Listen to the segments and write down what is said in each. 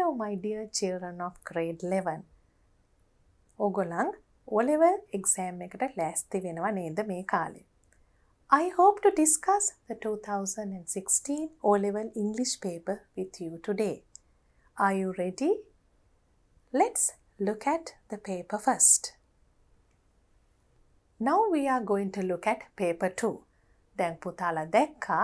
Hello my dear children of grade 11. ඔගොල්ලන් O-level exam එකට ලෑස්ති වෙනවා නේද මේ කාලේ? I hope to discuss the 2016 O-level English paper with you today. Are you ready? Let's look at the paper first. Now we are going to look at paper 2. දැන් පුතාලා දැක්කා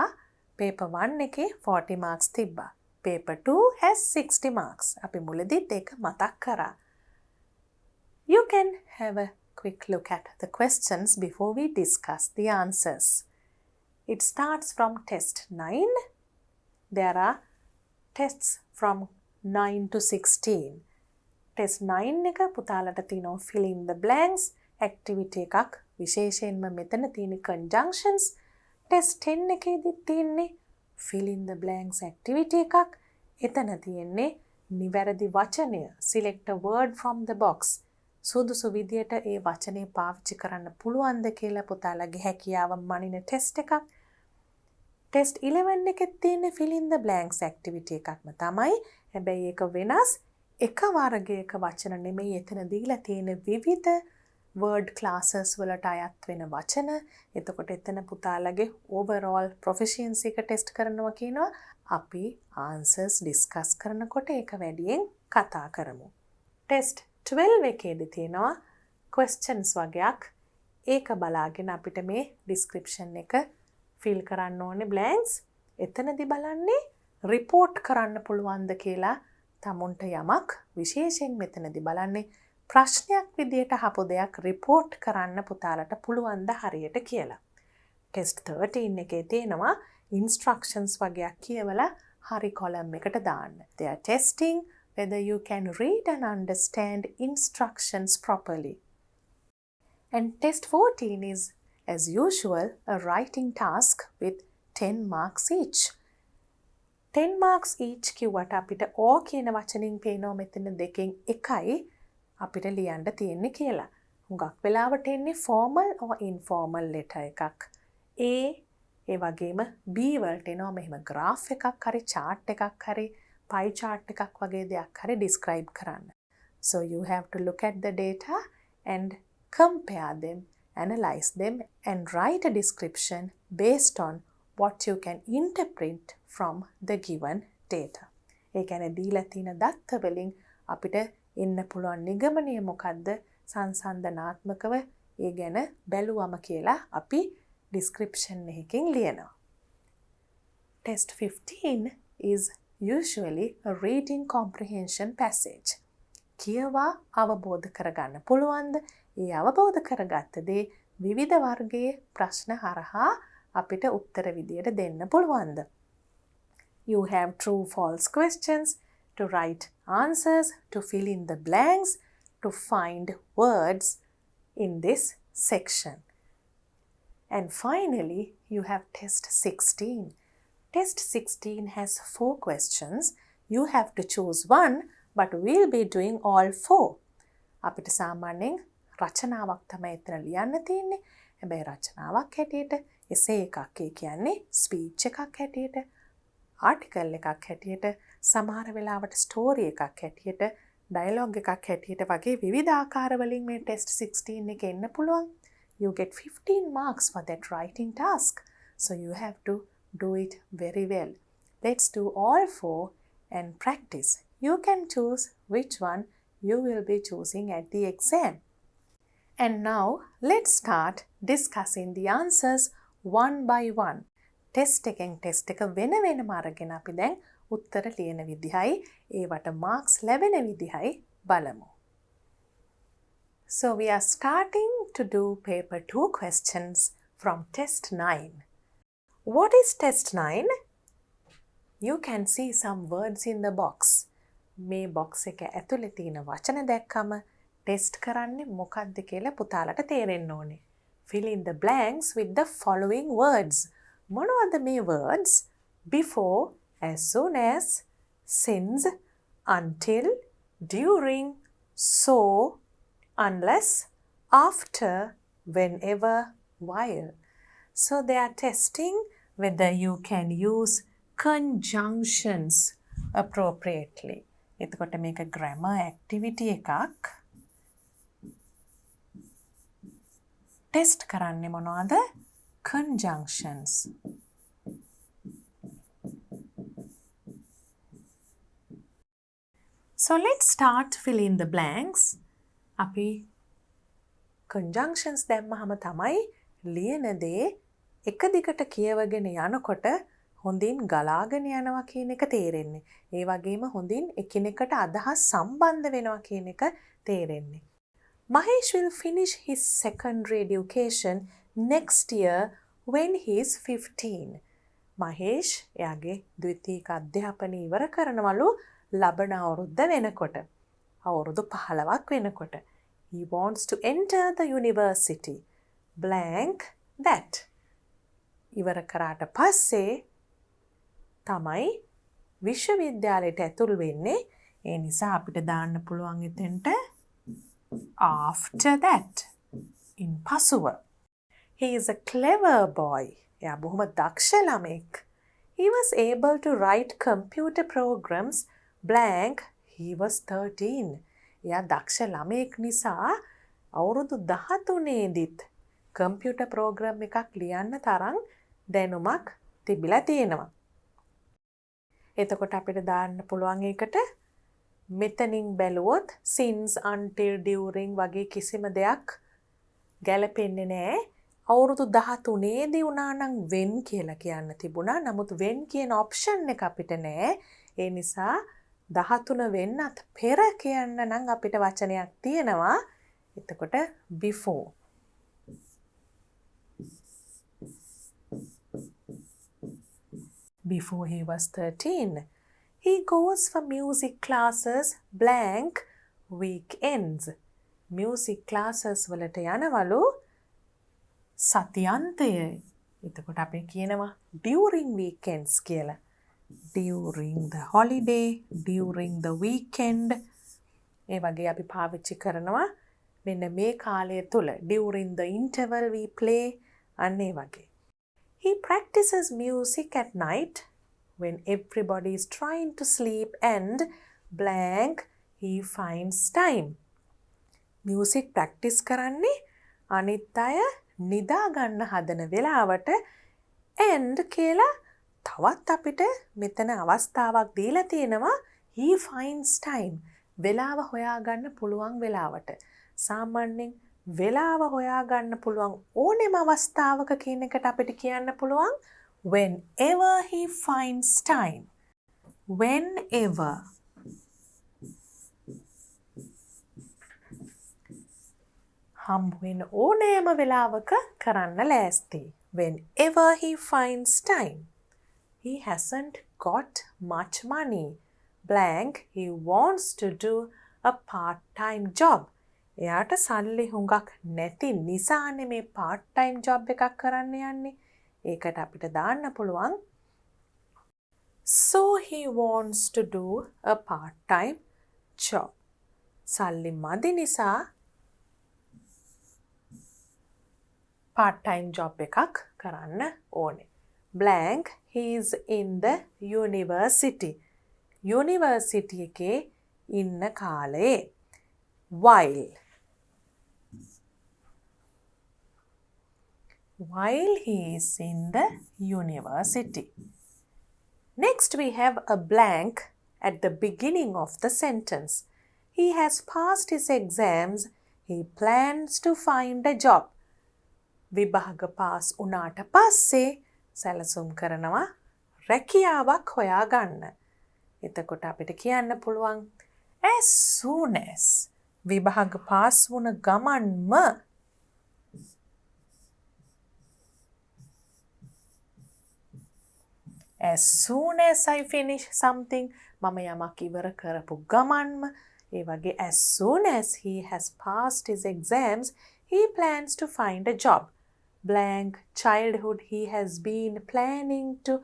paper 1 එකේ 40 marks තිබ්බා. Paper 2 has 60 marks. අපි මුලදීත් ඒක මතක් කරා. You can have a quick look at the questions before we discuss the answers. It starts from test 9. There are tests from 9 to 16. Test 9 එක පුතාලට තියෙනවා fill in the blanks activity එකක්. විශේෂයෙන්ම මෙතන තියෙන conjunctions. Test 10 එකේදී තියෙන්නේ fill in the blanks activity එකක්. එතන තියෙන්නේ නිවැරදි වචනය select a word from the box. සුදුසු විදියට ඒ වචනේ පාවිච්චි කරන්න පුළුවන්ද කියලා පුතාලගේ හැකියාව මනින ටෙස්ට් එකක්. ටෙස්ට් 11 එකේ තියෙන fill in the blanks activity එකක්ම තමයි. හැබැයි ඒක වෙනස් එක වර්ගයක වචන නෙමෙයි එතන දීලා තියෙන විවිධ word classes වලට අයත් වෙන වචන. එතකොට එතන පුතාලගේ overall proficiency එක ටෙස්ට් කරනවා කියනවා. අපි answers discuss කරනකොට ඒක වැඩියෙන් කතා කරමු. test 12 එකේදී තියෙනවා questions වගේක්. ඒක බලාගෙන අපිට මේ description එක fill කරන්න ඕනේ blanks. එතනදී බලන්නේ report කරන්න පුළුවන්ද කියලා තමුන්ට යමක් විශේෂයෙන් මෙතනදී බලන්නේ ප්‍රශ්නයක් විදියට අහපු දෙයක් report කරන්න පුතාලට පුළුවන්ද හරියට කියලා. test 13 එකේ තියෙනවා instructions වගේක් කියවලා හරි column එකට දාන්න. They are testing whether you can read and understand instructions properly. And test 14 is, as usual, a writing task with 10 marks each. 10 marks each කිව්වට අපිට ඕ කියන වචනින් පේනවා මෙතන දෙකෙන් එකයි අපිට ලියන්න තියෙන්නේ කියලා. හුඟක් වෙලාවට එන්නේ formal or informal letter එකක්. ඒ වගේම B වලට එනවා මෙහෙම graph එකක් හරි chart එකක් හරි pie chart එකක් වගේ දෙයක් හරි describe කරන්න. So you have to look at the data and compare them, analyze them and write a description based on what you can interpret from the given data. ඒ කියන්නේ දීලා තියෙන දත්ත වලින් අපිට එන්න පුළුවන් නිගමනය මොකද්ද සංසන්දනාත්මකව ඒ ගැන බැලුවම කියලා අපි description එකකින් ලියනවා. Test 15 is usually a reading comprehension passage. කියවා අවබෝධ කරගන්න පුළුවන්ද? ඒ අවබෝධ කරගත්ත දේ විවිධ වර්ගයේ ප්‍රශ්න හරහා අපිට උත්තර විදියට දෙන්න පුළුවන්ද? You have true false questions to write answers, to fill in the blanks, to find words in this section. And finally, you have test 16. Test 16 has 4 questions. You have to choose one, but we'll be doing all 4. අපිට සාමාන්‍යයෙන් රචනාවක් තමයි එතන ලියන්න තියෙන්නේ. හැබැයි රචනාවක් හැටියට essay එකක් කියන්නේ speech එකක් හැටියට ආටිකල් එකක් හැටියට සමහර වෙලාවට ස්ටෝරි එකක් හැටියට ඩයලොග් එකක් හැටියට වගේ විවිධ ආකාරවලින් මේ ටෙස්ට් 16 එකේ එන්න පුළුවන්. You get 15 marks for that writing task. So you have to do it very well. Let's do all 4 and practice. You can choose which one you will be choosing at the exam. And now let's start discussing the answers one by one. Test එකෙන් test එක වෙන වෙනම අරගෙන අපි දැන් උත්තර ලියන විදිහයි ඒවට මාක්ස් ලැබෙන විදිහයි බලමු. So we are starting to do paper 2 questions from test 9. What is test 9? You can see some words in the box. මේ box එක ඇතුලේ තියෙන වචන දැක්කම ටෙස්ට් කරන්නේ මොකක්ද කියලා පුතාලට තේරෙන්න ඕනේ. Fill in the blanks with the following words. මොනවද මේ words? Before, as soon as, since, until, during, so, unless, after, whenever, while. So they are testing whether you can use conjunctions appropriately. එතකොට මේක grammar activity එකක්. Test කරන්නේ මොනවද? Conjunctions. So let's start fill in the blanks. අපි conjunctions දැම්මහම තමයි ලියන දේ එක දිගට කියවගෙන යනකොට හොඳින් ගලාගෙන යනවා කියන එක තේරෙන්නේ. ඒ වගේම හොඳින් එකිනෙකට අදහස් සම්බන්ධ වෙනවා කියන එක තේරෙන්නේ. Mahesh will finish his secondary education next year when he is 15. Mahesh එයාගේ ද්විතීක අධ්‍යාපනය ඉවර කරනවලු ලබන අවුරුද්ද වෙනකොට. අවුරුදු 15ක් වෙනකොට. He wants to enter the university. Blank that. ඉවර කරාට පස්සේ තමයි විශ්වවිද්‍යාලයට ඇතුල් වෙන්නේ. ඒ නිසා අපිට දාන්න පුළුවන් එතෙන්ට after that. in පසුව. He is a clever boy. එයා බොහොම දක්ෂ ළමෙක්. He was able to write computer programs. Blank. He was 13. එයා දක්ෂ ළමෙක් නිසා අවුරුදු 13 කම්පියුටර් ප්‍රෝග්‍රෑම් එකක් ලියන්න තරම් දැනුමක් තිබිලා තියෙනවා. එතකොට අපිට දාන්න පුළුවන් ඒකට මෙතනින් බැලුවොත් since, until, during වගේ කිසිම දෙයක් ගැලපෙන්නේ නැහැ. අවුරුදු 13 වුණා නම් when කියලා කියන්න තිබුණා. නමුත් when කියන option එක අපිට නැහැ. ඒ නිසා 13 වෙන්නත් පෙර කියන්න නම් අපිට වචනයක් තියෙනවා. එතකොට before. Before he was 13. He goes for music classes. Blank weekends. Music classes වලට යනවලු සතියන්තයේ. එතකොට අපි කියනවා during weekends කියලා. During the holiday, during the weekend. ඒ වගේ අපි පාවිච්චි කරනවා මෙන්න මේ කාලය තුල. During the interval we play. අන්න ඒ වගේ. He practices music at night when everybody is trying to sleep and blank he finds time. Music practice කරන්නේ අනිත් අය නිදා ගන්න හදන වෙලාවට and කියලා තවත් අපිට මෙතන අවස්ථාවක් දීලා තියෙනවා. He finds time. වෙලාව හොයාගන්න පුළුවන් වෙලාවට. සාමාන්‍යයෙන් වෙලාව හොයාගන්න පුළුවන් ඕනෙම අවස්ථාවක කියන එකට අපිට කියන්න පුළුවන් whenever he finds time. Whenever. හම්බ වෙන ඕනෑම වෙලාවක කරන්න ලෑස්ති. Whenever he finds time. He hasn't got much money. Blank he wants to do a part-time job. එයාට සල්ලි හුඟක් නැති නිසානේ මේ part-time job එකක් කරන්න යන්නේ. ඒකට අපිට දාන්න පුළුවන් so he wants to do a part-time job. සල්ලි මදි නිසා part-time job එකක් කරන්න ඕනේ. Blank he is in the university. University එකේ ඉන්න කාලේ. While he is in the university. Next we have a blank at the beginning of the sentence. He has passed his exams. He plans to find a job. විභාග pass වුණාට පස්සේ සැලසුම් කරනවා රැකියාවක් හොයාගන්න. එතකොට අපිට කියන්න පුළුවන් as soon as. විභාග පාස් වුණ ගමන්ම as soon as I finish something. මම යමක් ඉවර කරපු ගමන්ම. ඒ වගේ as soon as he has passed his exams, he plans to find a job. Blank childhood he has been planning to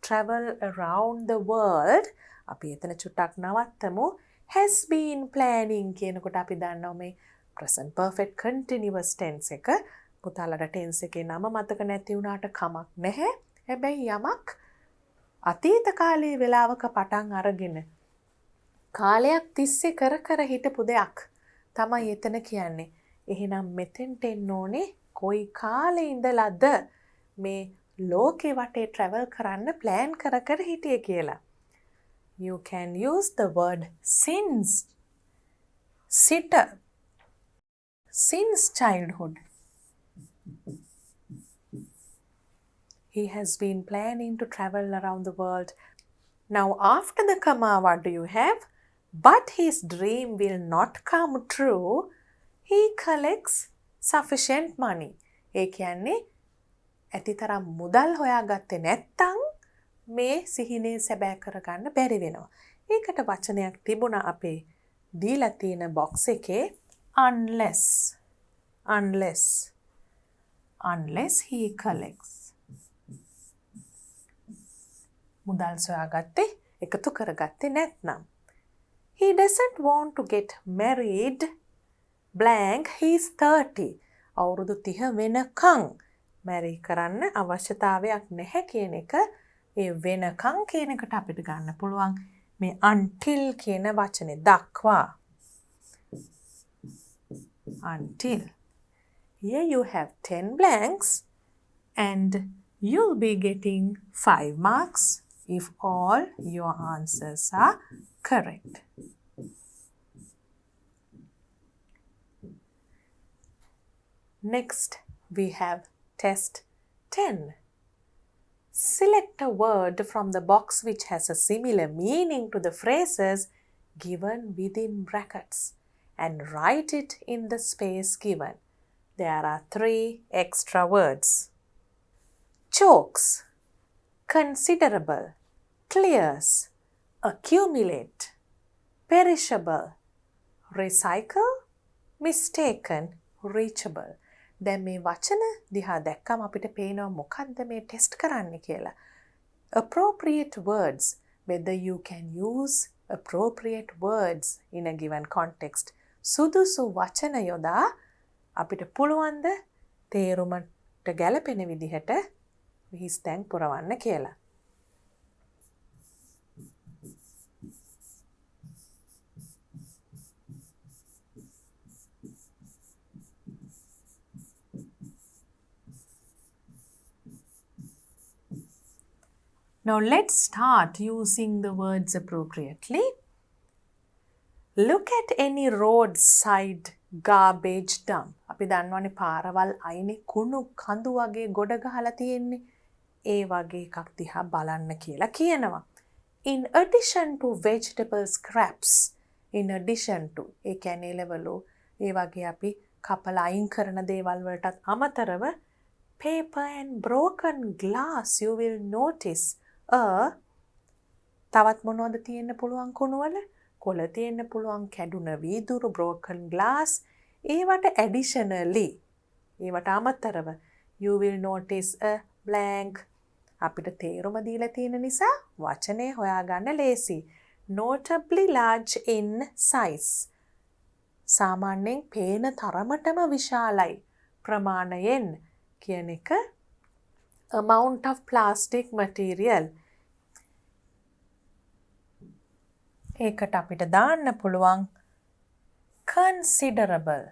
travel around the world. අපි එතන චුට්ටක් නවත්තමු. has been planning කියනකොට අපි දන්නවා මේ present perfect continuous tense එක. පුතාලට tense එකේ නම මතක නැති වුණාට කමක් නැහැ. හැබැයි යමක් අතීත කාලයේ වෙලාවක පටන් අරගෙන කාලයක් තිස්සේ කර හිටපු දෙයක් තමයි එතන කියන්නේ. එහෙනම් මෙතෙන්ට එන්න ඕනේ කොයි කාලේ ඉඳලාද මේ ලෝකේ වටේ travel කරන්න plan කර හිටියේ කියලා. You can use the word since. Since childhood. He has been planning to travel around the world. Now after the comma, what do you have? But his dream will not come true. He collects sufficient money. ඒ කියන්නේ ඇතිතරම් මුදල් හොයාගත්තේ නැත්තම් මේ සිහිනේ සැබෑ කරගන්න බැරි වෙනවා. ඒකට වචනයක් තිබුණා අපේ දීලා තියෙන බොක්ස් එකේ unless he collects. මුදල් සොයාගත්තේ එකතු කරගත්තේ නැත්නම්. He doesn't want to get married. Blank, he's 30. අවුරුදු 30 වෙනකන් මැරි කරන්න අවශ්‍යතාවයක් නැහැ කියන එක. ඒ වෙනකන් කියන එකට අපිට ගන්න පුළුවන් මේ until කියන වචනේ දක්වා. Until. Here you have 10 blanks and you'll be getting 5 marks if all your answers are correct. Next, we have test 10. Select a word from the box which has a similar meaning to the phrases given within brackets and write it in the space given. There are 3 extra words. Chokes, considerable, clears, accumulate, perishable, recycle, mistaken, reachable. දැන් මේ වචන දිහා දැක්කම අපිට පේනවා මොකද්ද මේ test කරන්න කියලා. Appropriate words, whether you can use appropriate words in a given context. සුදුසු වචන යොදා අපිට පුළුවන් ද තේරුමට ගැලපෙන විදිහට හිස් තැන් පුරවන්න කියලා. Now let's start using the words appropriately. Look at any roadside garbage dump. අපි දන්නවනේ පාරවල් අයිනේ කුණු කඳු වගේ ගොඩ ගහලා තියෙන්නේ. ඒ වගේ එකක් දිහා බලන්න කියලා කියනවා. In addition to vegetable scraps, in addition to ඒ කියන්නේ ලෙවලු ඒ වගේ අපි කපලා අයින් කරන දේවල් වලටත් අමතරව paper and broken glass you will notice තවත් මොනවද තියෙන්න පුළුවන් කුණුවල? කොළ තියෙන්න පුළුවන්, කැඩුන වීදුරු, broken glass. ඒවට additionally, ඒවට අමතරව you will notice a blank. අපිට තේරුම දීලා තියෙන නිසා වචනේ හොයාගන්න ලේසි. Notably large in size. සාමාන්‍යයෙන් පේන තරමටම විශාලයි. ප්‍රමාණයෙන් කියන එක amount of plastic material. ඒකට අපිට දාන්න පුළුවන් considerable.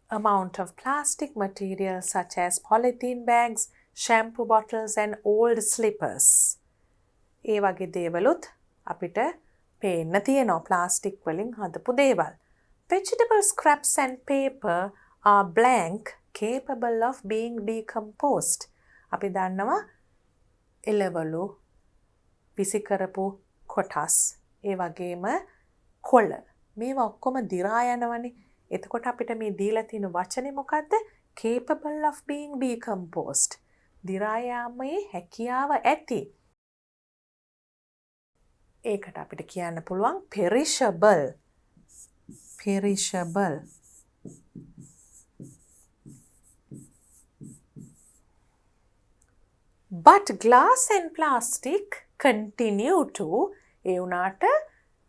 Amount of plastic material such as polythene bags, shampoo bottles and old slippers. ඒ වගේ දේවලුත් අපිට පේන්න තියෙනවා ප්ලාස්ටික් වලින් හදපු දේවල්. Vegetable scraps and paper are blank, capable of being decomposed. අපි දන්නවා එළවලු, විසි කරපු කොටස්, ඒ වගේම කොළ. මේවා ඔක්කොම දිරා යනවනේ. එතකොට අපිට මේ දීලා තියෙන වචනේ මොකද්ද? Capable of being decomposed. දිරා යාමේ හැකියාව ඇති. ඒකට අපිට කියන්න පුළුවන් perishable. Perishable. But glass and plastic continue to ඒ උනාට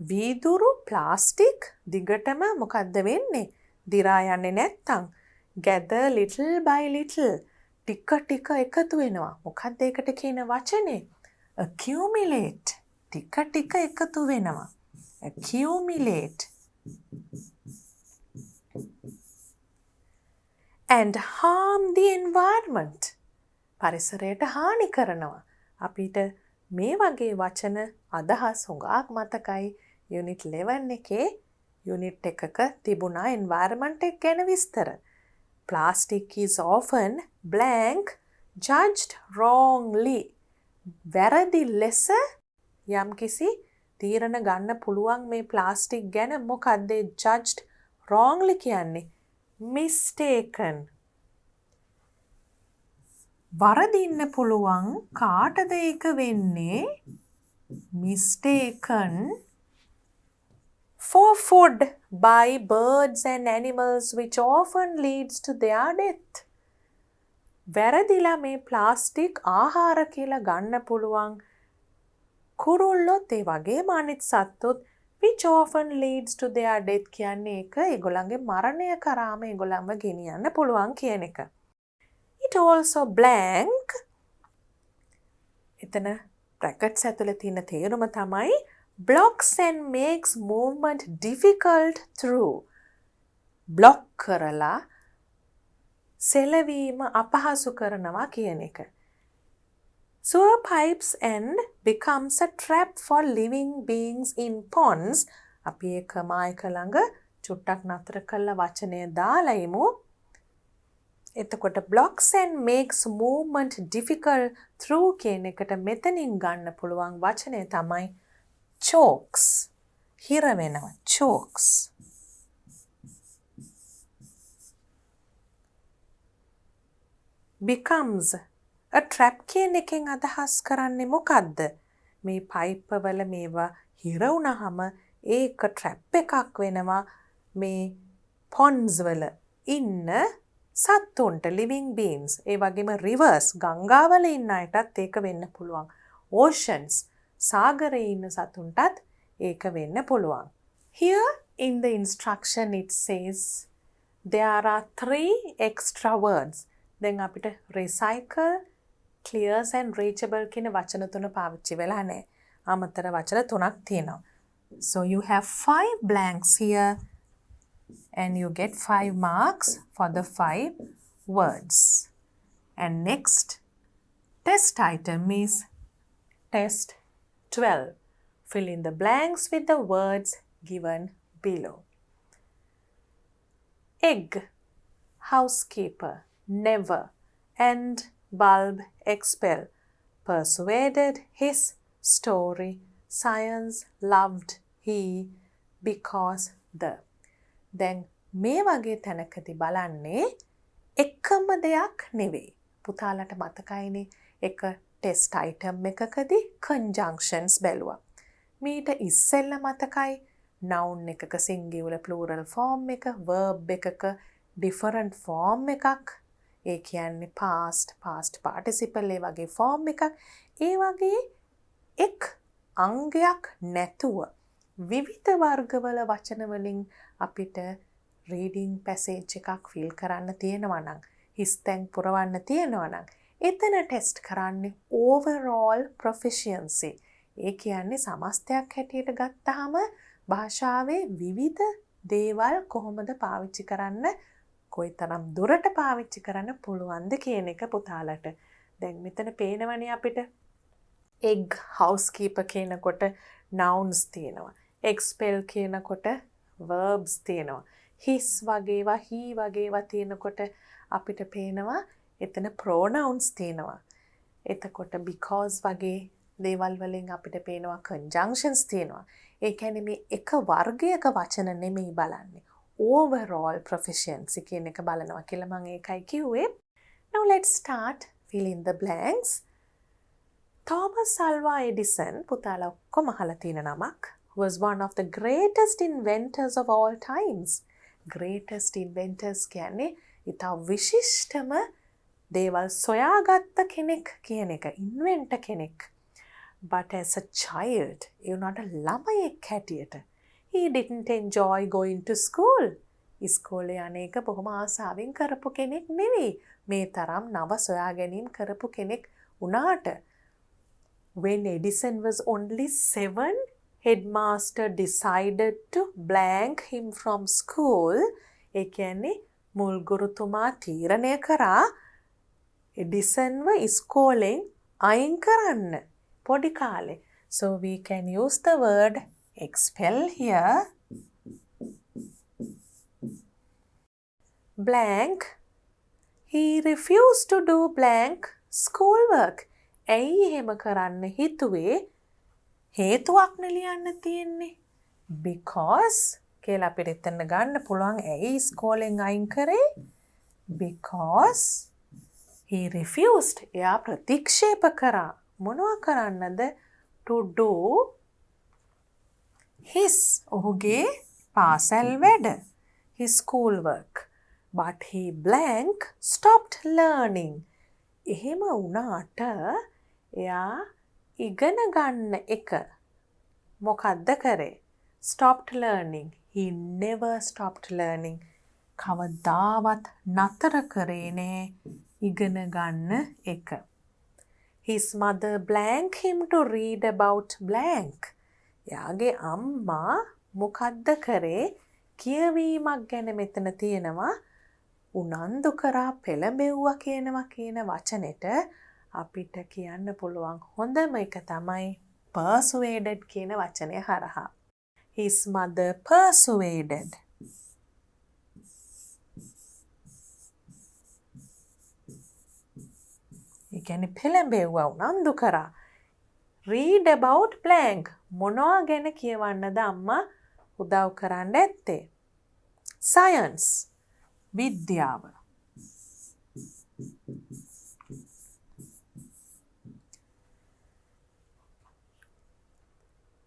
වීදුරු ප්ලාස්ටික් දිගටම මොකද්ද වෙන්නේ? දිරා යන්නේ නැත්තම් gather little by little. ටික ටික එකතු වෙනවා. මොකක්ද ඒකට කියන වචනේ? accumulate. ටික ටික එකතු වෙනවා. accumulate. and harm the environment. පරිසරයට හානි කරනවා. අපිට මේ වගේ වචන අදහස් හුඟක් මතකයි යුනිට් 11 එකේ යුනිට් එකක තිබුණා environment එක ගැන විස්තර. Plastic is often blank judged wrongly. වැරදි ලෙස යම්කිසි තීරණ ගන්න පුළුවන් මේ ප්ලාස්ටික් ගැන මොකක්ද judged wrongly කියන්නේ? mistaken. වරදින්න පුළුවන් කාටද ඒක වෙන්නේ? mistaken for food by birds and animals which often leads to their death. වැරදිලා මේ ප්ලාස්ටික් ආහාර කියලා ගන්න පුළුවන් කුරුල්ලොත් ඒ වගේම අනිත් සත්තුත් which often leads to their death කියන්නේ ඒක ඒගොල්ලන්ගේ මරණය කරාම ඒගොල්ලන්ව ගෙනියන්න පුළුවන් කියන එක. It also blank එතන brackets ඇතුලේ තියෙන තේරුම තමයි blocks and makes movement difficult through. block කරලා සෙලවීම අපහසු කරනවා කියන එක. Sewer pipes and becomes a trap for living beings in ponds. අපි ඒක මායක ළඟ චුට්ටක් නතර කළා වචනය දාලා ඉමු. එතකොට blocks and makes movement difficult through කියන එකට මෙතනින් ගන්න පුළුවන් වචනය තමයි chokes. හිර වෙනවා chokes. becomes a trap කියන එකෙන් අදහස් කරන්නේ මොකද්ද? මේ පයිප් වල මේවා හිර වුණාම ඒක trap එකක් වෙනවා මේ ponds වල ඉන්න සත්තුන්ට living beings. ඒ වගේම rivers ගංගාවල ඉන්න අයටත් ඒක වෙන්න පුළුවන්. oceans සාගරයේ ඉන්න සතුන්ටත් ඒක වෙන්න පුළුවන්. Here in the instruction it says there are 3 extra words. දැන් අපිට recycle, clears and reachable කියන වචන තුන පාවිච්චි වෙලා නැහැ. අමතර වචන 3ක් තියෙනවා. So you have 5 blanks here and you get 5 marks for the 5 words. And next test item is test 12. Fill in the blanks with the words given below. Egg, housekeeper, never, and bulb expel. Persuaded his story, science loved he because the. දැන් මේ වගේ තැනකදී බලන්නේ එකම දෙයක් නෙවෙයි. පුතාලට මතකයිනේ එක ටෙස්ට් අයිටම් එකකදී conjunctions බැලුවා. මීට ඉස්සෙල්ලා මතකයි noun එකක singular plural form එක, verb එකක different form එකක්. ඒ කියන්නේ past participle ඒ වගේ form එකක්. ඒ වගේ එක් අංගයක් නැතුව විවිධ වර්ගවල වචන වලින් අපිට reading passage එකක් fill කරන්න තියෙනවා නම් හිස්තැන් පුරවන්න තියෙනවා නම් එතන ටෙස්ට් කරන්නේ overall proficiency. ඒ කියන්නේ සමස්තයක් හැටියට ගත්තාම භාෂාවේ විවිධ දේවල් කොහොමද පාවිච්චි කරන්න කොයිතරම් දුරට පාවිච්චි කරන්න පුළුවන්ද කියන එක පුතාලට. දැන් මෙතන පේනවනේ අපිට egg housekeeper කියනකොට nouns තියෙනවා. expel කියනකොට verbs තියෙනවා. his වගේවා he වගේවා තියෙනකොට අපිට පේනවා එතන pronouns තියෙනවා. එතකොට because වගේ දේවල් වලින් අපිට පේනවා conjunctions තියෙනවා. ඒ කියන්නේ මේ එක වර්ගයක වචන නෙමෙයි බලන්නේ. overall proficiency කියන එක බලනවා කියලා මම ඒකයි කිව්වේ. Now let's start fill in the blanks. Thomas Alva Edison පුතාලා ඔක්කොම අහලා තියෙන නමක් was one of the greatest inventors of all times. Greatest inventors කියන්නේ ඉතා විශිෂ්ටම දේවල් සොයාගත්ත කෙනෙක් කියන එක inventor කෙනෙක්. But as a child, ඒ උනාට ළමයෙක් හැටියට he didn't enjoy going to school. ඉස්කෝලේ අනේක බොහොම ආසාවෙන් කරපු කෙනෙක් නෙවෙයි. මේ තරම් නව සොයා ගැනීම් කරපු කෙනෙක් වුණාට. When Edison was only 7, headmaster decided to blank him from school. ඒ කියන්නේ මුල් ගුරුතුමා තීරණය කරා එඩිසන්ව ඉස්කෝලෙන් අයින් කරන්න පොඩි කාලේ. So we can use the word expel here. Blank. He refused to do blank schoolwork. ඇයි එහෙම කරන්න හිතුවේ? හේතුවක්නේ ලියන්න තියෙන්නේ. Because කියලා අපිට එතන ගන්න පුළුවන් ඇයි ඉස්කෝලෙන් අයින් කරේ? Because he refused. එයා ප්‍රතික්ෂේප කරා. මොනවා කරන්නද? To do his ඔහුගේ පාසල් වැඩ. His schoolwork. But he blank stopped learning. එහෙම වුණාට එයා ඉගෙන ගන්න එක මොකද්ද කරේ? Stopped learning. He never stopped learning. කවදාවත් නතර කරේ නෑ ඉගෙන ගන්න එක. His mother blank him to read about blank. එයාගේ අම්මා මොකද්ද කරේ? කියවීමක් ගැන මෙතන තියෙනවා. උනන්දු කරා පෙළඹෙව්වා කියනවා කියන වචනෙට අපිට කියන්න පුළුවන් හොඳම එක තමයි persuaded කියන වචනය හරහා. His mother persuaded. ඒ කියන්නේ පෙළඹෙව්වා උනන්දු කරා. Read about blank. මොනවා ගැන කියවන්නද අම්මා උදව් කරන්න ඇත්තේ? Science. විද්‍යාව.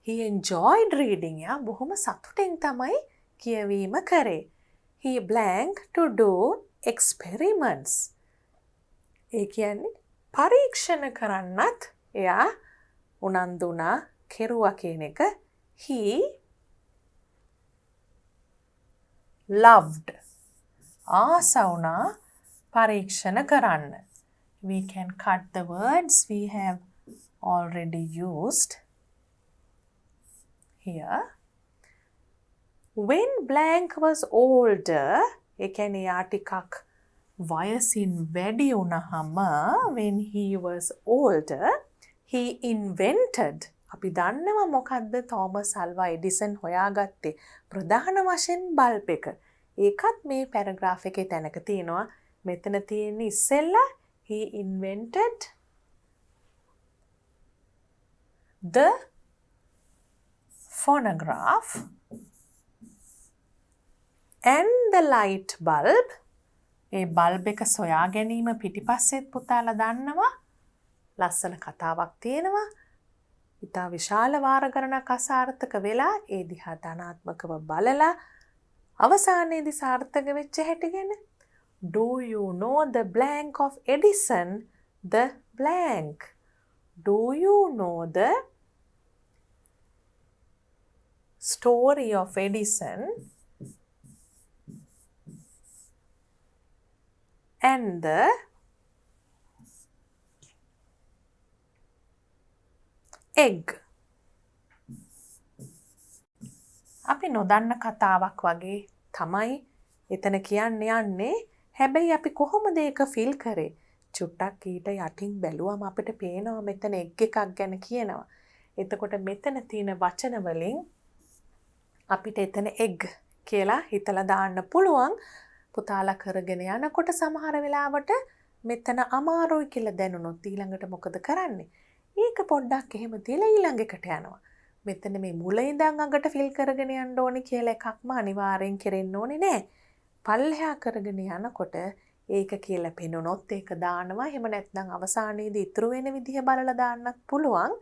He enjoyed reading. යා බොහොම සතුටින් තමයි කියවීම කරේ. He blank to do experiments. ඒ කියන්නේ පරීක්ෂණ කරන්නත් එයා උනන්දු වුණා කෙරුවා කියන එක. He loved. ආසා වුණා පරීක්ෂණ කරන්න. We can cut the words we have already used here. When blank was older, ඒ කියන්නේ යා ටිකක් වයසින් වැඩි වුණාම, when he was older, he invented. අපි දන්නවා මොකද්ද තෝමස් අල්වා එඩිසන් හොයාගත්තේ ප්‍රධාන වශයෙන් බල්බ් එක. ඒකත් මේ පැරග්‍රාෆ් එකේ තැනක තියෙනවා. මෙතන තියෙන්නේ ඉස්සෙල්ලා he invented the phonograph and the light bulb. A bulb එක සොයා ගැනීම පිටිපස්සෙත් පුතාලා දන්නවා. ලස්සන කතාවක් තියෙනවා. ඉතා විශාල වාර ගණනක් අසාර්ථක වෙලා ඒ දිහා ධනාත්මකව බලලා අවසානයේදී සාර්ථක වෙච්ච හැටි ගැන. Do you know the blank of Edison? The blank. Do you know the story of Edison and the egg? අපි නොදන්න කතාවක් වගේ තමයි එතන කියන්න යන්නේ. හැබැයි අපි කොහොමද ඒක ෆීල් කරේ? චුට්ටක් ඊට යටින් බැලුවම අපිට පේනවා මෙතන එග් එකක් ගැන කියනවා. එතකොට මෙතන තියෙන වචන වලින් අපිට එතන එග් කියලා හිතලා දාන්න පුළුවන්. පුතාලා කරගෙන යනකොට සමහර වෙලාවට මෙතන අමාරුයි කියලා දැනුනොත් ඊළඟට මොකද කරන්නේ? ඒක පොඩ්ඩක් එහෙම තියලා ඊළඟ එකට යනවා. මෙතන මේ මුල ඉඳන් අගට ෆිල් කරගෙන යන්න ඕනේ කියලා එකක්ම අනිවාර්යෙන් කෙරෙන්න ඕනේ නෑ. පල්ලෙහා කරගෙන යනකොට ඒක කියලා පෙනුනොත් ඒක දානවා. එහෙම නැත්නම් අවසානයේදී ඉතුරු වෙන විදිහ බලලා දාන්නත් පුළුවන්.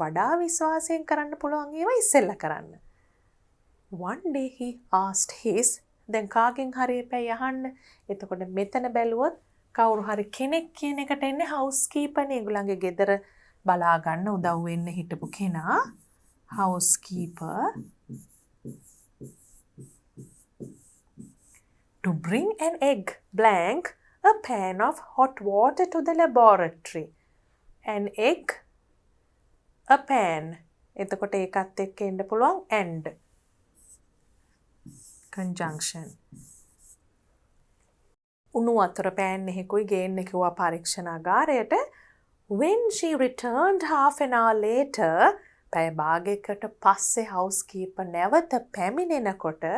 වඩා විශ්වාසයෙන් කරන්න පුළුවන් ඒවා ඉස්සෙල්ලා කරන්න. One day he asked his. දැන් කාගෙන් හරි එපැයි අහන්න. එතකොට මෙතන බැලුවොත් කවුරු හරි කෙනෙක් කියන එකට එන්නේ housekeeper නේ. ඒගොල්ලන්ගේ ගෙදර බලා ගන්න උදව් වෙන්න හිටපු කෙනා. housekeeper. To bring an egg blank a pan of hot water to the laboratory. An egg, a pan. එතකොට ඒකත් එක්ක එන්න පුළුවන් and. Conjunction. උණු වතුර පෑන් එකකුයි ගේන්න කිව්වා පරීක්ෂණාගාරයට. When she returned half an hour later, පැය භාගයකට පස්සේ housekeeper නැවත පැමිණෙනකොට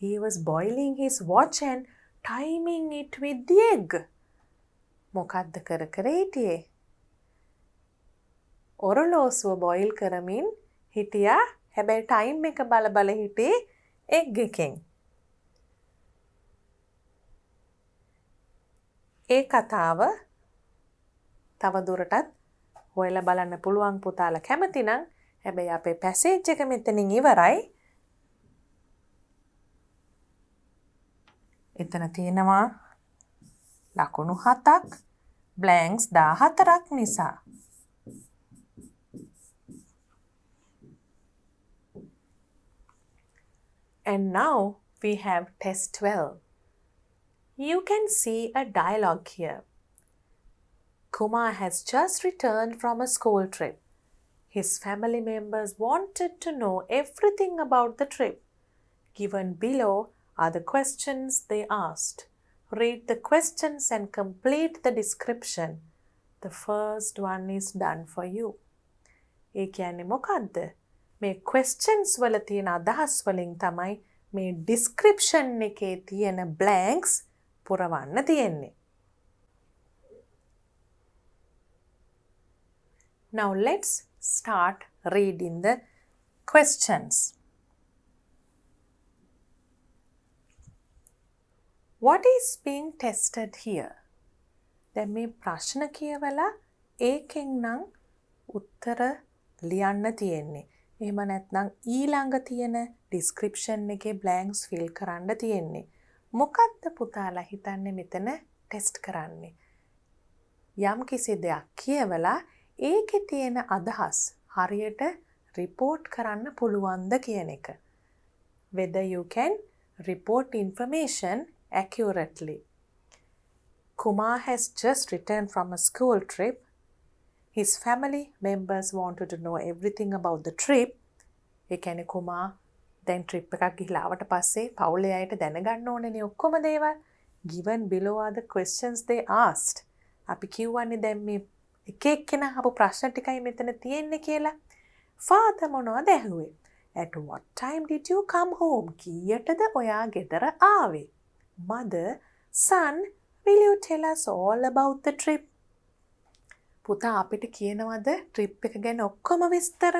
he was boiling his watch and timing it with the egg. මොකද්ද කර කර හිටියේ? ඔරලෝසුව බොයිල් කරමින් හිටියා. හැබැයි ටයිම් එක බල බල හිටියේ එග් එකෙන්. ඒ කතාව තව දුරටත් හොයලා බලන්න පුළුවන් පුතාලා කැමති නම්. හැබැයි අපේ පැසේජ් එක මෙතනින් ඉවරයි. එතන තියෙනවා ලකුණු 7ක් බ්ලැන්ක්ස් 14ක් නිසා. And now we have test 12. You can see a dialogue here. Kumar has just returned from a school trip. His family members wanted to know everything about the trip. Given below are the questions they asked. Read the questions and complete the description. The first one is done for you. ඒ කියන්නේ මොකද්ද? මේ questions වල තියෙන අදහස් වලින් තමයි මේ description එකේ තියෙන blanks පුරවන්න තියෙන්නේ. Now let's start reading the questions. What is being tested here? දැන් මේ ප්‍රශ්න කියවලා ඒකෙන් නම් උත්තර ලියන්න තියෙන්නේ. එහෙම නැත්නම් ඊළඟ තියෙන description එකේ blanks fill කරන්න තියෙන්නේ. මොකක්ද පුතාලා හිතන්නේ මෙතන ටෙස්ට් කරන්නේ? යම් කිසි දෙයක් කියවලා ඒකේ තියෙන අදහස් හරියට report කරන්න පුළුවන්ද කියන එක. Whether you can report information accurately. Kumar has just returned from a school trip. His family members wanted to know everything about the trip. ඒ කියන්නේ කුමා දැන් trip එකක් ගිහලා ආවට පස්සේ පවුලේ අයට දැනගන්න ඕනේනේ ඔක්කොම දේවල්. Given below are the questions they asked. අපි කියවන්නේ දැන් මේ එක එක්කෙනා අහපු ප්‍රශ්න ටිකයි මෙතන තියෙන්නේ කියලා. Father මොනවද ඇහුවේ? At what time did you come home? කීයටද ඔයා ගෙදර ආවේ? Mother, son, will you tell us all about the trip? පුතා අපිට කියනවද trip එක ගැන ඔක්කොම විස්තර?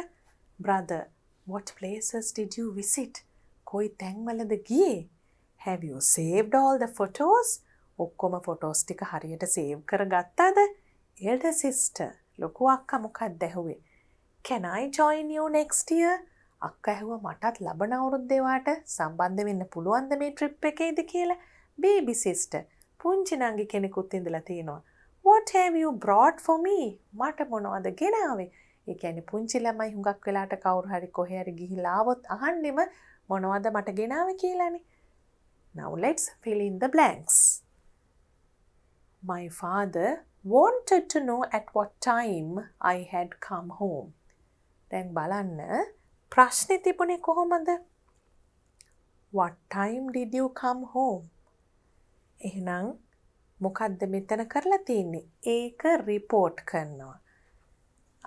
Brother, what places did you visit? කොයි තැන්වලද ගියේ? Have you saved all the photos? ඔක්කොම photos ටික හරියට save කරගත්තද? Elder sister, ලොකු අක්කා මොකක්ද ඇහුවේ? Can I join you next year? අක්කා ඇහුවා මටත් ලබන අවුරුද්දේ වාට සම්බන්ධ වෙන්න පුළුවන්ද මේ trip එකේද කියලා? Baby sister, පුංචි නංගි කෙනෙකුත් ඉඳලා තිනවා. What have you brought for me? මට මොනවද ගෙනාවේ? ඒ කියන්නේ පුංචි ළමයි හුඟක් වෙලාට කවුරු හරි කොහේ හරි ගිහිල්ලා ආවොත් අහන්නෙම මොනවද මට ගෙනාවේ කියලානේ. Now let's fill in the blanks. My father wanted to know at what time I had come home. දැන් බලන්න ප්‍රශ්නේ තිබුණේ කොහොමද? What time did you come home? එහෙනම් මොකද්ද මෙතන කරලා තියෙන්නේ? ඒක report කරනවා.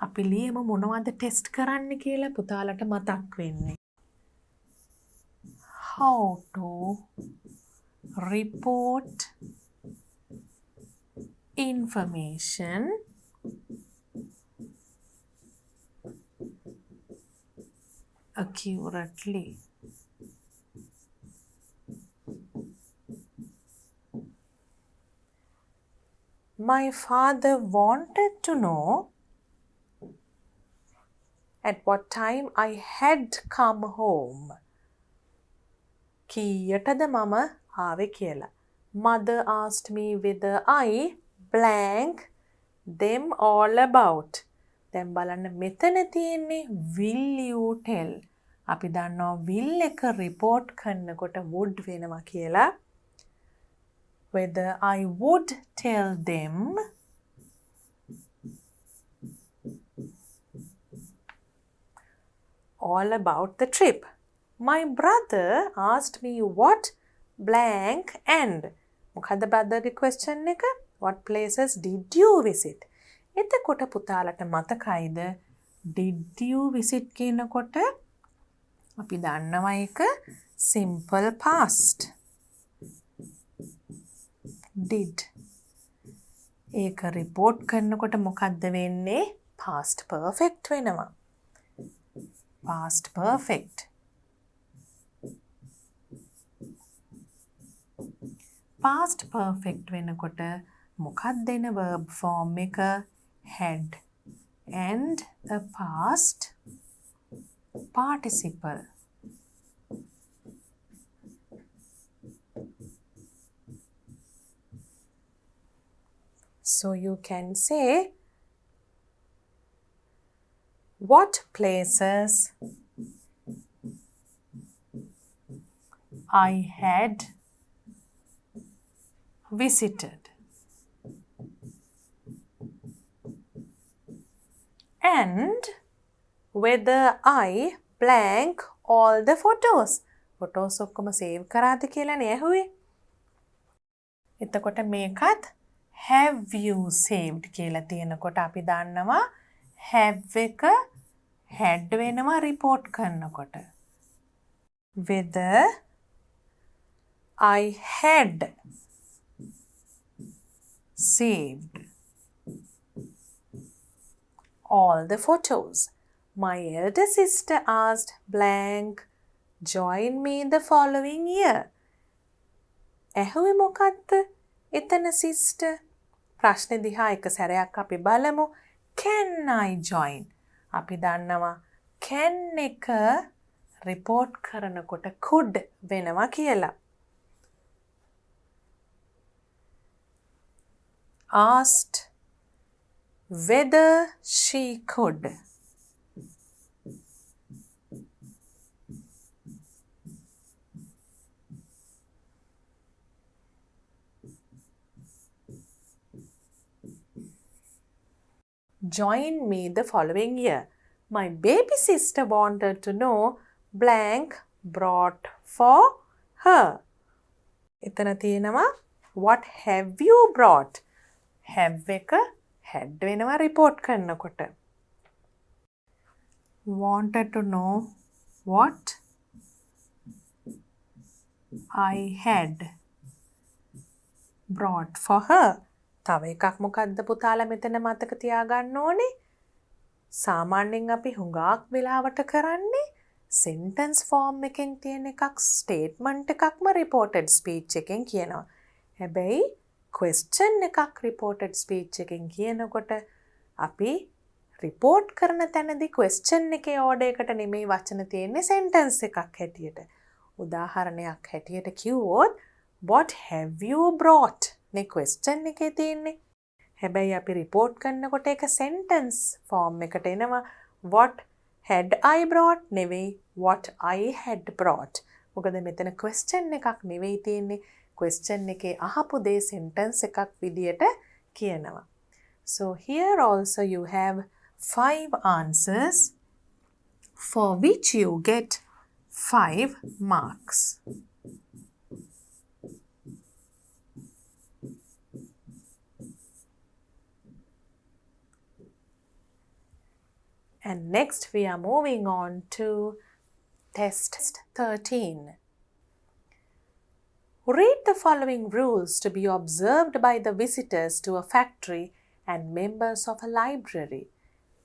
අපි ලියමු මොනවද ටෙස්ට් කරන්න කියලා පුතාලට මතක් වෙන්නේ. How to report information accurately. My father wanted to know at what time I had come home. කීයටද මම ආවේ කියලා. Mother asked me whether I blank them all about. දැන් බලන්න මෙතන තියෙන්නේ will you tell. අපි දන්නවා will එක report කරනකොට would වෙනවා කියලා. whether I would tell them all about the trip. My brother asked me what blank and මොකද්ද brotherගේ question එක? What places did you visit? එතකොට පුතාලට මතකයිද did you visit කියනකොට අපි දන්නවා ඒක simple past. did ඒක report කරනකොට මොකද්ද වෙන්නේ? past perfect වෙනවා. past perfect. past perfect වෙනකොට මොකක්ද එන verb form එක? had and a past participle. So you can say what places I had visited and whether I blank all the photos. photos ඔක්කොම save කරාද කියලානේ ඇහුවේ. එතකොට මේකත් have you saved කියලා තියෙනකොට අපි දන්නවා have එක had වෙනවා report කරනකොට. whether I had saved all the photos. My elder sister asked blank join me the following year. ඇහුවේ මොකක්ද? එතන sister ප්‍රශ්නේ දිහා එක සැරයක් අපි බලමු. Can I join? අපි දන්නවා can එක report කරනකොට could වෙනවා කියලා. Asked whether she could. Join me the following year. My baby sister wanted to know blank brought for her. එතන තියෙනවා what have you brought? have එක had වෙනවා report කරනකොට. wanted to know what I had brought for her. තව එකක් මොකද්ද පුතාලා මෙතන මතක තියාගන්න ඕනේ? සාමාන්‍යයෙන් අපි හුඟක් වෙලාවට කරන්නේ sentence form එකෙන් තියෙන එකක් statement එකක්ම reported speech එකෙන් කියනවා. හැබැයි question එකක් reported speech එකෙන් කියනකොට අපි report කරන තැනදී question එකේ order එකට නෙමෙයි වචන තියෙන්නේ sentence එකක් හැටියට. උදාහරණයක් හැටියට කිව්වොත් what have you brought? නේ question එකේ තියෙන්නේ. හැබැයි අපි report කරනකොට ඒක sentence form එකට එනවා. what had I brought නෙවෙයි what I had brought. මොකද මෙතන question එකක් නෙවෙයි තියෙන්නේ. question එකේ අහපු දේ sentence එකක් විදියට කියනවා. So here also you have 5 answers for which you get 5 marks. And next we are moving on to test 13. Read the following rules to be observed by the visitors to a factory and members of a library.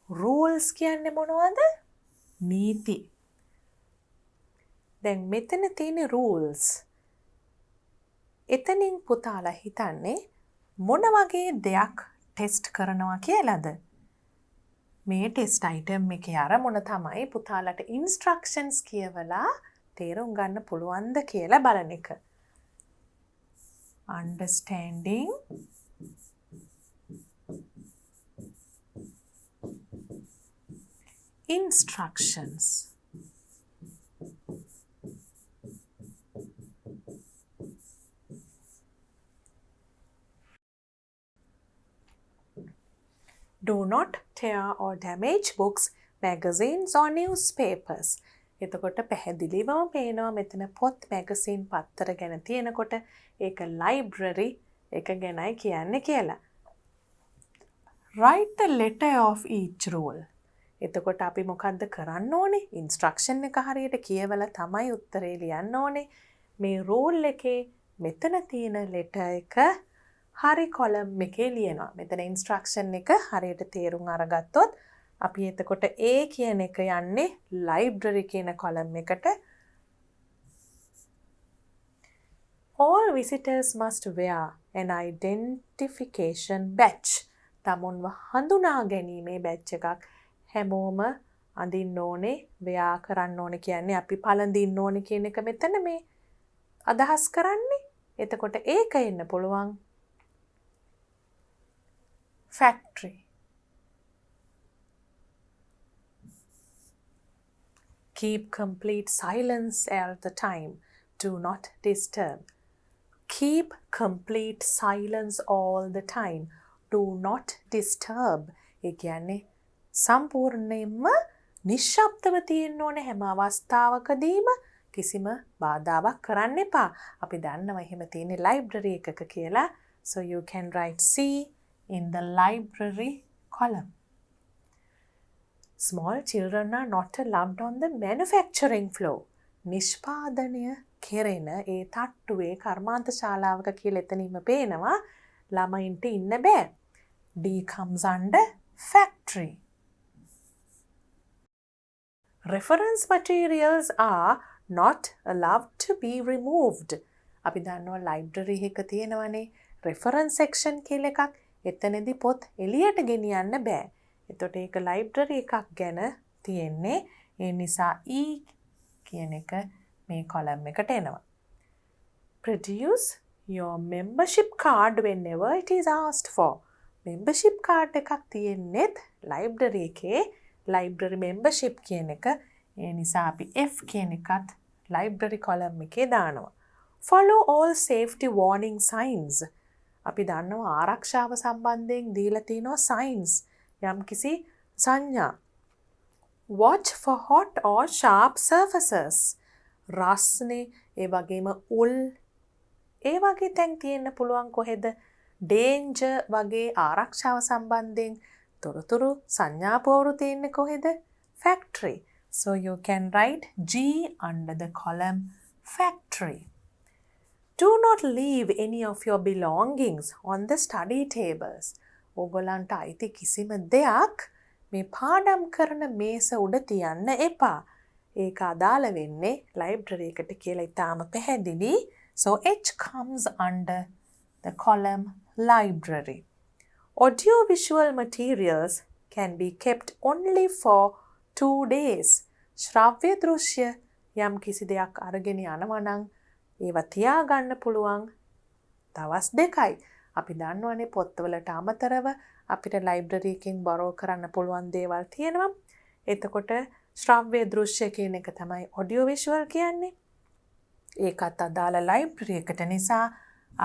Rules කියන්නේ මොනවද? නීති. දැන් මෙතන තියෙන rules. එතනින් පුතාලා හිතන්නේ මොන වගේ දෙයක් ටෙස්ට් කරනවා කියලාද? මේ ටෙස්ට් අයිටම් එකේ අරමුණ තමයි පුතාලට ඉන්ස්ට්‍රක්ෂන්ස් කියවලා තේරුම් ගන්න පුළුවන්ද කියලා බලන එක. Understanding instructions. Do not tear or damage books, magazines or newspapers. එතකොට පැහැදිලිවම පේනවා මෙතන පොත් මැගසින් පත්තර ගැන තියෙනකොට ඒක ලයිබ්‍රරි එක ගැනයි කියන්නේ කියලා. Write the letter of each rule. එතකොට අපි මොකද්ද කරන්න ඕනේ? ඉන්ස්ට්‍රක්ෂන් එක හරියට කියවලා තමයි උත්තරේ ලියන්න ඕනේ. මේ රූල් එකේ මෙතන තියෙන ලෙටර් එක හරි කොලම් එකේ ලියනවා. මෙතන ඉන්ස්ට්‍රක්ෂන් එක හරියට තේරුම් අරගත්තොත් අපි එතකොට A කියන එක යන්නේ library කියන කොලම් එකට. All visitors must wear an identification badge. තමුන්ව හඳුනා ගැනීමේ badge එකක් හැමෝම අඳින්න ඕනේ, wear කරන්න ඕනේ කියන්නේ අපි පළඳින්න ඕනේ කියන එක මෙතන මේ අදහස් කරන්නේ. එතකොට ඒක එන්න පුළුවන් factory. Keep complete silence all the time. Do not disturb. Keep complete silence all the time. Do not disturb. ඒ කියන්නේ සම්පූර්ණයෙන්ම නිශ්ශබ්දව තියෙන්න ඕනේ හැම අවස්ථාවකදීම කිසිම බාධාවක් කරන්න එපා. අපි දන්නවා එහෙම තියෙන library එකක කියලා. So you can write C in the library column. Small children are not allowed on the manufacturing floor. නිෂ්පාදනය කෙරෙන ඒ තට්ටුවේ කර්මාන්ත ශාලාවක කියලා එතනින්ම පේනවා ළමයින්ට ඉන්න බෑ. D comes under factory. Reference materials are not allowed to be removed. අපි දන්නවා library එක තියෙනවනේ reference section කියලා එකක්. එතනදී පොත් එළියට ගෙනියන්න බෑ. එතකොට ඒක library එකක් ගැන තියෙන්නේ. ඒ නිසා E කියන එක මේ column එකට එනවා. Produce your membership card whenever it is asked for. membership card එකක් තියෙන්නේත් library එකේ library membership කියන එක. ඒ නිසා අපි F කියන එකත් library column එකේ දානවා. Follow all safety warning signs. අපි දන්නවා ආරක්ෂාව සම්බන්ධයෙන් දීලා තියෙනවා signs. යම්කිසි සංඥා. Watch for hot or sharp surfaces. රස්නේ ඒ වගේම උල් ඒ වගේ තැන් තියෙන්න පුළුවන් කොහෙද? danger වගේ ආරක්ෂාව සම්බන්ධයෙන් තොරතුරු සංඥාපුවරු තියෙන්නේ කොහෙද? factory. So you can write G under the column factory. Do not leave any of your belongings on the study tables. ඕගොල්ලන්ට අයිති කිසිම දෙයක් මේ පාඩම් කරන මේස උඩ තියන්න එපා. ඒක අදාළ වෙන්නේ library එකට කියලා ඉතාම පැහැදිලි. So H comes under the column library. Audiovisual materials can be kept only for 2 days. ශ්‍රව්‍ය දෘශ්‍ය යම් කිසි දෙයක් අරගෙන යනවා නම් ඒවා තියාගන්න පුළුවන් දවස් 2යි. අපි දන්නවනේ පොත්වලට අමතරව අපිට library එකෙන් borrow කරන්න පුළුවන් දේවල් තියෙනවා. එතකොට ශ්‍රව්‍ය දෘශ්‍ය කියන එක තමයි audio visual කියන්නේ. ඒකත් අදාළ library එකට නිසා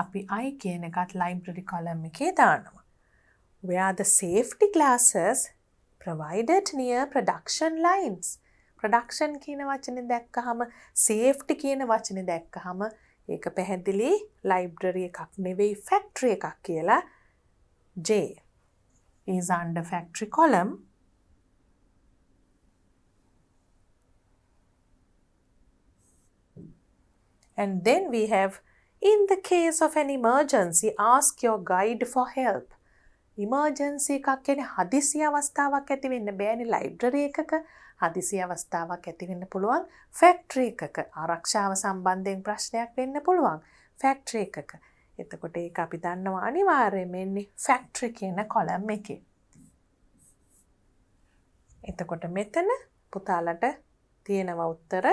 අපි I කියන එකත් library column එකේ දානවා. Wear the safety glasses provided near production lines. production කියන වචනේ දැක්කහම safety කියන වචනේ දැක්කහම ඒක පැහැදිලි library එකක් නෙවෙයි factory එකක් කියලා. J is under factory column. And then we have, in the case of an emergency, ask your guide for help. emergency එකක් කියන්නේ හදිසි අවස්ථාවක් ඇති වෙන්න බෑනේ library එකක. හදිසි අවස්ථාවක් ඇති වෙන්න පුළුවන් factory එකක. ආරක්ෂාව සම්බන්ධයෙන් ප්‍රශ්නයක් වෙන්න පුළුවන් factory එකක. එතකොට ඒක අපි දන්නවා අනිවාර්යයෙන්ම එන්නේ factory කියන column එකේ. එතකොට මෙතන පුතාලට තියෙනවා උත්තර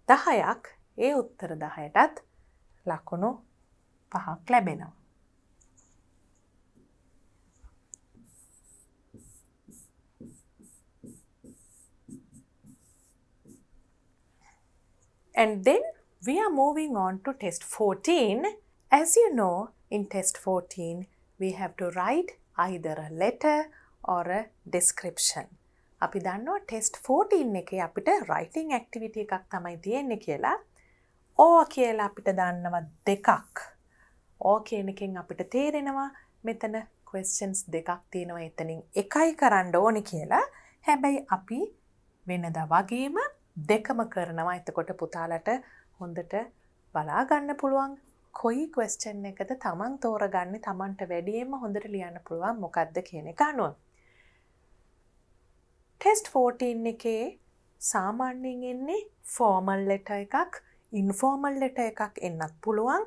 10ක්. ඒ උත්තර 10ටත් ලකුණු 5ක් ලැබෙනවා. And then we are moving on to test 14. As you know, in test 14, we have to write either a letter or a description. අපි දන්නවා ටෙස්ට් 14 එකේ අපිට writing activity එකක් තමයි තියෙන්නේ කියලා. ඕ කියලා අපිට දන්නවා දෙකක්. ඕ කියන එකෙන් අපිට තේරෙනවා මෙතන questions දෙකක් තියෙනවා එතනින් එකයි කරන්න ඕනේ කියලා. හැබැයි අපි වෙනදා වගේම දෙකම කරනවා. එතකොට පුතාලට හොඳට බලා ගන්න පුළුවන් කොයි question එකද තමන් තෝරගන්නේ තමන්ට වැඩියෙන්ම හොඳට ලියන්න පුළුවන් මොකක්ද කියන එක අනුව. ටෙස්ට් 14 එකේ සාමාන්‍යයෙන් එන්නේ formal letter එකක්, informal letter එකක් එන්නත් පුළුවන්.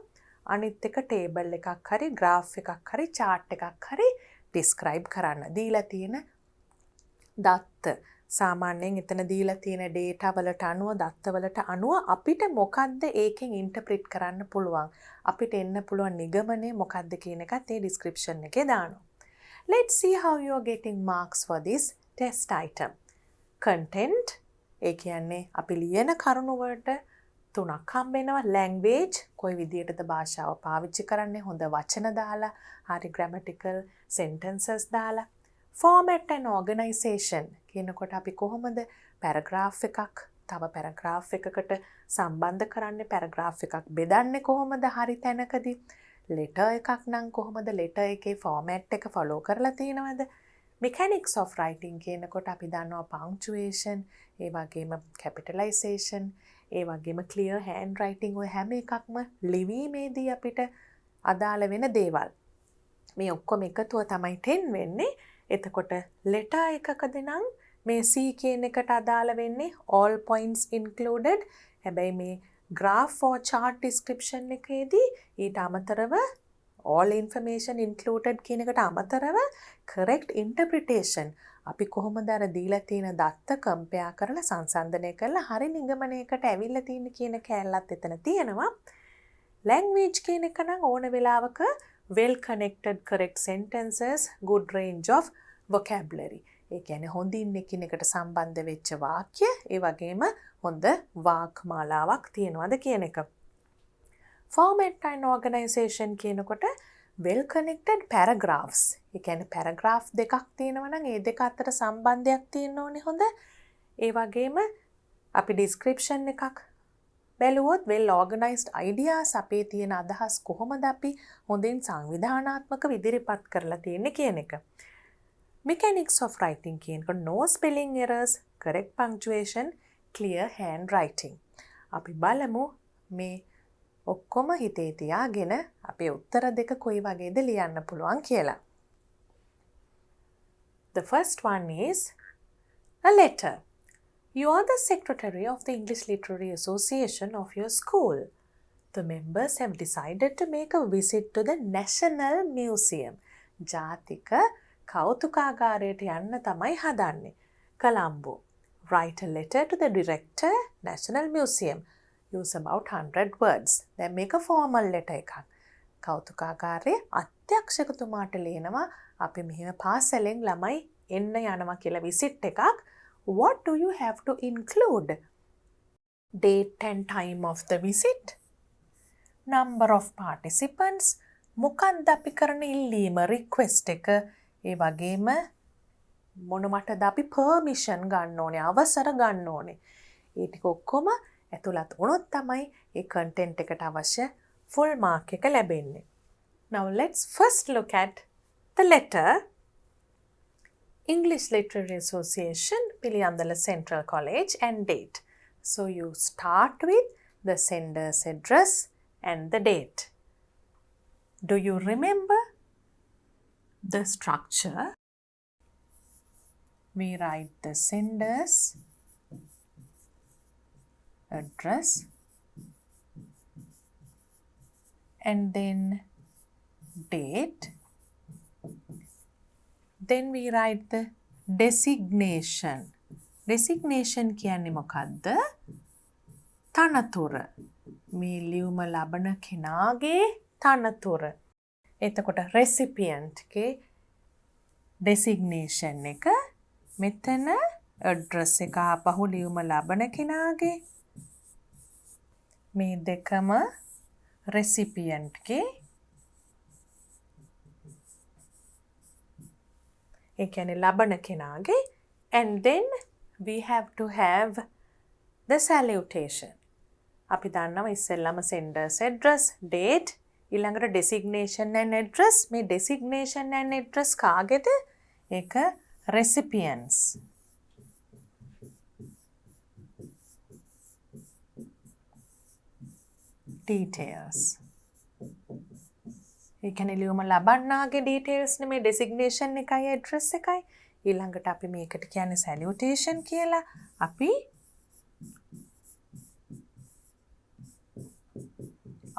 අනිත් එක table එකක් හරි, graph එකක් හරි, chart එකක් හරි describe කරන්න. දීලා තියෙන දත්ත සාමාන්‍යයෙන් එතන දීලා තියෙන data වලට අනුව, දත්ත වලට අනුව අපිට මොකද්ද ඒකෙන් interpret කරන්න පුළුවන්. අපිට එන්න පුළුවන් නිගමනය මොකද්ද කියන එකත් ඒ description එකේ දානවා. Let's see how you are getting marks for this test item. Content ඒ කියන්නේ අපි ලියන කරුණු වලට 3ක් හම්බ වෙනවා. Language කොයි විදියටද භාෂාව පාවිච්චි කරන්නේ, හොඳ වචන දාලා, හරි grammatical sentences දාලා. Format and organization කියනකොට අපි කොහොමද paragraph එකක් තව paragraph එකකට සම්බන්ධ කරන්නේ, paragraph එකක් බෙදන්නේ කොහොමද හරි තැනකදී, letter එකක් නම් කොහොමද letter එකේ format එක follow කරලා තියෙනවද. Mechanics of writing කියනකොට අපි දන්නවා punctuation, ඒ වගේම capitalization, ඒ වගේම clear handwriting, ඔය හැම එකක්ම ලිවීමේදී අපිට අදාළ වෙන දේවල්. මේ ඔක්කොම එකතුව තමයි 10 වෙන්නේ. එතකොට letter එකකද නම් මේ C කියන එකට අදාළ වෙන්නේ all points included. හැබැයි මේ graph or chart description එකේදී ඊට අමතරව all information included කියන එකට අමතරව correct interpretation අපි කොහොමද අර දීලා තියෙන දත්ත compare කරලා සංසන්දනය කරලා හරි නිගමනයකට ඇවිල්ලා තියෙන කියන කැලලත් එතන තියෙනවා. Language කියන එක නම් ඕන වෙලාවක well connected correct sentences, good range of vocabulary. ඒ කියන්නේ හොඳින් එකිනෙකට සම්බන්ධ වෙච්ච වාක්‍ය, ඒ වගේම හොඳ වාක් මාලාවක් තියෙනවද කියන එක. Format and organization කියනකොට well connected paragraphs. ඒ කියන්නේ paragraph දෙකක් තියෙනවා නම් ඒ දෙක අතර සම්බන්ධයක් තියෙන්න ඕනේ හොඳ. ඒ වගේම අපි description එකක් බැලුවොත් well organized ideas අපේ තියෙන අදහස් කොහොමද අපි හොඳින් සංවිධානාත්මකව ඉදිරිපත් කරලා තියෙන්නේ කියන එක. Mechanics of writing කියනකොට no spelling errors, correct punctuation, clear handwriting. අපි බලමු මේ ඔක්කොම හිතේ තියාගෙන අපේ උත්තර දෙක කොයි වගේද ලියන්න පුළුවන් කියලා. The first one is a letter. You are the secretary of the English Literary Association of your school. The members have decided to make a visit to the National Museum. ජාතික කෞතුකාගාරයට යන්න තමයි හදන්නේ. Colombo. Write a letter to the director, National Museum. Use about 100 words. Then make a formal letter එකක්. කෞතුකාගාරයේ අධ්‍යක්ෂකතුමාට ලියනවා අපි මෙහෙම පාසලෙන් ළමයි එන්න යනවා කියලා visit එකක්. What do you have to include? Date and time of the visit. Number of participants. මොකක්ද අපි කරන ඉල්ලීම request එක. ඒ වගේම මොනවටද අපි permission ගන්න ඕනේ, අවසර ගන්න ඕනේ. ඒ ටික ඔක්කොම ඇතුළත් වුණොත් තමයි ඒ content එකට අවශ්‍ය full mark එක ලැබෙන්නේ. Now let's first look at the letter. English Literary Association, Piliyandala Central College, and date. So you start with the sender's address and the date. Do you remember the structure? We write the sender's address and then date. Then we write the designation. Designation කියන්නේ මොකද්ද? තනතුර. මේ ලියුම ලබන කෙනාගේ තනතුර. එතකොට recipient ගේ designation එක මෙතන address එක ආපහු ලියුම ලබන කෙනාගේ මේ දෙකම recipient ගේ ඒ කියන්නේ ලබන කෙනාගේ. And then we have to have the salutation. අපි දන්නවා ඉස්සෙල්ලාම sender's address, date, ඊළඟට designation and address. මේ designation and address කාගේද? ඒක recipients. Details. ඒ කියන්නේ ලියුම ලබන්නාගේ details නේ මේ designation එකයි address එකයි. ඊළඟට අපි මේකට කියන්නේ salutation කියලා. අපි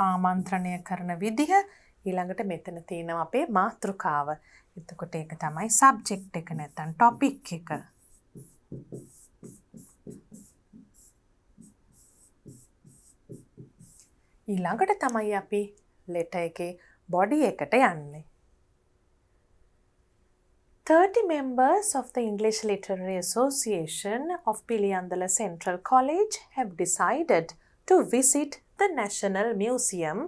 ආමන්ත්‍රණය කරන විදිහ. ඊළඟට මෙතන තියෙනවා අපේ මාතෘකාව. එතකොට ඒක තමයි subject එක නැත්නම් topic එක. ඊළඟට තමයි අපි letter එකේ body එකට යන්නේ. 30 members of the English Literary Association of Piliyandala Central College have decided to visit the National Museum.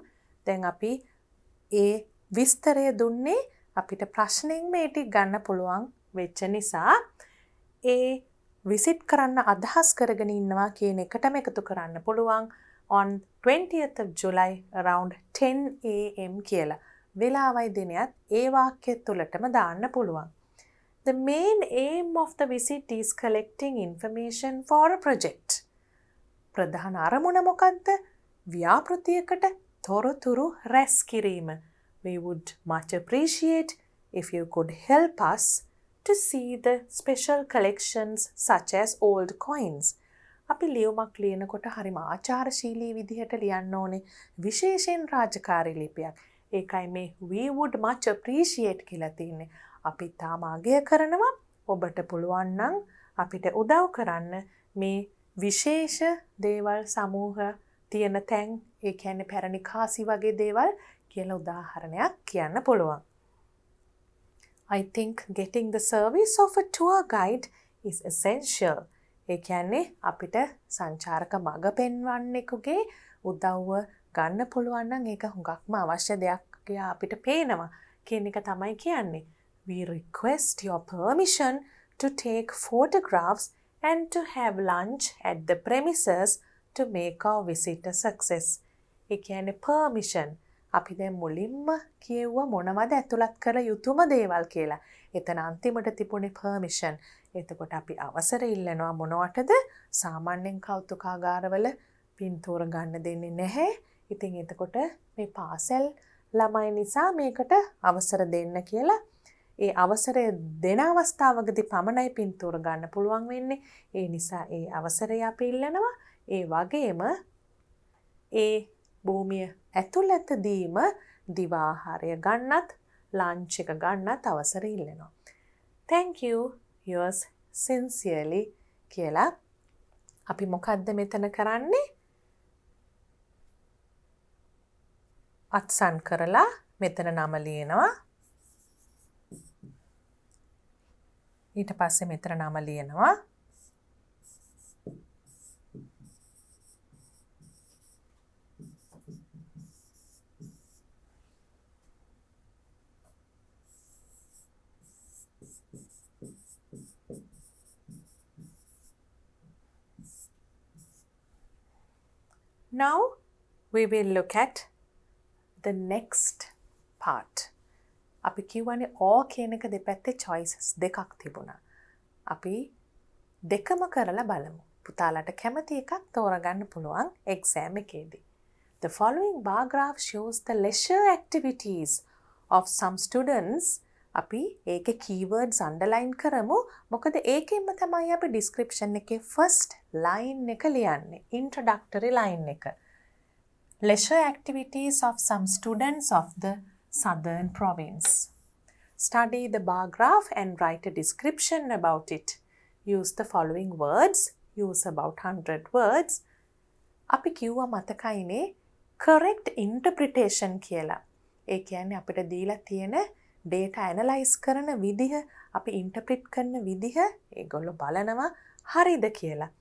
දැන් අපි ඒ විස්තරය දුන්නේ අපිට ප්‍රශ්නෙන් මේ ටික ගන්න පුළුවන් වෙච්ච නිසා ඒ විසිට් කරන්න අදහස් කරගෙන ඉන්නවා කියන එකටම එකතු කරන්න පුළුවන් on 20th of July around 10 am කියලා. වෙලාවයි දිනයත් ඒ වාක්‍ය තුලටම දාන්න පුළුවන්. The main aim of the visit is collecting information for a project. ප්‍රධාන අරමුණ මොකක්ද? ව්‍යාපෘතියකට තොරතුරු රැස් කිරීම. We would much appreciate if you could help us to see the special collections such as old coins. අපි ලියුමක් ලියනකොට හරිම ආචාරශීලී විදිහට ලියන්න ඕනේ. විශේෂයෙන් රාජකාරී ලිපියක්. ඒකයි මේ we would much appreciate කියලා තියෙන්නේ. අපි තාම අගය කරනවා. ඔබට පුළුවන් නම් අපිට උදව් කරන්න මේ විශේෂ දේවල් සමූහ තියෙන තැන්, ඒ කියන්නේ පැරණි කාසි වගේ දේවල් කියලා උදාහරණයක් කියන්න පුළුවන්. I think getting the service of a tour guide is essential. ඒ කියන්නේ අපිට සංචාරක මඟ පෙන්වන්නෙකුගේ උදව්ව ගන්න පුළුවන් නම් ඒක හුඟක්ම අවශ්‍ය දෙයක් කියලා අපිට පේනවා කියන එක තමයි කියන්නේ. We request your permission to take photographs and to have lunch at the premises to make our visit a success. ඒ කියන්නේ permission. අපි දැන් මුලින්ම කියුවා මොනවද ඇතුළත් කළ යුතුම දේවල් කියලා. එතන අන්තිමට තිබුණේ permission. එතකොට අපි අවසර ඉල්ලනවා මොනවටද? සාමාන්‍යයෙන් කෞතුකාගාරවල පින්තූර ගන්න දෙන්නේ නැහැ. ඉතින් එතකොට මේ පාසල් ළමයි නිසා මේකට අවසර දෙන්න කියලා. ඒ අවසරය දෙන අවස්ථාවකදී පමණයි පින්තූර ගන්න පුළුවන් වෙන්නේ. ඒ නිසා ඒ අවසරය අපි ඉල්ලනවා. ඒ වගේම ඒ භූමිය ඇතුළතදීම දිවාහාරය ගන්නත්, ලන්ච් එක ගන්නත් අවසර ඉල්ලනවා. Thank you. Yours sincerely කියලා අපි මොකද්ද මෙතන කරන්නේ? අත්සන් කරලා මෙතන නම ලියනවා. ඊට පස්සේ මෙතන නම ලියනවා. Now we will look at the next part. අපි කියවනේ all කියන එක දෙපැත්තේ choices දෙකක් තිබුණා. අපි දෙකම කරලා බලමු. පුතාලට කැමති එකක් තෝරගන්න පුළුවන් exam එකේදී. The following bar graph shows the leisure activities of some students. අපි ඒකේ keywords underline කරමු. මොකද ඒකෙන්ම තමයි අපි description එකේ first line එක ලියන්නේ. introductory line එක. Leisure activities of some students of the southern province. Study the bar graph and write a description about it. Use the following words. Use about 100 words. අපි කිව්වා මතකයිනේ correct interpretation කියලා. ඒ කියන්නේ අපිට දීලා තියෙන data analyze කරන විදිහ, අපි interpret කරන විදිහ ඒගොල්ලෝ බලනවා හරිද කියලා.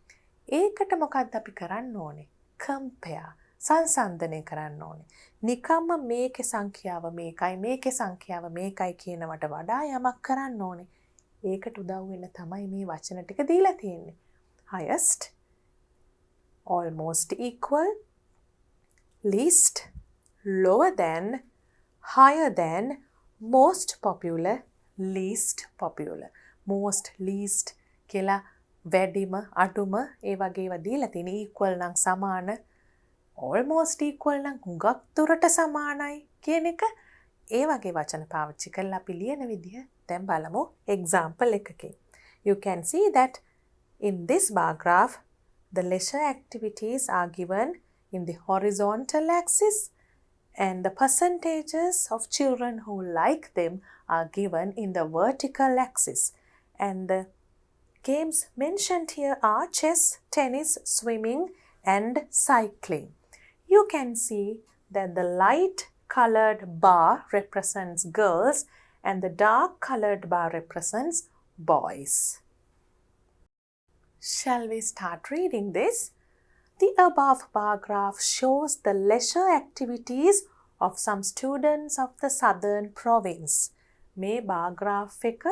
ඒකට මොකක්ද අපි කරන්න ඕනේ? compare. සංසන්දනය කරන්න ඕනේ. නිකම්ම මේකේ සංඛ්‍යාව මේකයි මේකේ සංඛ්‍යාව මේකයි කියනවට වඩා යමක් කරන්න ඕනේ. ඒකට උදව් වෙන තමයි මේ වචන ටික දීලා තියෙන්නේ. highest, almost equal, least, lower than, higher than, most popular, least popular. most, least කියලා වැඩිම අඩුම ඒ වගේ ඒවා දීලා තියෙන. equal නම් සමාන, almost equal නම් හුඟක් දුරට සමානයි කියන එක ඒ වගේ වචන පාවිච්චි කරලා අපි ලියන විදිහ දැන් බලමු example එකකින්. You can see that in this bar graph the leisure activities are given in the horizontal axis and the percentages of children who like them are given in the vertical axis. And the games mentioned here are chess, tennis, swimming and cycling. You can see that the light colored bar represents girls and the dark colored bar represents boys. Shall we start reading this? The above bar graph shows the leisure activities of some students of the southern province. මේ bar graph එක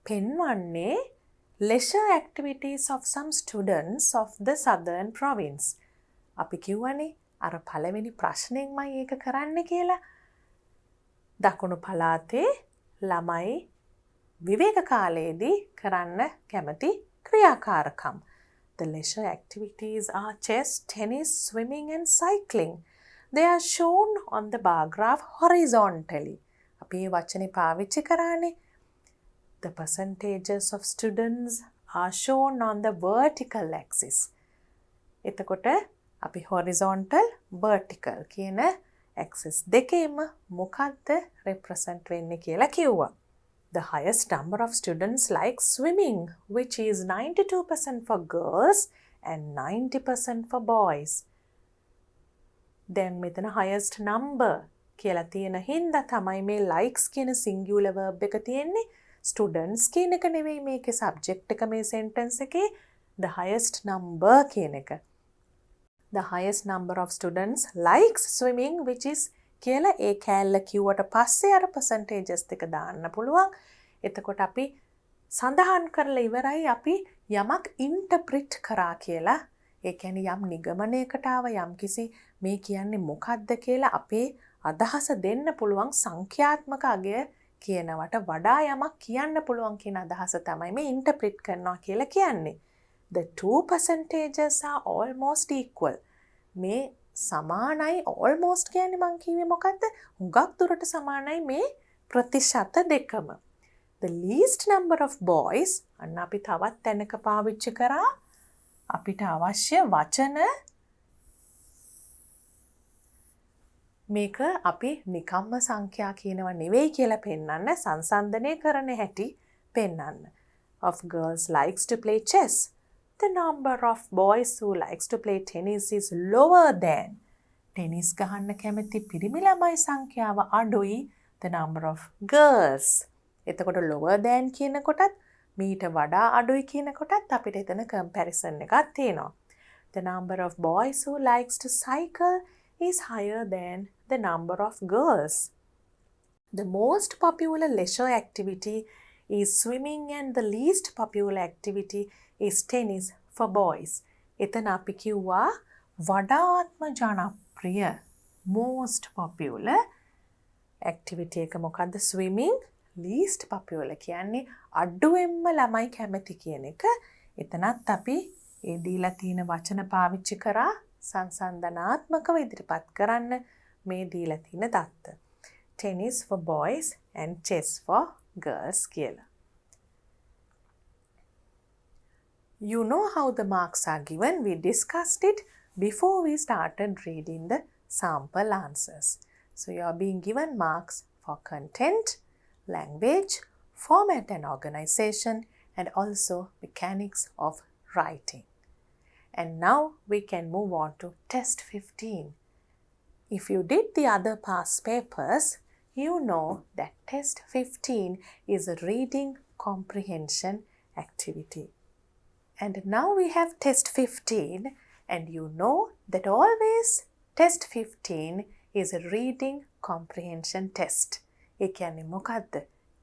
පෙන්වන්නේ leisure activities of some students of the southern province. අපි කිව්වනේ අර පළවෙනි ප්‍රශ්නෙන්මයි ඒක කරන්න කියලා. දකුණු පළාතේ ළමයි විවේක කාලයේදී කරන්න කැමති ක්‍රියාකාරකම්. The leisure activities are chess, tennis, swimming and cycling. They are shown on the bar graph horizontally. අපි මේ වචනේ පාවිච්චි කරානේ. The percentages of students are shown on the vertical axis. එතකොට අපි horizontal, vertical කියන axis දෙකේම මොකක්ද represent වෙන්නේ කියලා කිව්වා. The highest number of students like swimming, which is 92% for girls and 90% for boys. දැන් මෙතන highest number කියලා තියෙන හින්දා තමයි මේ likes කියන singular verb එක තියෙන්නේ. students කියන එක නෙවෙයි මේකේ subject එක මේ sentence එකේ. The highest number කියන එක. The highest number of students likes swimming, which is කියලා ඒ කෑල්ල කිව්වට පස්සේ අර percentages දෙක දාන්න පුළුවන්. එතකොට අපි සඳහන් කරලා ඉවරයි අපි යමක් interpret කරා කියලා. ඒ කියන්නේ යම් නිගමනයකට ආව යම්කිසි මේ කියන්නේ මොකක්ද කියලා අපේ අදහස දෙන්න පුළුවන් සංඛ්‍යාත්මක අගය කියනවට වඩා යමක් කියන්න පුළුවන් කියන අදහස තමයි මේ interpret කරනවා කියලා කියන්නේ. The two percentages are almost equal. මේ සමානයි almost කියන්නේ මං කිව්වේ මොකද්ද? හුඟක් දුරට සමානයි මේ ප්‍රතිශත දෙකම. The least number of boys අන්න අපි තවත් තැනක පාවිච්චි කරා අපිට අවශ්‍ය වචන මේක අපි නිකම්ම සංඛ්‍යා කියනවා නෙවෙයි කියලා පෙන්වන්න සංසන්දනය කරන හැටි පෙන්වන්න. Of girls likes to play chess. The number of boys who likes to play tennis is lower than. Tennis ගහන්න කැමති පිරිමි ළමයි සංඛ්‍යාව අඩුයි the number of girls. එතකොට lower than කියනකොටත් මීට වඩා අඩුයි කියනකොටත් අපිට එතන comparison එකක් තියෙනවා. The number of boys who likes to cycle is higher than the number of girls. The most popular leisure activity is swimming and the least popular activity is tennis for boys. එතන අපි කිව්වා වඩාත්ම ජනප්‍රිය most popular activity එක මොකද්ද? swimming. least popular කියන්නේ අඩුවෙන්ම ළමයි කැමති කියන එක. එතනත් අපි ඒ දීලා තියෙන වචන පාවිච්චි කරා සංසන්දනාත්මකව ඉදිරිපත් කරන්න මේ දීලා තියෙන දත්ත. tennis for boys and chess for girls කියලා. You know how the marks are given. We discussed it before we started reading the sample answers. So you are being given marks for content, language, format and organization, and also mechanics of writing. And now we can move on to test 15. If you did the other past papers, you know that test 15 is a reading comprehension activity. And now we have test 15, and you know that always test 15 is a reading comprehension test. ඒ කියන්නේ මොකද්ද?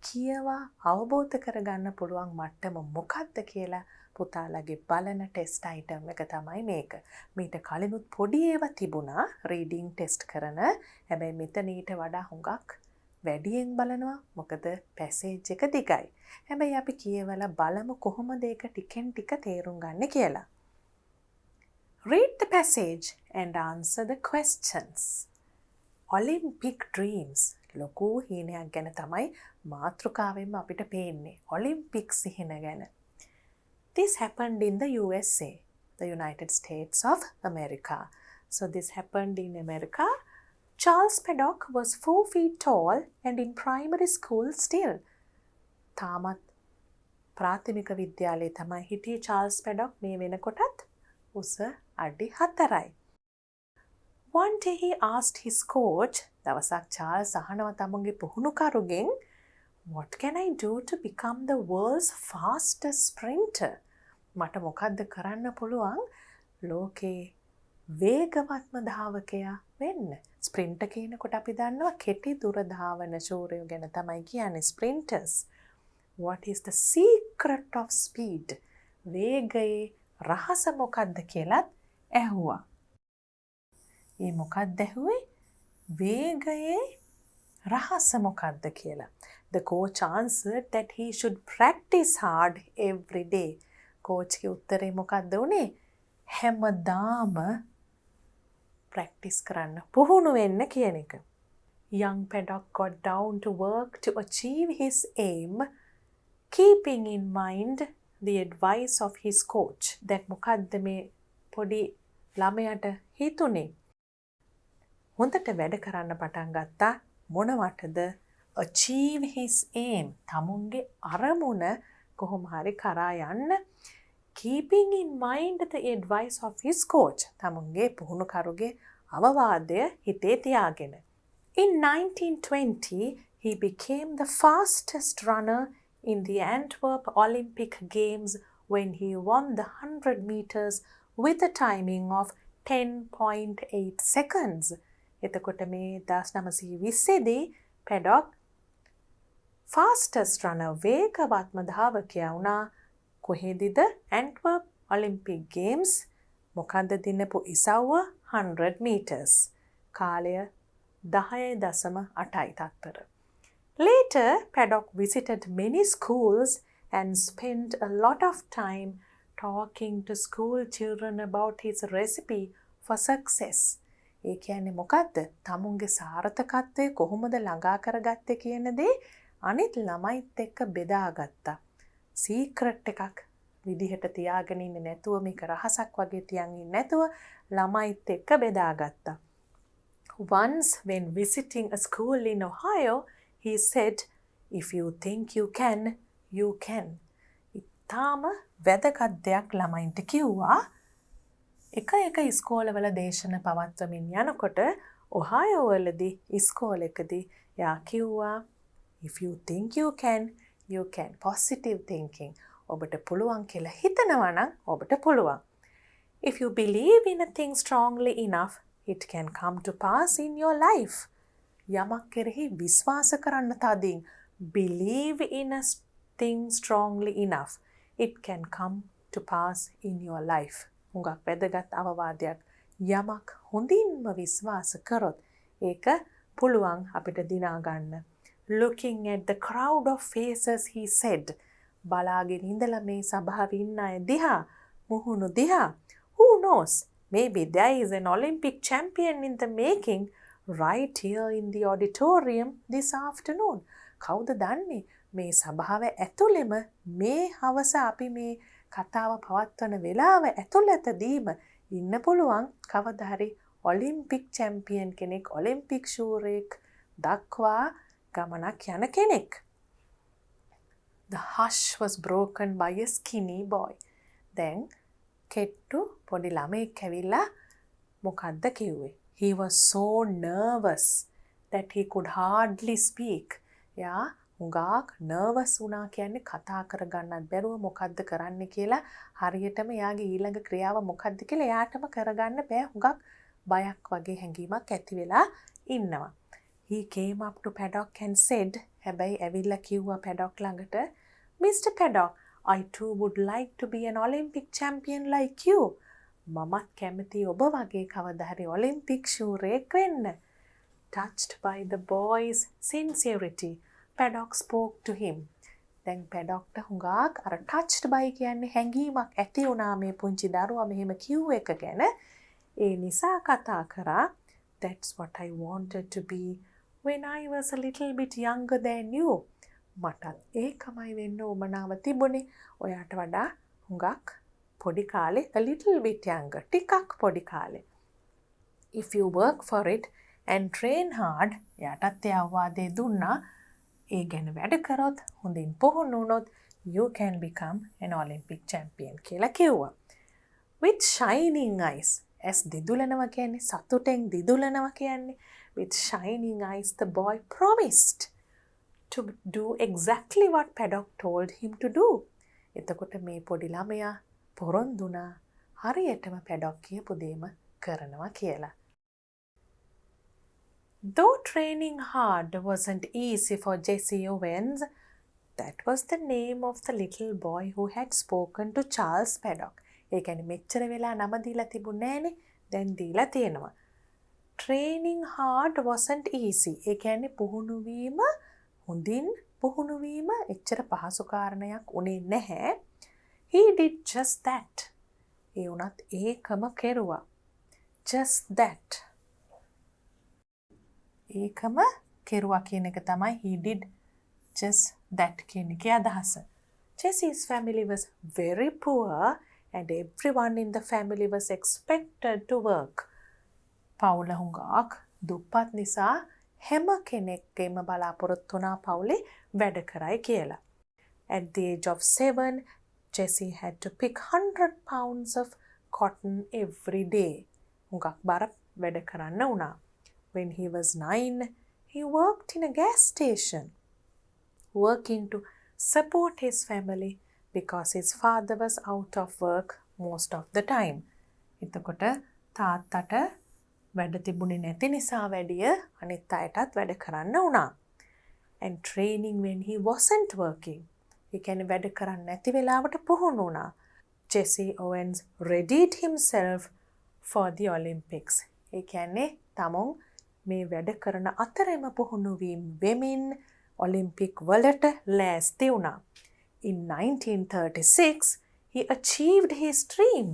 කියවා අවබෝධ කරගන්න පුළුවන් මට්ටම මොකක්ද කියලා පුතාලගේ බලන ටෙස්ට් අයිටම් එක තමයි මේක. මීට කලිනුත් පොඩි ඒවා තිබුණා රීඩිං ටෙස්ට් කරන. හැබැයි මෙතන ඊට වඩා හුඟක් වැඩියෙන් බලනවා මොකද පැසේජ් එක දිගයි. හැබැයි අපි කියවලා බලමු කොහොමද ඒක ටිකෙන් ටික තේරුම් ගන්න කියලා. Read the passage and answer the questions. Olympic dreams. ලොකු හීනයක් ගැන තමයි මාතෘකාවෙන්ම අපිට පේන්නේ. Olympic සිහින ගැන. This happened in the USA, the United States of America. So this happened in America. Charles Paddock was 4 feet tall and in primary school still. තාමත් ප්‍රාථමික විද්‍යාලයේ තමයි හිටියේ Charles Paddock මේ වෙනකොටත් උස අඩි 4යි. One day he asked his coach, දවසක් Charles අහනවා තමුන්ගේ පුහුණුකරුගෙන්, what can I do to become the world's fastest sprinter? මට මොකද්ද කරන්න පුළුවන් ලෝකේ වේගවත්ම ධාවකයා වෙන්න? ස්ප්‍රින්ටර් කියනකොට අපි දන්නවා කෙටි දුර ධාවන ශූරයෝ ගැන තමයි කියන්නේ sprinters. What is the secret of speed? වේගයේ රහස මොකද්ද කියලාත් ඇහුවා. ඒ මොකක්ද ඇහුවේ? වේගයේ රහස මොකක්ද කියලා. The coach answered that he should practice hard every day. කෝච්ගේ උත්තරේ මොකක්ද උනේ? හැමදාම practice කරන්න පුහුණු වෙන්න කියන එක. Young Paddock got down to work to achieve his aim, keeping in mind the advice of his coach. දැන් මොකද්ද මේ පොඩි ළමයාට හිතුනේ? හොඳට වැඩ කරන්න පටන් ගත්තා. මොනවටද? achieve his aim. තමුන්ගේ අරමුණ කොහොම හරි කරා යන්න. Keeping in mind the advice of his coach. තමුන්ගේ පුහුණුකරුගේ අවවාදය හිතේ තියාගෙන. In 1920, he became the fastest runner in the Antwerp Olympic Games when he won the 100 meters with a timing of 10.8 seconds. එතකොට මේ 1920 දී Paddock fastest runner වේගවත්ම ධාවකයා වුණා. කොහෙදද? Antwerp Olympic Games. මොකද්ද දිනපු ඉසව්ව? 100 meters. කාලය 10.8යි තත්තර. Later, Paddock visited many schools and spent a lot of time talking to school children about his recipe for success. ඒ කියන්නේ මොකද්ද? තමුන්ගේ සාර්ථකත්වය කොහොමද ළඟා කරගත්තේ කියන දේ අනිත් ළමයිත් එක්ක බෙදාගත්තා. සීක්‍රට් එකක් විදිහට තියාගෙන ඉන්නේ නැතුව මේක රහසක් වගේ තියන් ඉන්නේ නැතුව ළමයිත් එක්ක බෙදාගත්තා. Once when visiting a school in Ohio, he said, if you think you can, you can. ඉතාම වැදගත් දෙයක් ළමයින්ට කිව්වා. එක ඉස්කෝලවල දේශන පවත්වමින් යනකොට ඔහායෝ වලදී ඉස්කෝලෙකදී යා කිව්වා, if you think you can, you can. Positive thinking. ඔබට පුළුවන් කියලා හිතනවා නම් ඔබට පුළුවන්. If you believe in a thing strongly enough, it can come to pass in your life. යමක් කෙරෙහි විශ්වාස කරන්න තදින්, believe in a thing strongly enough, it can come to pass in your life. හුඟක් වැදගත් අවවාදයක්. යමක් හොඳින්ම විශ්වාස කරොත් ඒක පුළුවන් අපිට දිනා ගන්න. Looking at the crowd of faces, he said, බලාගෙන ඉඳලා මේ සභාවේ ඉන්න අය දිහා, මුහුණු දිහා, who knows, maybe there is an Olympic champion in the making right here in the auditorium this afternoon. කවුද දන්නේ මේ සභාව ඇතුළෙම මේ හවස අපි මේ කතාව පවත්වන වෙලාව ඇතුළතදීම ඉන්න පුළුවන් කවදා හරි ඔලිම්පික් චැම්පියන් කෙනෙක්, ඔලිම්පික් ශූරයෙක් දක්වා ගමනක් යන කෙනෙක්. The hush was broken by a skinny boy. දැන් කෙට්ටු පොඩි ළමෙක් ඇවිල්ලා මොකද්ද කිව්වේ? He was so nervous that he could hardly speak. යා හුඟක් nervous වුණා කියන්නේ කතා කරගන්නත් බැරුව මොකද්ද කරන්න කියලා හරියටම යාගේ ඊළඟ ක්‍රියාව මොකද්ද කියලා එයාටම කරගන්න බෑ. හුඟක් බයක් වගේ හැඟීමක් ඇති වෙලා ඉන්නවා. He came up to Paddock and said, හැබැයි ඇවිල්ලා කිව්වා Paddock ළඟට, Mr. Paddock, I too would like to be an Olympic champion like you. මමත් කැමති ඔබ වගේ කවදා හරි ඔලිම්පික් ශූරයෙක් වෙන්න. Touched by the boy's sincerity, Paddock spoke to him. දැන් Paddockට හුඟක් අර touched by කියන්නේ හැඟීමක් ඇති වුණා මේ පුංචි දරුවා මෙහෙම කිව්ව එක ගැන. ඒ නිසා කතා කරා, That's what I wanted to be when I was a little bit younger than you. මටත් ඒකමයි වෙන්න උවමනාව තිබුණේ ඔයාට වඩා හුඟක් පොඩි කාලේ, a little bit younger, ටිකක් පොඩි කාලේ. If you work for it and train hard, යටත් ඒ අවවාදේ දුන්නා, ඒ ගැන වැඩ කරොත්, හොඳින් පුහුණු වුණොත්, you can become an Olympic champion කියලා කිව්වා. With shining eyes, as දිදුලනවා කියන්නේ, සතුටෙන් දිදුලනවා කියන්නේ, with shining eyes the boy promised to do exactly what Paddock told him to do. එතකොට මේ පොඩි ළමයා පොරොන්දුනා හරියටම Paddock කියපු දේම කරනවා කියලා. Though training hard wasn't easy for Jesse Owens, that was the name of the little boy who had spoken to Charles Paddock. ඒ කියන්නේ මෙච්චර වෙලා නම දීලා තිබුණේ නැහනේ, දැන් දීලා තියෙනවා. Training hard wasn't easy. ඒ කියන්නේ පුහුණු වීම, හොඳින් පුහුණු වීම එච්චර පහසු කාරණයක් උනේ නැහැ. He did just that. ඒ උනත් ඒකම කෙරුවා. Just that. ඒකම කෙරුවා කියන එක තමයි he did just that කියන එකේ අදහස. Jesse's family was very poor and everyone in the family was expected to work. පවුල හුඟක් දුප්පත් නිසා හැම කෙනෙක්ගේම බලාපොරොත්තු වුණා පවුලේ වැඩ කරයි කියලා. At the age of 7, Jesse had to pick 100 pounds of cotton every day. හුඟක් බර වැඩ කරන්න වුණා. When he was 9, he worked in a gas station, working to support his family because his father was out of work most of the time. එතකොට තාත්තට වැඩ තිබුණේ නැති නිසා වැඩිය අනිත් අයටත් වැඩ කරන්න වුණා. And training when he wasn't working. ඒ කියන්නේ වැඩ කරන්න නැති වෙලාවට පුහුණු වුණා. Jesse Owens readied himself for the Olympics. ඒ කියන්නේ තමුන් මේ වැඩ කරන අතරෙම පුහුණු වීම වෙමින් ඔලිම්පික් වලට ලෑස්ති වුණා. In 1936, he achieved his dream.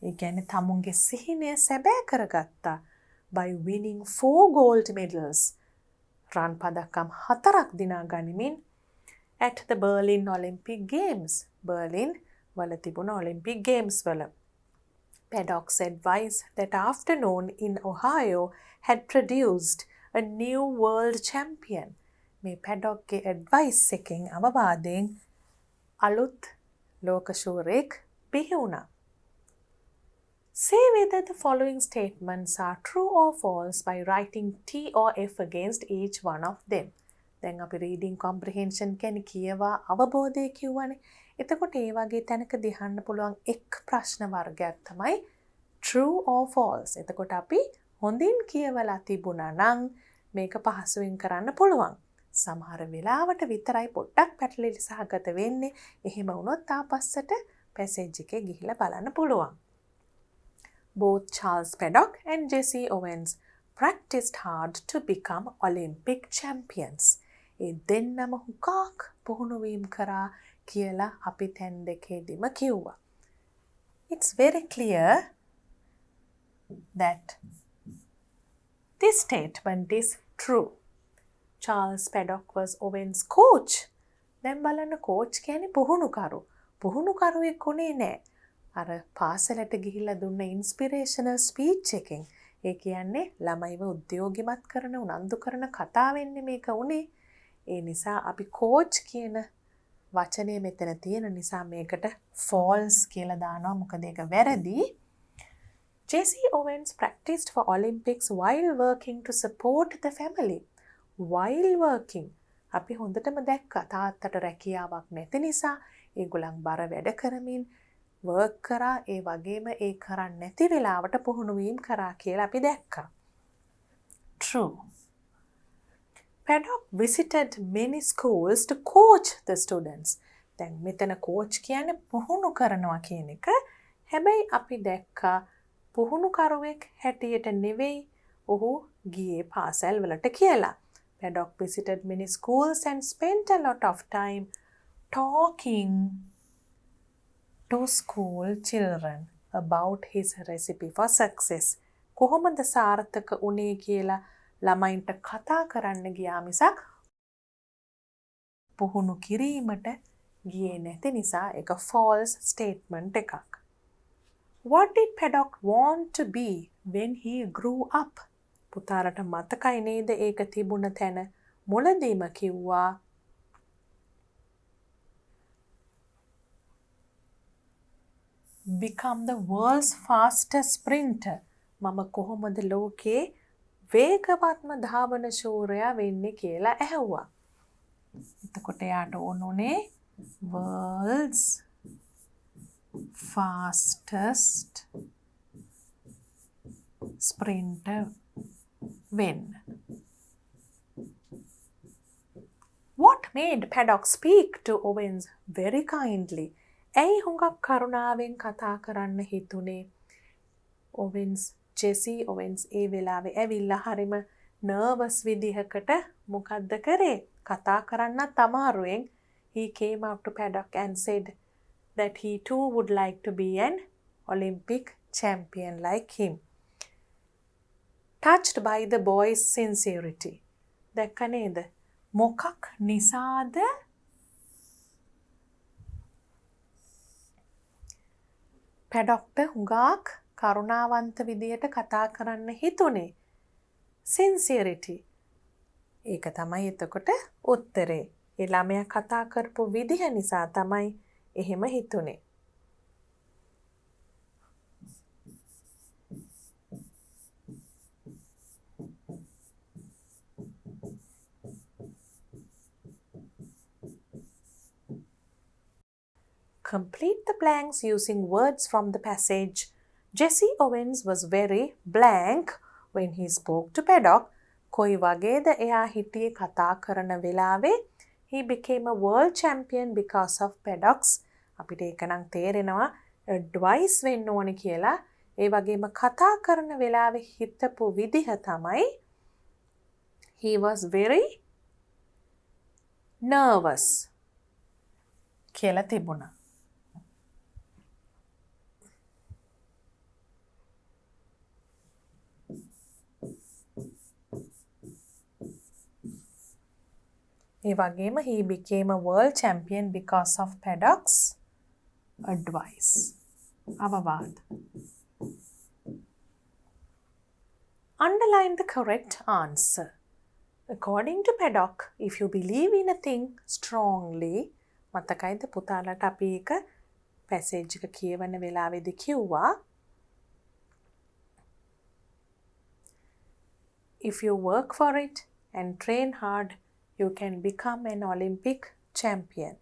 ඒ කියන්නේ තමුන්ගේ සිහිනය සැබෑ කරගත්තා by winning 4 gold medals. රන් පදක්කම් 4ක් දිනා ගනිමින් at the Berlin Olympic Games. Berlin වල තිබුණ Olympic Games වල. Paddock's advice that afternoon in Ohio had produced a new world champion. මේ Paddockගේ advice එකෙන් අවවාදයෙන් අලුත් ලෝක ශූරයෙක් බිහි වුණා. Say whether the following statements are true or false by writing T or F against each one of them. දැන් අපි reading comprehension කියන්නේ කියවා අවබෝධය කියවනේ. එතකොට ඒ වගේ තැනකදී අහන්න පුළුවන් එක් ප්‍රශ්න වර්ගයක් තමයි true or false. එතකොට අපි හොඳින් කියවලා තිබුණා නම් මේක පහසුවෙන් කරන්න පුළුවන්. සමහර වෙලාවට විතරයි පොඩ්ඩක් පැටලිලි සහගත වෙන්නේ. එහෙම වුණොත් ආපස්සට පැසේජ් එකේ ගිහිල්ලා බලන්න පුළුවන්. Both Charles Paddock and Jesse Owens practiced hard to become Olympic champions. ඒ දෙන්නම හුඟක් පුහුණු වීම කරා කියලා අපි තැන් දෙකේදීම කිව්වා. It's very clear that this statement is true. Charles Paddock was Owens' coach. දැන් බලන්න coach කියන්නේ පුහුණුකරු. පුහුණුකරුවෙක් උනේ නෑ. අර පාසලට ගිහිල්ලා දුන්න inspirational speech එකෙන්. ඒ කියන්නේ ළමයිව උද්‍යෝගිමත් කරන උනන්දු කරන කතාවෙන්නේ මේක උනේ. ඒ නිසා අපි coach කියන වචනේ මෙතන තියෙන නිසා මේකට false කියලා දානවා. මොකද ඒක වැරදි. Jesse Owens practiced for Olympics while working to support the family. While working. අපි හොඳටම දැක්කා තාත්තට රැකියාවක් නැති නිසා ඒගොල්ලන් බර වැඩ කරමින් work කරා. ඒ වගේම ඒ කරන්නේ නැති වෙලාවට පුහුණු වීම කරා කියලා අපි දැක්කා. True. Paddock visited many schools to coach the students. දැන් මෙතන coach කියන්නේ පුහුණු කරනවා කියන එක. හැබැයි අපි දැක්කා පුහුණුකරුවෙක් හැටියට නෙවෙයි ඔහු ගියේ පාසල් වලට කියලා. Paddock visited many schools and spent a lot of time talking to school children about his recipe for success. කොහොමද සාර්ථක උනේ කියලා ළමයින්ට කතා කරන්න ගියා මිසක් පුහුණු කිරීමට ගියේ නැති නිසා ඒක false statement එකක්. What did Paddock want to be when he grew up? පුතාලට මතකයි නේද ඒක තිබුණ තැන මුලදීම කිව්වා become the world's fastest sprinter. මම කොහොමද ලෝකේ වේගවත්ම ධාවන ශූරයා වෙන්නේ කියලා ඇහුවා. එතකොට යාට ඕනුනේ world's fastest sprinter වෙන්න. What made Paddock speak to Owens very kindly? ඇයි හුඟක් කරුණාවෙන් කතා කරන්න හිතුනේ? Jesse Owens ඒ වෙලාවේ ඇවිල්ලා හරිම nervous විදිහකට මොකද්ද කරේ? කතා කරන්නත් අමාරුවෙන් he came up to Paddock and said that he too would like to be an Olympic champion like him. Touched by the boy's sincerity. දැක්ක නේද? මොකක් නිසාද Paddockට හුඟක් කරුණාවන්ත විදියට කතා කරන්න හිතුනේ? sincerity. ඒක තමයි එතකොට උත්තරේ. ඒ ළමයා කතා කරපු විදිහ නිසා තමයි එහෙම හිතුනේ. Complete the blanks using words from the passage. Jesse Owens was very blank when he spoke to Paddock. කොයි වගේද එයා හිටියේ කතා කරන වෙලාවේ? He became a world champion because of Paddock's. අපිට ඒක නම් තේරෙනවා advice වෙන්න ඕනේ කියලා. ඒ වගේම කතා කරන වෙලාවේ හිතපු විදිහ තමයි he was very nervous කියලා තිබුණා. ඒ වගේම he became a world champion because of Paddock's advice. අවවාද. Underline the correct answer. According to Paddock, if you believe in a thing strongly, මතකයිද පුතාලට අපි එක පැසේජ් එක කියවන වෙලාවේදී කිව්වා if you work for it and train hard, you can become an Olympic champion.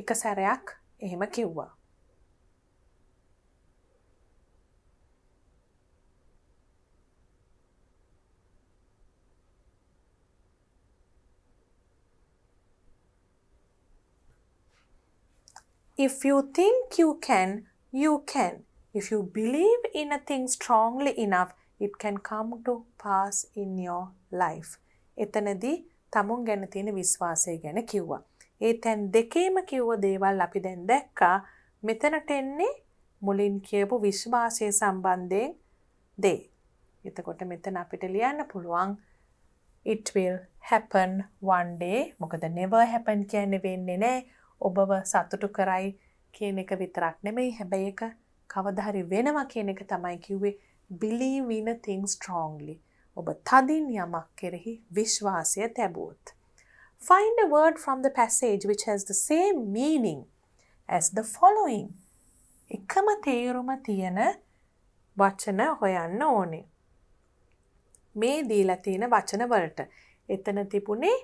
එක සැරයක් එහෙම කිව්වා. If you think you can, you can. If you believe in a thing strongly enough, it can come to pass in your life. එතනදී තමුන් ගැන තියෙන විශ්වාසය ගැන කිව්වා. ඒ තැන් දෙකේම කිව්ව දේවල් අපි දැන් දැක්කා. මෙතනට එන්නේ මුලින් කියපු විශ්වාසය සම්බන්ධයෙන් දේ. එතකොට මෙතන අපිට ලියන්න පුළුවන් it will happen one day. මොකද never happen කියන්නේ වෙන්නේ නැහැ. ඔබව සතුටු කරයි කියන එක විතරක් නෙමෙයි. හැබැයි ඒක කවදා හරි වෙනවා කියන එක තමයි කිව්වේ. Believe in a thing strongly. ඔබ තදින් යමක් කෙරෙහි විශ්වාසය තැබුවොත්. Find a word from the passage which has the same meaning as the following. එකම තේරුම තියෙන වචන හොයන්න ඕනේ. මේ දීලා තියෙන වචන වලට. එතන තිබුණේ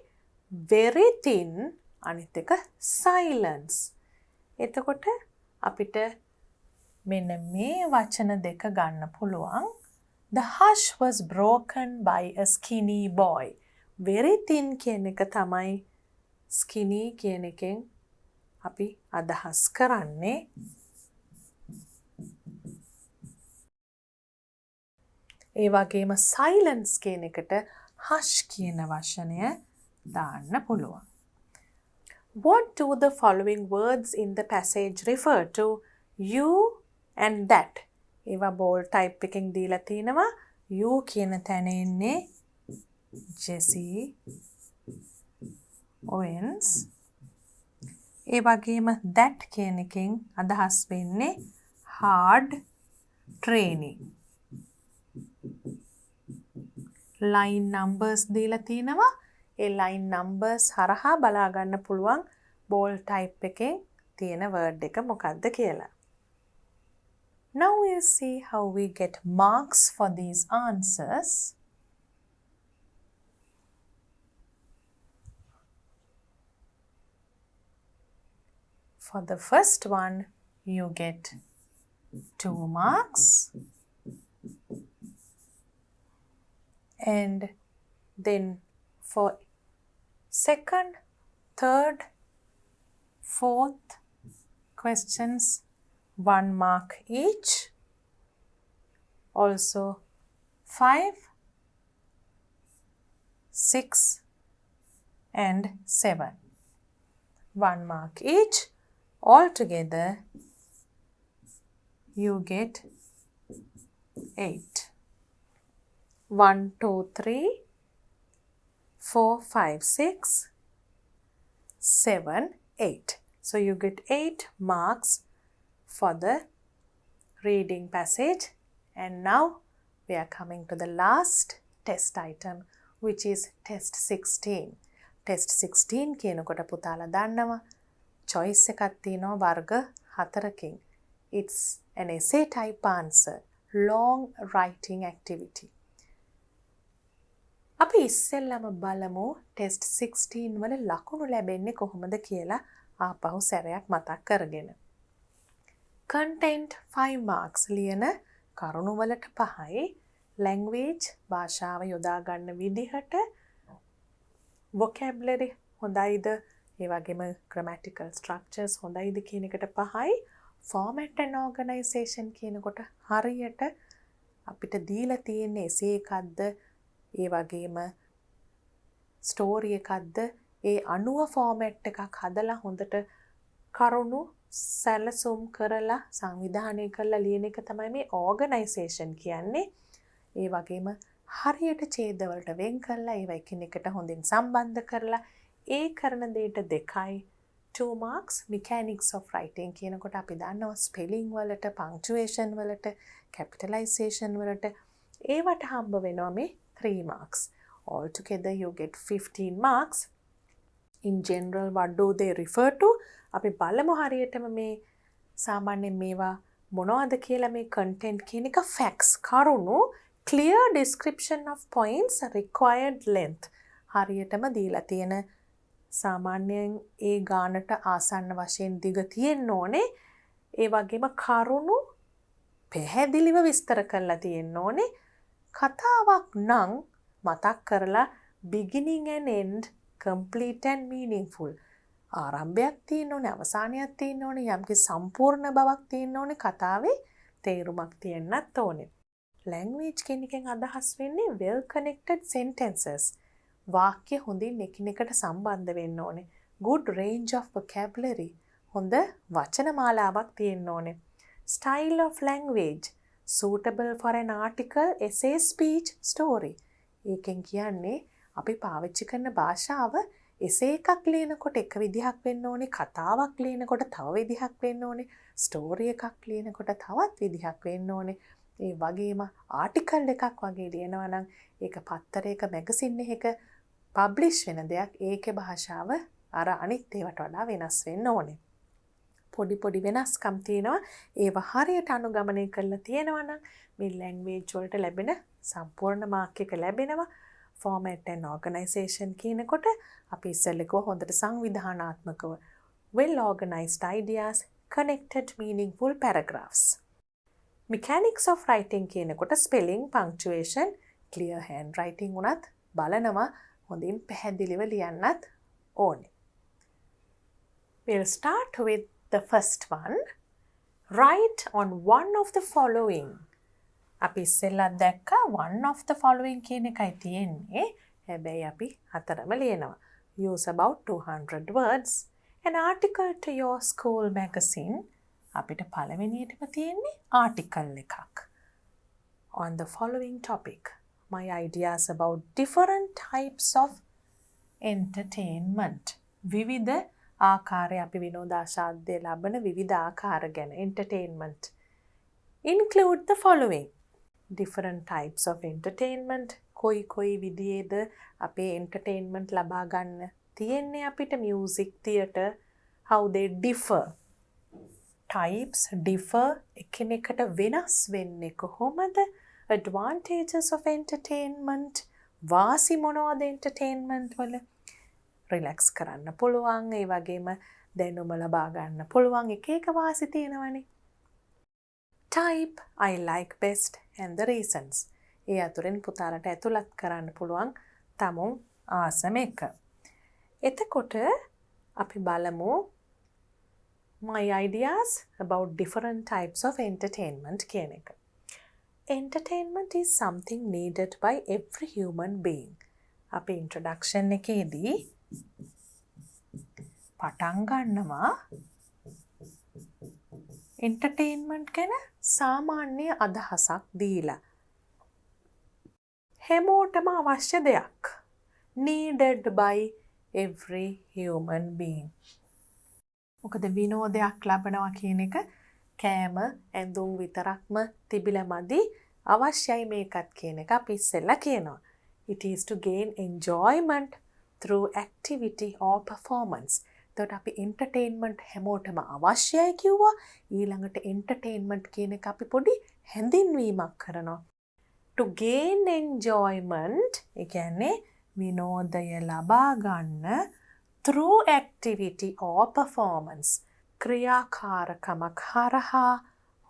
very thin, අනිත් එක silence. එතකොට අපිට මෙන්න මේ වචන දෙක ගන්න පුළුවන්. The hush was broken by a skinny boy. Very thin කියන එක තමයි skinny කියන එකෙන් අපි අදහස් කරන්නේ. ඒ වගේම silence කියන එකට hush කියන වචනය දාන්න පුළුවන්. What do the following words in the passage refer to? You and that. ඒවා bold type එකකින් දීලා තිනවා. You කියන තැන ඉන්නේ Jesse Owens. ඒ වගේම that කියන එකෙන් අදහස් වෙන්නේ hard training. line numbers දීලා තිනවා. ඒ line numbers හරහා බලා ගන්න පුළුවන් bold type එකෙන් තියෙන word එක මොකක්ද කියලා. Now we'll see how we get marks for these answers. For the first one, you get 2 marks. And then for second, third, fourth questions, 1 mark each. Also 5, 6 and 7. 1 mark each. Altogether, you get 8. 1, 2, 3, 4, 5, 6, 7, 8. So you get 8 marks for the reading passage. And now we are coming to the last test item, which is test 16. Test 16 කියනකොට පුතාලා දන්නවා choice එකක් තියෙනවා වර්ග 4කින්. It's an essay type answer, long writing activity. අපි ඉස්සෙල්ලම බලමු test 16 වල ලකුණු ලැබෙන්නේ කොහොමද කියලා ආපහු සැරයක් මතක් කරගෙන. Content 5 marks ලියන කරුණු වලට 5යි. Language භාෂාව යොදා ගන්න විදිහට vocabulary හොඳයිද ඒ වගේම grammatical structures හොඳයිද කියන එකට 5යි. Format and organization කියනකොට හරියට අපිට දීලා තියෙන essay එකක්ද ඒ වගේම ස්ටෝරි එකක්ද ඒ අනුව ෆෝමැට් එකක් හදලා හොඳට කරුණු සැලසුම් කරලා සංවිධානය කරලා ලියන එක තමයි මේ ඕගනයිසේෂන් කියන්නේ. ඒ වගේම හරියට ඡේදවලට වෙන් කරලා ඒවා එකිනෙකට හොඳින් සම්බන්ධ කරලා ඒ කරන දෙයට 2යි. 2 marks mechanics of writing කියනකොට අපි දන්නවා spelling වලට punctuation වලට capitalization වලට ඒවට හම්බ වෙනවා මේ 3 marks. Altogether you get 15 marks. In general, what do they refer to? අපි බලමු හරියටම මේ සාමාන්‍යයෙන් මේවා මොනවද කියලා මේ content කියන එක facts කරුණු clear description of points required length හරියටම දීලා තියෙන සාමාන්‍යයෙන් ඒ ගානට ආසන්න වශයෙන් දිග තියෙන්න ඕනේ. ඒ වගේම කරුණු පැහැදිලිව විස්තර කරලා තියෙන්න ඕනේ. කතාවක් නම් මතක් කරලා beginning and end complete and meaningful ආරම්භයක් තියෙන්න ඕනේ අවසානයක් තියෙන්න ඕනේ යම්කිසි සම්පූර්ණ බවක් තියෙන්න ඕනේ කතාවේ තේරුමක් තියෙන්නත් ඕනේ. language කියන එකෙන් අදහස් වෙන්නේ well connected sentences වාක්‍ය හොඳින් එකිනෙකට සම්බන්ධ වෙන්න ඕනේ. good range of vocabulary හොඳ වචන මාලාවක් තියෙන්න ඕනේ. style of language suitable for an article, essay, speech, story. ඒකෙන් කියන්නේ අපි පාවිච්චි කරන භාෂාව essay එකක් ලියනකොට එක විදිහක් වෙන්න ඕනේ, කතාවක් ලියනකොට තව විදිහක් වෙන්න ඕනේ, story එකක් ලියනකොට තවත් විදිහක් වෙන්න ඕනේ. ඒ වගේම article එකක් වගේ ලියනවා නම් ඒක පත්තරයක මැගසින් එකක publish වෙන දෙයක් ඒකේ භාෂාව අර අනිත් ඒවාට වඩා වෙනස් වෙන්න ඕනේ. පොඩි වෙනස්කම් තියෙනවා. ඒව හරියට අනුගමනය කරලා තියෙනවා නම් මේ language වලට ලැබෙන සම්පූර්ණ මාක් එක ලැබෙනවා. format and organization කියනකොට අපි ඉස්සෙල්ලා හොඳට සංවිධානාත්මකව well organized ideas, connected meaningful paragraphs. mechanics of writing කියනකොට spelling, punctuation, clear handwriting උනත් බලනවා හොඳින් පැහැදිලිව ලියන්නත් ඕනේ. We'll start with the first one. Write on one of the following. අපි ඉස්සෙල්ලා දැක්කා one of the following කියන එකයි තියෙන්නේ. හැබැයි අපි හතරම ලියනවා. Use about 200 words. An article to your school magazine. අපිට පළවෙනියටම තියෙන්නේ article එකක්. On the following topic. My ideas about different types of entertainment. විවිධ ආකාරය අපි විනෝදාශාද්‍ය ලබන විවිධ ආකාර ගැන entertainment. Include the following. Different types of entertainment. කොයි විදියේද අපේ entertainment ලබා ගන්න තියෙන්නේ අපිට music, theatre, how they differ. Types differ එකිනෙකට වෙනස් වෙන්නේ කොහොමද? Advantages of entertainment. වාසි මොනවද entertainment වල? රිලැක්ස් කරන්න පුළුවන්, ඒ වගේම දැනුම ලබා ගන්න පුළුවන් එක එක වාසි තියෙනවනේ. Type I like best and the reasons. ඒ අතුරින් පුතාලට ඇතුළත් කරන්න පුළුවන් තමුන් ආසම එක. එතකොට අපි බලමු my ideas about different types of entertainment කියන එක. Entertainment is something needed by every human being. අපි introduction එකේදී පටන් ගන්නවා entertainment ගැන සාමාන්‍ය අදහසක් දීලා. හැමෝටම අවශ්‍ය දෙයක්. Needed by every human being. මොකද විනෝදයක් ලබනවා කියන එක කෑම ඇඳුම් විතරක්ම තිබිලා මදි, අවශ්‍යයි මේකත් කියන එක අපි ඉස්සෙල්ලා කියනවා. It is to gain enjoyment through activity or performance. එතකොට අපි entertainment හැමෝටම අවශ්‍යයි කිව්වා. ඊළඟට entertainment කියන එක අපි පොඩි හැඳින්වීමක් කරනවා. To gain enjoyment ඒ කියන්නේ විනෝදය ලබා ගන්න through activity or performance. ක්‍රියාකාරකමක් හරහා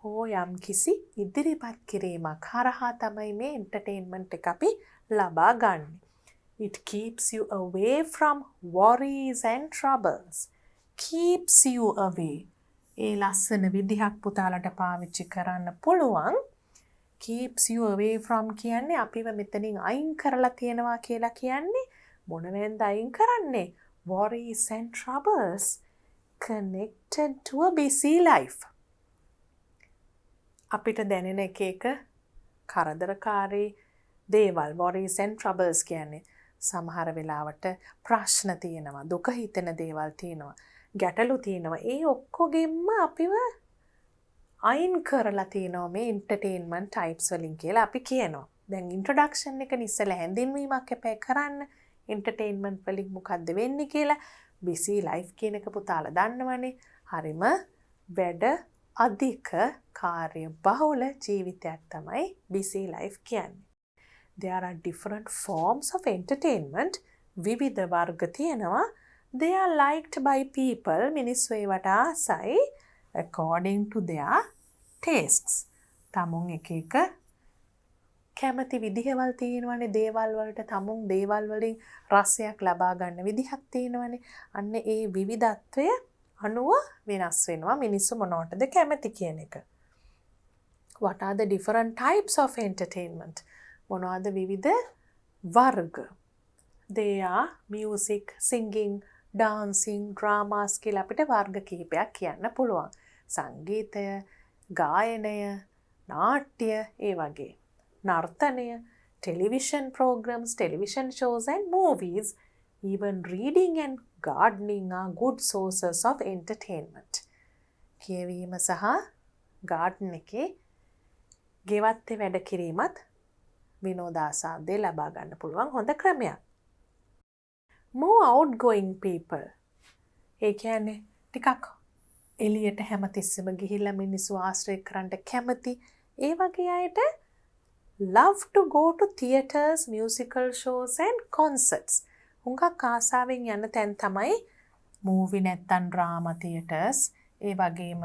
හෝ යම් කිසි ඉදිරිපත් කිරීමක් හරහා තමයි මේ entertainment එක අපි ලබා ගන්න. It keeps you away from worries and troubles. Keeps you away. ඒ ලස්සන විදිහක් පුතාලට පාවිච්චි කරන්න පුළුවන්. Keeps you away from කියන්නේ අපිව මෙතනින් අයින් කරලා තියෙනවා කියලා කියන්නේ මොනවෙන්ද අයින් කරන්නේ? Worries and troubles connected to a busy life. අපිට දැනෙන එක කරදරකාරී දේවල් worries and troubles කියන්නේ සමහර වෙලාවට ප්‍රශ්න තියෙනවා, දුක හිතෙන දේවල් තියෙනවා, ගැටලු තියෙනවා. ඒ ඔක්කොගෙම අපිව අයින් කරලා තියෙනවා මේ entertainment types වලින් කියලා අපි කියනවා. දැන් introduction එක ඉස්සෙල්ලා හැඳින්වීමක් එපා කරන්න. entertainment වලින් මොකද්ද වෙන්නේ කියලා. busy life කියන එක පුතාලා දන්නවනේ. හරිම වැඩ අධික කාර්ය බහුල ජීවිතයක් තමයි busy life කියන්නේ. There are different forms of entertainment. විවිධ වර්ග තියෙනවා. They are liked by people. මිනිස්සු ඒවට ආසයි according to their tastes. තමුන් එක කැමති විදිහවල් තියෙනවනේ. දේවල් වලට තමුන් දේවල් වලින් රසයක් ලබා ගන්න විදිහක් තියෙනවනේ. අන්න ඒ විවිධත්වය අනුව වෙනස් වෙනවා මිනිස්සු මොනවටද කැමති කියන එක. What are the different types of entertainment? මොනවද විවිධ වර්ග? They are music, singing, dancing, dramas කියලා අපිට වර්ග කිහිපයක් කියන්න පුළුවන්. සංගීතය, ගායනය, නාට්‍ය, ඒ වගේ. නර්තනය, television programs, television shows and movies, even reading and gardening are good sources of entertainment. කියවීම සහ garden එකේ ගෙවත්තේ වැඩ කිරීමත් විනෝදාසාද්‍ය ලබා ගන්න පුළුවන් හොඳ ක්‍රමයක්. More outgoing people. ඒ කියන්නේ ටිකක් එළියට හැමතිස්සෙම ගිහිල්ලා මිනිස්සු ආශ්‍රය කරන්න කැමති ඒ වගේ අයට love to go to theatres, musical shows and concerts. හුඟක් ආසාවෙන් යන තැන් තමයි movie නැත්තම් drama theatres, ඒ වගේම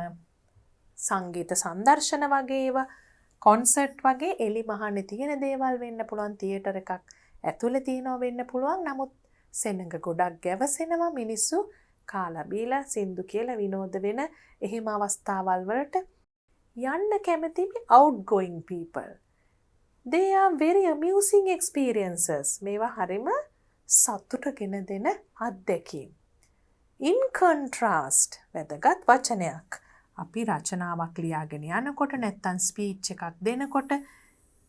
සංගීත සංදර්ශන වගේ ඒවා කොන්සර්ට් වගේ එලි මහන්නේ තියෙන දේවල් වෙන්න පුළුවන්, තියටර් එකක් ඇතුලේ තියෙනවා වෙන්න පුළුවන්. නමුත් සෙනඟ ගොඩක් ගැවසෙනවා, මිනිස්සු කාලා බීලා සින්දු කියලා විනෝද වෙන එහෙම අවස්ථාවල් වලට යන්න කැමතිම outgoing people. They are very amusing experiences. මේවා හරිම සතුට ගෙන දෙන අත්දැකීම්. In contrast, වැදගත් වචනයක්. අපි රචනාවක් ලියාගෙන යනකොට නැත්තම් ස්පීච් එකක් දෙනකොට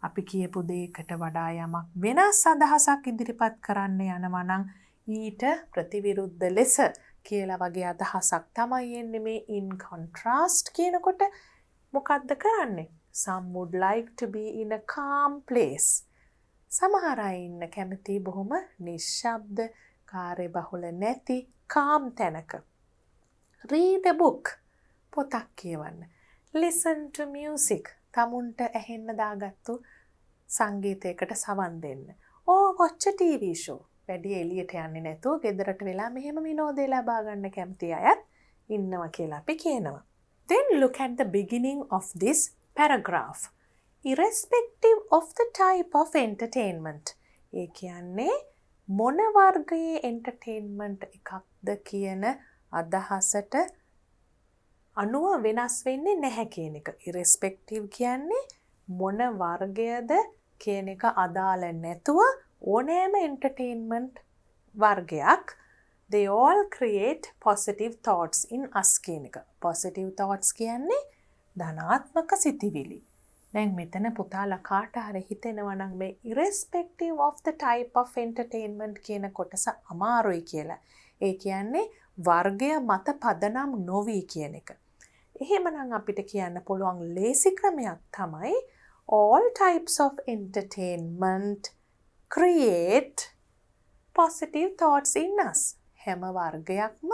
අපි කියපු දෙයකට වඩා යමක් වෙනස් අදහසක් ඉදිරිපත් කරන්න යනවා නම් ඊට ප්‍රතිවිරුද්ධ ලෙස කියලා වගේ අදහසක් තමයි එන්නේ මේ in contrast කියනකොට. මොකද්ද කරන්නේ? Some would like to be in a calm place. සමහර අය ඉන්න කැමති බොහොම නිශ්ශබ්ද, කාර්යබහුල නැති calm තැනක. Read a book. පොතක් කියවන්න. Listen to music. තමුන්ට ඇහෙන්න දාගත්තු සංගීතයකට සවන් දෙන්න. Or watch a TV show. වැඩි එළියට යන්නේ නැතුව ගෙදරට වෙලා මෙහෙම විනෝදේ ලබා ගන්න කැමති අයත් ඉන්නවා කියලා අපි කියනවා. Then look at the beginning of this paragraph. Irrespective of the type of entertainment. ඒ කියන්නේ මොන වර්ගයේ entertainment එකක්ද කියන අදහසට අනුව වෙනස් වෙන්නේ නැහැ කියන එක. irrespective කියන්නේ මොන වර්ගයද කියන එක අදාළ නැතුව ඕනෑම entertainment වර්ගයක් they all create positive thoughts in us කියන එක. positive thoughts කියන්නේ ධනාත්මක සිතිවිලි. දැන් මෙතන පුතාලා කාට හරි හිතෙනවා නම් මේ irrespective of the type of entertainment කියන කොටස අමාරුයි කියලා. ඒ කියන්නේ වර්ගය මත පදනම් නොවි කියන එක. එහෙමනම් අපිට කියන්න පුළුවන් ලේසි ක්‍රමයක් තමයි all types of entertainment create positive thoughts in us. හැම වර්ගයක්ම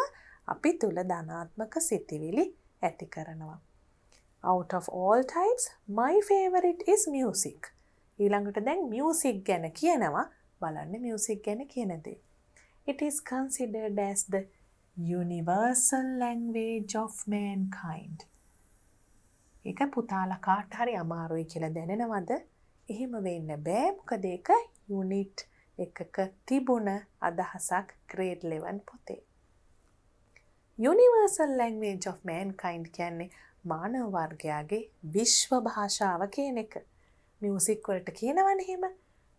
අපි තුල ධනාත්මක සිතිවිලි ඇති කරනවා. Out of all types, my favorite is music. ඊළඟට දැන් music ගැන කියනවා. බලන්න music ගැන කියන දේ. It is considered as the universal language of mankind. ඒක පුතාලා කාට හරි අමාරුයි කියලා දැනෙනවද? එහෙම වෙන්න බෑ. මොකද ඒක යුනිට් එකක තිබුණ අදහසක් grade 11 පොතේ. Universal language of mankind කියන්නේ මානව වර්ගයාගේ විශ්ව භාෂාව කියන එක. මියුසික් වලට කියනවනේ එහෙම.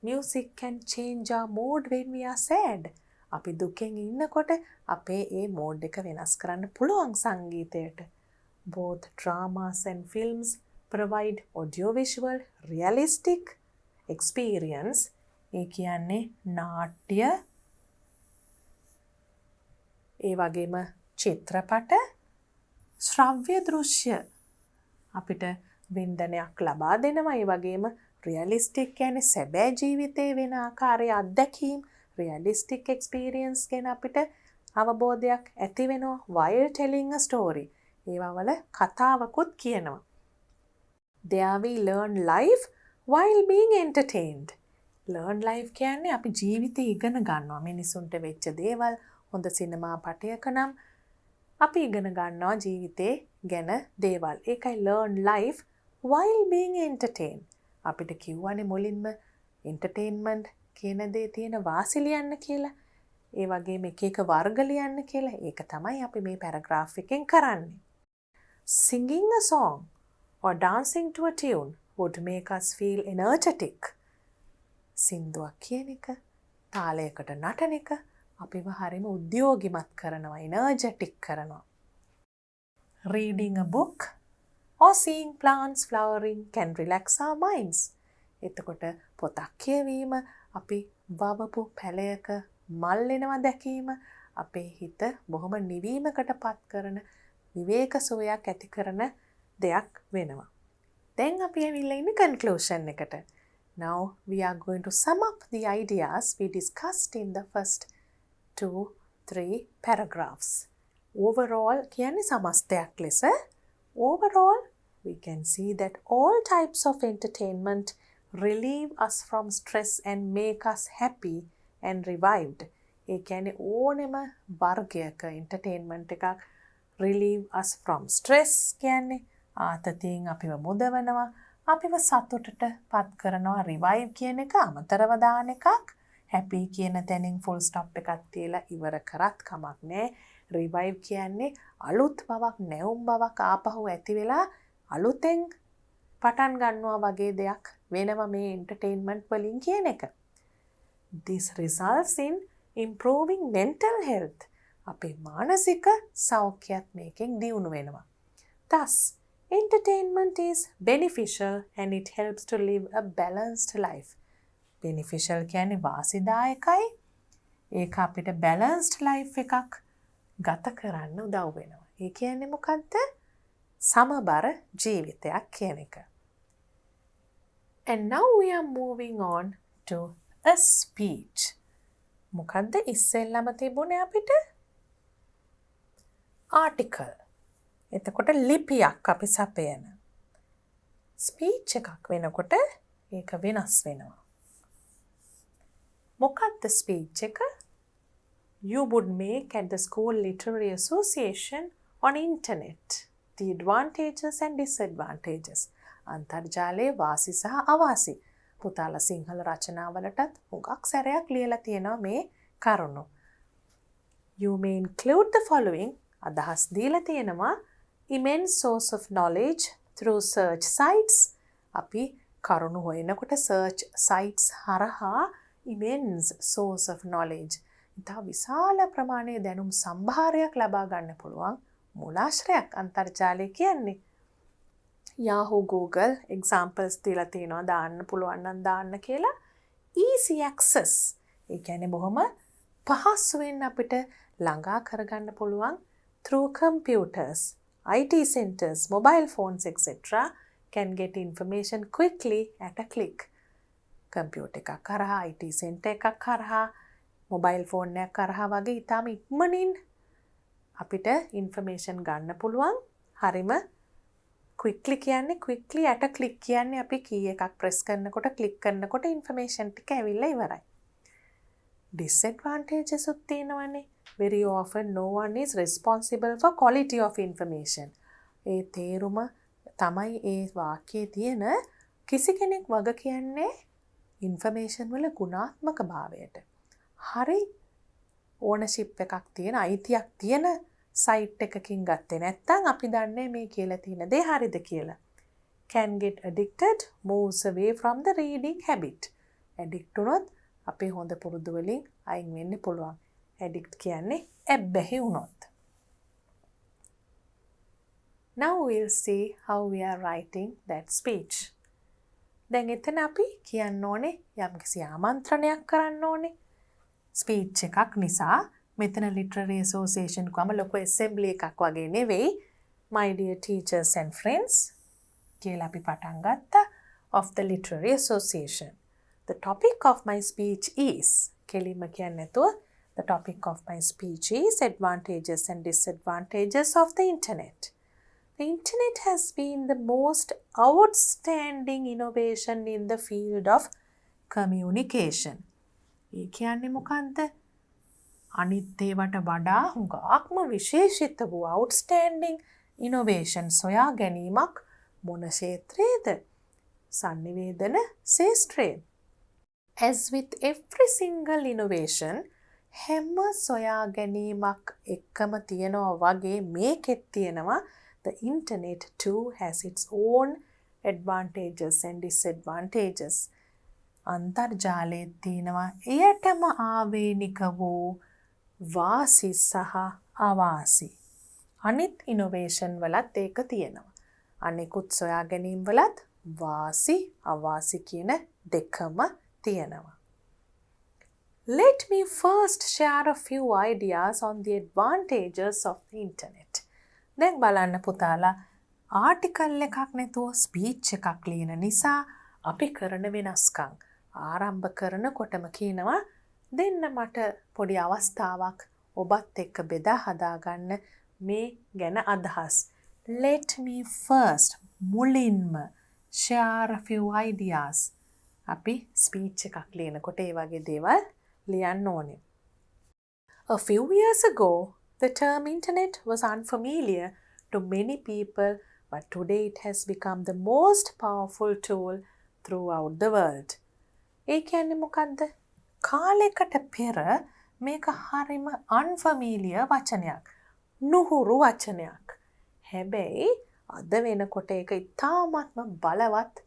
Music can change our mood when we are sad. අපි දුකෙන් ඉන්නකොට අපේ ඒ මෝඩ් එක වෙනස් කරන්න පුළුවන් සංගීතයට. Both dramas and films provide audiovisual realistic experience. ඒ කියන්නේ නාට්‍ය ඒ වගේම චිත්‍රපට ශ්‍රව්‍ය දෘශ්‍ය අපිට වින්දනයක් ලබා දෙනවා. ඒ වගේම රියලිස්ටික් කියන්නේ සැබෑ ජීවිතේ වෙන ආකාරයේ අත්දැකීම් realistic experience ගැන අපිට අවබෝධයක් ඇති වෙනවා while telling a story. ඒවා වල කතාවකුත් කියනවා. There we learn life while being entertained. learn life කියන්නේ අපි ජීවිතේ ඉගෙන ගන්නවා. මිනිසුන්ට වෙච්ච දේවල් හොඳ සිනමා පටයක නම් අපි ඉගෙන ගන්නවා ජීවිතේ ගැන දේවල්. ඒකයි learn life while being entertained. අපිට කිව්වනේ මුලින්ම entertainment කියන දේ තියෙන වාසි ලියන්න කියලා. ඒ වගේම එක එක වර්ග ලියන්න කියලා. ඒක තමයි අපි මේ පැරග්‍රාෆ් එකෙන් කරන්නේ. Singing a song or dancing to a tune would make us feel energetic. සින්දුවක් කියන එක, තාලයකට නටන එක අපිව හරිම උද්‍යෝගිමත් කරනවා, energetic කරනවා. Reading a book or seeing plants flowering can relax our minds. එතකොට පොතක් කියවීම, අපි වවපු පැලයක මල් වෙනවා දැකීම අපේ හිත බොහොම නිවීමකට පත් කරන විවේක සුවයක් ඇති කරන දෙයක් වෙනවා. දැන් අපි ඇවිල්ලා ඉන්නේ conclusion එකට. Now we are going to sum up the ideas we discussed in the first 2-3 paragraphs. Overall කියන්නේ සමස්තයක් ලෙස overall we can see that all types of entertainment relieve us from stress and make us happy and revived. ඒ කියන්නේ ඕනෙම වර්ගයක entertainment එකක් relieve us from stress කියන්නේ ආතතියෙන් අපිව මුදවනවා. අපිව සතුටට පත් කරනවා රිවයිව් කියන එක අමතරව දාන එකක්. හැපි කියන තැනින් ෆුල් ස්ටොප් එකක් තියලා ඉවර කරත් කමක් නෑ. රිවයිව් කියන්නේ අලුත් බවක් නැවුම් බවක් ආපහු ඇති වෙලා අලුතෙන් පටන් ගන්නවා වගේ දෙයක් වෙනවා මේ එන්ටර්ටේන්මන්ට් වලින් කියන එක. This results in improving mental health. අපේ මානසික සෞඛ්‍යත් මේකෙන් දියුණු වෙනවා. Thus, entertainment is beneficial and it helps to live a balanced life. Beneficial කියන්නේ වාසිදායකයි. ඒක අපිට balanced life එකක් ගත කරන්න උදව් වෙනවා. ඒ කියන්නේ මොකද්ද? සමබර ජීවිතයක් කියන එක. And now we are moving on to a speech. මොකද්ද ඉස්සෙල්ලම තිබුණේ අපිට? article. එතකොට ලිපියක් අපි සපයන. ස්පීච් එකක් වෙනකොට ඒක වෙනස් වෙනවා. මොකක්ද ස්පීච් එක? You would make at the school literary association on internet the advantages and disadvantages. අන්තර්ජාලයේ වාසි සහ අවාසි. පුතාලා සිංහල රචනාවලටත් හුඟක් සැරයක් ලියලා තියෙනවා මේ කරුණු. You may include the following. අදහස් දීලා තියෙනවා immense source of knowledge through search sites. අපි කරුණු හොයනකොට search sites හරහා immense source of knowledge. ඉතා විශාල ප්‍රමාණයේ දැනුම් සම්භාරයක් ලබා ගන්න පුළුවන් මූලාශ්‍රයක් අන්තර්ජාලය කියන්නේ. Yahoo Google examples දීලා තියෙනවා දාන්න පුළුවන් නම් දාන්න කියලා. easy access. ඒ කියන්නේ බොහොම පහසුවෙන් අපිට ළඟා කරගන්න පුළුවන් through computers. IT centers, mobile phones, etc. can get information quickly at a click. Computer එකක් කරහා, IT center එකක් කරහා, mobile phone එකක් කරහා වගේ ඉතාම ඉක්මනින් අපිට information ගන්න පුළුවන්. හරිම quickly කියන්නේ quickly at a click කියන්නේ අපි key එකක් press කරනකොට click කරනකොට information ටික ඇවිල්ලා ඉවරයි. Disadvantages උත් තියෙනවනේ. Very often no one is responsible for quality of information. ඒ තේරුම තමයි ඒ වාක්‍යයේ තියෙන කිසි කෙනෙක් වග කියන්නේ information වල ගුණාත්මක භාවයට. හරි ownership එකක් තියෙන අයිතියක් තියෙන site එකකින් ගත්තේ නැත්නම් අපි දන්නේ මේ කියලා තියෙන දේ හරිද කියලා. Can get addicted, moves away from the reading habit. Addict වුණොත් අපේ හොඳ පුරුදු වලින් අයින් වෙන්න පුළුවන්. Addict කියන්නේ ඇබ්බැහි වුණොත්. Now we'll see how we are writing that speech. දැන් එතන අපි කියන්න ඕනේ යම්කිසි ආමන්ත්‍රණයක් කරන්න ඕනේ. ස්පීච් එකක් නිසා මෙතන literary association කම ලොකු assembly එකක් වගේ නෙවෙයි. My dear teachers and friends කියලා අපි පටන් ගත්තා of the literary association. The topic of my speech is කෙලින්ම කියන්නේ නැතුව the topic of my speech is advantages and disadvantages of the internet. The internet has been the most outstanding innovation in the field of communication. ඒ කියන්නේ මොකන්ද? අනිත් ඒවට වඩා හුඟක්ම විශේෂිත වූ outstanding innovation සොයා ගැනීමක් මොන ක්ෂේත්‍රයේද? sannivedana ක්ෂේත්‍රයේ. As with every single innovation, හැම සොයා ගැනීමක් එක්කම තියනවා වගේ මේකෙත් තියෙනවා the internet too has its own advantages and disadvantages. අන්තර්ජාලයේ තියෙනවා එයටම ආවේනික වූ වාසි සහ අවාසි. අනිත් innovation වලත් ඒක තියෙනවා. අනිකුත් සොයා ගැනීම් වලත් වාසි අවාසි කියන දෙකම තියෙනවා. Let me first share a few ideas on the advantages of the internet. දැන් බලන්න පුතාලා ආටිකල් එකක් නැතුව ස්පීච් එකක් ලියන නිසා අපි කරන වෙනස්කම් ආරම්භ කරනකොටම කියනවා දෙන්න මට පොඩි අවස්ථාවක් ඔබත් එක්ක බෙදා හදා ගන්න මේ ගැන අදහස්. Let me first මුලින්ම share a few ideas. අපි ස්පීච් එකක් ලියනකොට ඒ වගේ දේවල් ලියන්න ඕනේ. A few years ago, the term internet was unfamiliar to many people but today it has become the most powerful tool throughout the world. ඒ කියන්නේ මොකද්ද? කාලයකට පෙර මේක හරිම unfamiliar වචනයක්. නුහුරු වචනයක්. හැබැයි අද වෙනකොට ඒක ඉතාමත්ම බලවත්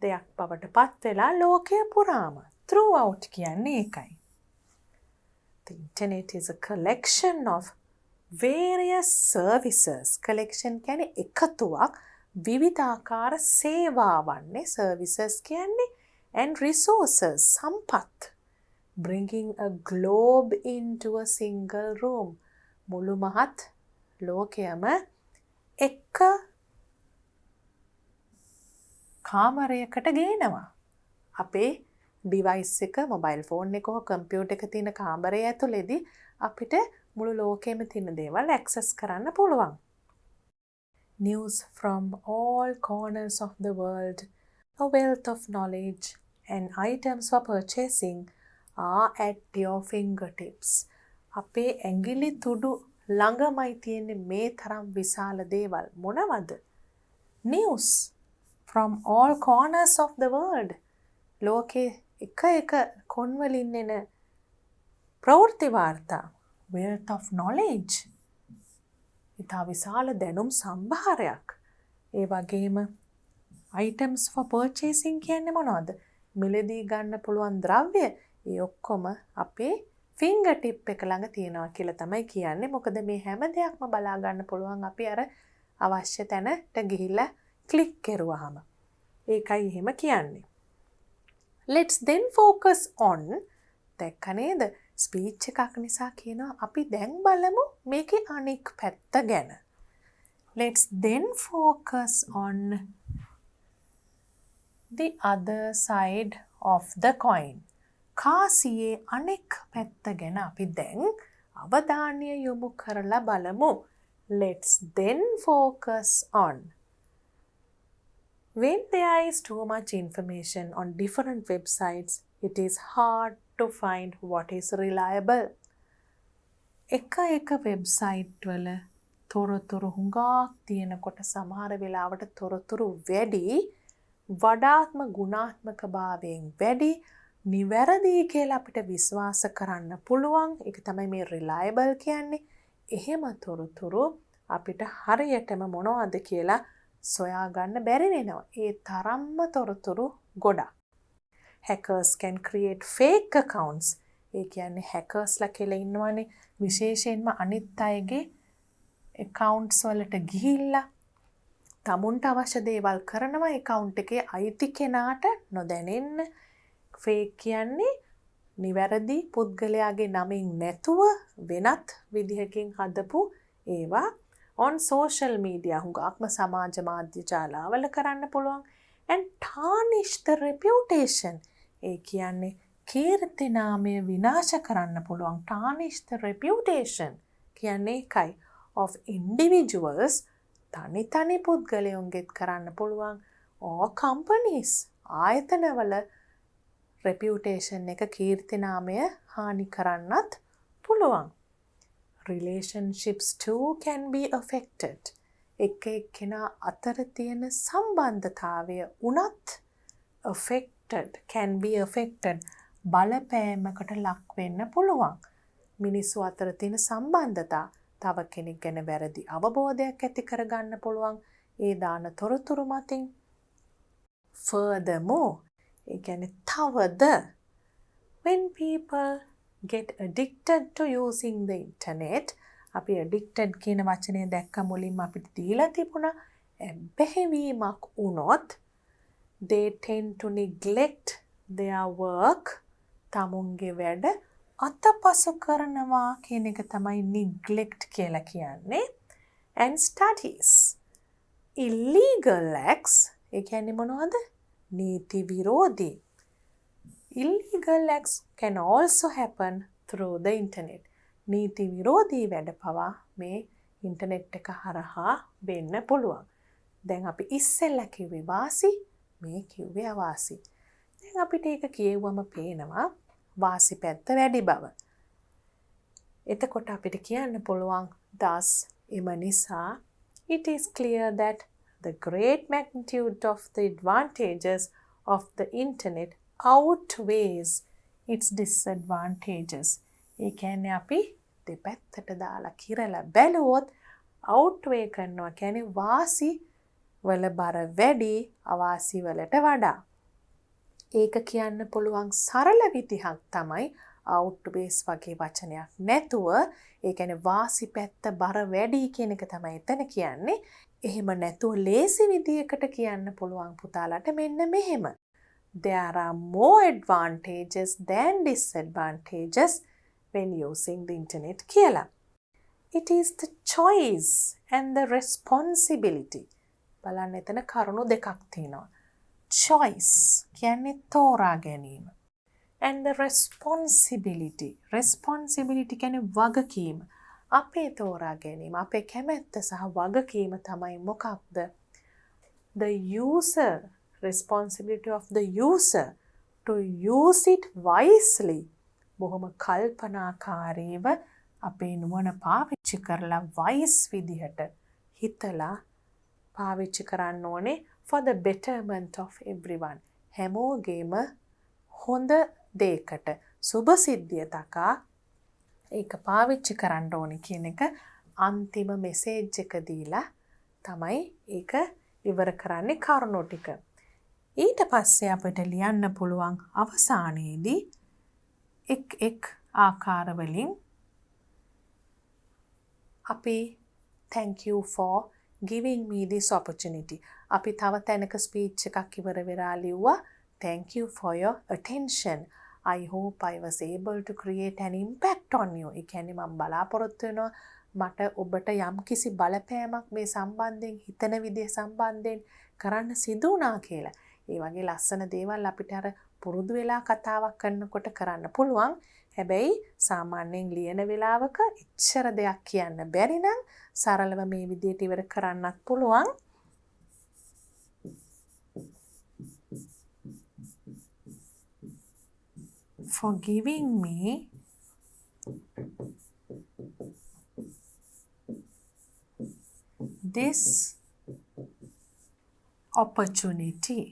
දෙයක් බවට පත් වෙලා ලෝකය පුරාම throughout කියන්නේ ඒකයි. The internet is a collection of various services. Collection කියන්නේ එකතුවක් විවිධාකාර සේවාවන්නේ services කියන්නේ and resources සම්පත් bringing a globe into a single room. මුළු මහත් ලෝකයම එක කාමරයකට ගේනවා. අපේ ඩිවයිස් එක මොබයිල් ෆෝන් එක හෝ කම්පියුටර් එක තියෙන කාමරය ඇතුළේදී අපිට මුළු ලෝකෙම තියෙන දේවල් ඇක්සස් කරන්න පුළුවන්. News from all corners of the world, a wealth of knowledge and items for purchasing are at your fingertips. අපේ ඇඟිලි තුඩු ළඟමයි තියෙන්නේ මේ තරම් විශාල දේවල්. මොනවද? News from all corners of the world. ලෝකේ එක කොන්වලින් එන ප්‍රවෘත්ති වාර්තා. Wealth of knowledge. ඉතා විශාල දැනුම් සම්භාරයක්. ඒ වගේම items for purchasing කියන්නේ මොනවද? මිලදී ගන්න පුළුවන් ද්‍රව්‍ය. ඒ ඔක්කොම අපේ ෆින්ගර් ටිප් එක ළඟ තියෙනවා කියලා තමයි කියන්නේ. මොකද මේ හැම දෙයක්ම බලා ගන්න පුළුවන් අපි අර අවශ්‍ය තැනට ගිහිල්ලා ක්ලික් කරුවාම. ඒකයි එහෙම කියන්නේ. Let's then focus on දැක්ක නේද? ස්පීච් එකක් නිසා කියනවා අපි දැන් බලමු මේකේ අනික් පැත්ත ගැන. Let's then focus on the other side of the coin. කාසියේ අනෙක් පැත්ත ගැන අපි දැන් අවධානය යොමු කරලා බලමු. Let's then focus on. When there is too much information on different websites, it is hard to find what is reliable. එක වෙබ්සයිට් වල තොරතුරු හුඟක් තියෙනකොට සමහර වෙලාවට තොරතුරු වැඩි, වඩාත්ම ගුණාත්මක භාවයෙන් වැඩි, නිවැරදි කියලා අපිට විශ්වාස කරන්න පුළුවන්. ඒක තමයි මේ reliable කියන්නේ. එහෙම තොරතුරු අපිට හරියටම මොනවද කියලා සොයා ගන්න බැරි වෙනවා. ඒ තරම්ම තොරතුරු ගොඩක්. Hackers can create fake accounts. ඒ කියන්නේ hackers ලා කියලා ඉන්නවනේ. විශේෂයෙන්ම අනිත් අයගේ accounts වලට ගිහිල්ලා තමුන්ට අවශ්‍ය දේවල් කරනවා. account එකේ අයිති කෙනාට නොදැනෙන්න. fake කියන්නේ නිවැරදි පුද්ගලයාගේ නමින් නැතුව වෙනත් විදිහකින් හදපු ඒවා on social media හුඟක්ම සමාජ මාධ්‍ය ජාලාවල කරන්න පුළුවන්. and tarnish the reputation. ඒ කියන්නේ කීර්ති නාමය විනාශ කරන්න පුළුවන්. tarnish the reputation කියන්නේ ඒකයි of individuals තනි පුද්ගලයන්ගෙත් කරන්න පුළුවන් or companies ආයතනවල reputation එක කීර්ති නාමය හානි කරන්නත් පුළුවන්. Relationships too can be affected. එක්කෙනා අතර තියෙන සම්බන්ධතාවය උනත් can be affected. බලපෑමකට ලක් වෙන්න පුළුවන්. මිනිස්සු අතර තියෙන සම්බන්ධතා තව කෙනෙක් ගැන වැරදි අවබෝධයක් ඇති කරගන්න පුළුවන් ඒ දාන තොරතුරු මතින්. Furthermore, ඒ කියන්නේ තවද when people get addicted to using the internet, අපි addicted කියන වචනය දැක්ක මුලින්ම අපිට දීලා තිබුණා. බැහැවීමක් වුණොත් they tend to neglect their work. තමුන්ගේ වැඩ අතපසු කරනවා කියන එක තමයි neglect කියලා කියන්නේ. and studies. illegal acts ඒ කියන්නේ මොනවද? නීති විරෝධී. Illegal acts can also happen through the internet. නීති විරෝධී වැඩ පවා මේ ඉන්ටර්නෙට් එක හරහා වෙන්න පුළුවන්. දැන් අපි ඉස්සෙල්ලා කිව්වේ වාසි, මේ කිව්වේ අවාසි. දැන් අපිට ඒක කියෙව්වම පේනවා වාසි පැත්ත වැඩි බව. එතකොට අපිට කියන්න පුළුවන් thus එම නිසා it is clear that The great magnitude of the advantages of the internet outweighs its disadvantages. ඒ කියන්නේ අපි දෙපැත්තට දාලා කිරලා බැලුවොත් outweigh කරනවා කියන්නේ වාසි වල බර වැඩි අවාසි වලට වඩා. ඒක කියන්න පුළුවන් සරල විදිහක් තමයි outweighs වගේ වචනයක් නැතුව ඒ කියන්නේ වාසි පැත්ත බර වැඩි කියන එක තමයි එතන කියන්නේ. එහෙම නැතුව ලේසි විදියකට කියන්න පුළුවන් පුතාලට මෙන්න මෙහෙම. There are more advantages than disadvantages when using the internet කියලා. It is the choice and the responsibility. බලන්න එතන කරුණු දෙකක් තියෙනවා. Choice කියන්නේ තෝරා ගැනීම. And the responsibility. Responsibility කියන්නේ වගකීම. අපේ තෝරා ගැනීම, අපේ කැමැත්ත සහ වගකීම තමයි මොකක්ද? The user, responsibility of the user to use it wisely. බොහොම කල්පනාකාරීව අපේ නුවණ පාවිච්චි කරලා wise විදිහට හිතලා පාවිච්චි කරන්න ඕනේ for the betterment of everyone. හැමෝගේම හොඳ දෙයකට සුබ සිද්ධිය තකා ඒක පාවිච්චි කරන්න ඕනේ කියන එක අන්තිම මෙසේජ් එක දීලා තමයි ඒක ඉවර කරන්නේ කරුණු ටික. ඊට පස්සේ අපිට ලියන්න පුළුවන් අවසානයේදී එක් ආකාර වලින් අපි thank you for giving me this opportunity. අපි තව තැනක ස්පීච් එකක් ඉවර වෙලා ලිව්වා thank you for your attention. I hope I was able to create an impact on you. ඒ කියන්නේ මම බලාපොරොත්තු වෙනවා මට ඔබට යම් කිසි බලපෑමක් මේ සම්බන්ධයෙන් හිතන විදිය සම්බන්ධයෙන් කරන්න සිදු වුණා කියලා. ඒ වගේ ලස්සන දේවල් අපිට අර පුරුදු වෙලා කතාවක් කරනකොට කරන්න පුළුවන්. හැබැයි සාමාන්‍යයෙන් ලියන වෙලාවක එච්චර දෙයක් කියන්න බැරි නම් සරලව මේ විදියට ඉවර කරන්නත් පුළුවන්. For giving me this opportunity.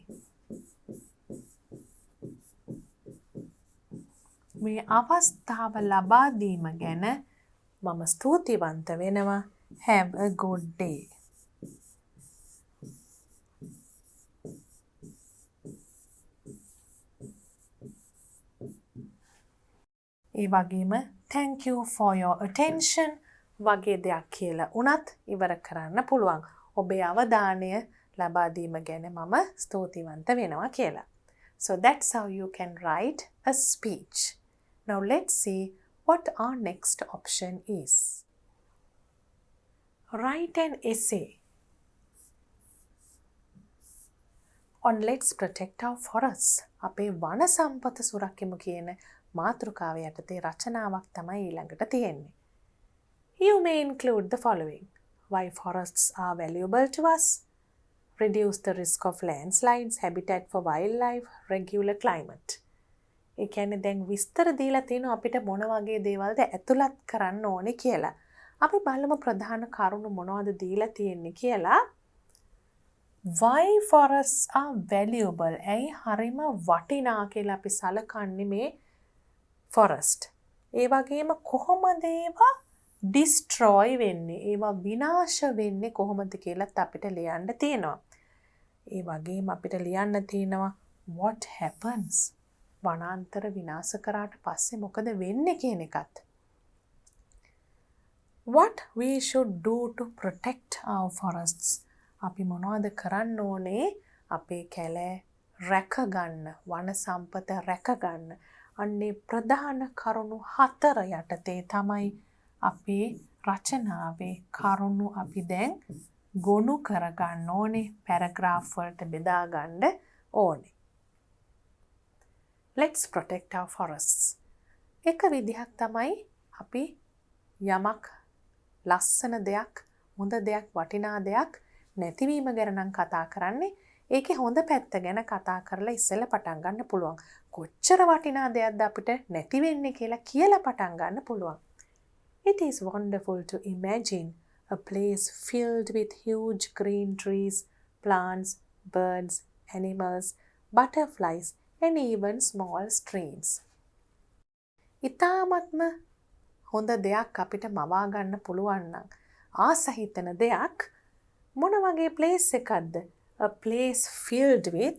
මේ අවස්ථාව ලබා දීම ගැන මම ස්තුතිවන්ත වෙනවා. Have a good day. ඒ වගේම thank you for your attention වගේ දෙයක් කියලා උනත් ඉවර කරන්න පුළුවන්. ඔබේ අවධානය ලබා දීම ගැන මම ස්තුතිවන්ත වෙනවා කියලා. So that's how you can write a speech. Now let's see what our next option is. Write an essay on let's protect our forests. අපේ වන සම්පත සුරකිමු කියන මාතෘකාව යටතේ රචනාවක් තමයි ඊළඟට තියෙන්නේ. You may include the following. Why forests are valuable to us. Reduce the risk of landslides, habitat for wildlife, regular climate. ඒ කියන්නේ දැන් විස්තර දීලා තියෙනවා අපිට මොන වගේ දේවල්ද ඇතුළත් කරන්න ඕනේ කියලා. අපි බලමු ප්‍රධාන කරුණු මොනවද දීලා තියෙන්නේ කියලා. Why forests are valuable. ඇයි හරිම වටිනා කියලා අපි සලකන්නේ මේ forest. ඒ වගේම කොහොමද ඒවා destroy වෙන්නේ? ඒවා විනාශ වෙන්නේ කොහොමද කියලාත් අපිට ලියන්න තියෙනවා. ඒ වගේම අපිට ලියන්න තියෙනවා what happens? වනාන්තර විනාශ කරාට පස්සේ මොකද වෙන්නේ කියන එකත්. What we should do to protect our forests. අපි මොනවද කරන්න ඕනේ අපේ කැලෑ රැකගන්න, වන සම්පත රැකගන්න. අන්නේ ප්‍රධාන කරුණු 4 යටතේ තමයි අපේ රචනාවේ කරුණු අපි දැන් ගොනු කරගන්න ඕනේ, පැරග්‍රාෆ් වලට බෙදා ගන්න ඕනේ. Let's protect our forests. එක විදිහක් තමයි අපි යමක් ලස්සන දෙයක්, හොඳ දෙයක්, වටිනා දෙයක් නැතිවීම ගැන නම් කතා කරන්නේ. ඒකේ හොඳ පැත්ත ගැන කතා කරලා ඉස්සෙල්ලා පටන් ගන්න පුළුවන්. කොච්චර වටිනා දෙයක්ද අපිට නැති වෙන්නේ කියලා කියලා පටන් ගන්න පුළුවන්. It is wonderful to imagine a place filled with huge green trees, plants, birds, animals, butterflies, and even small streams. ඉතාමත්ම හොඳ දෙයක් අපිට මවා ගන්න පුළුවන් නම් ආස හිතන දෙයක් මොන වගේ place එකක්ද? A place filled with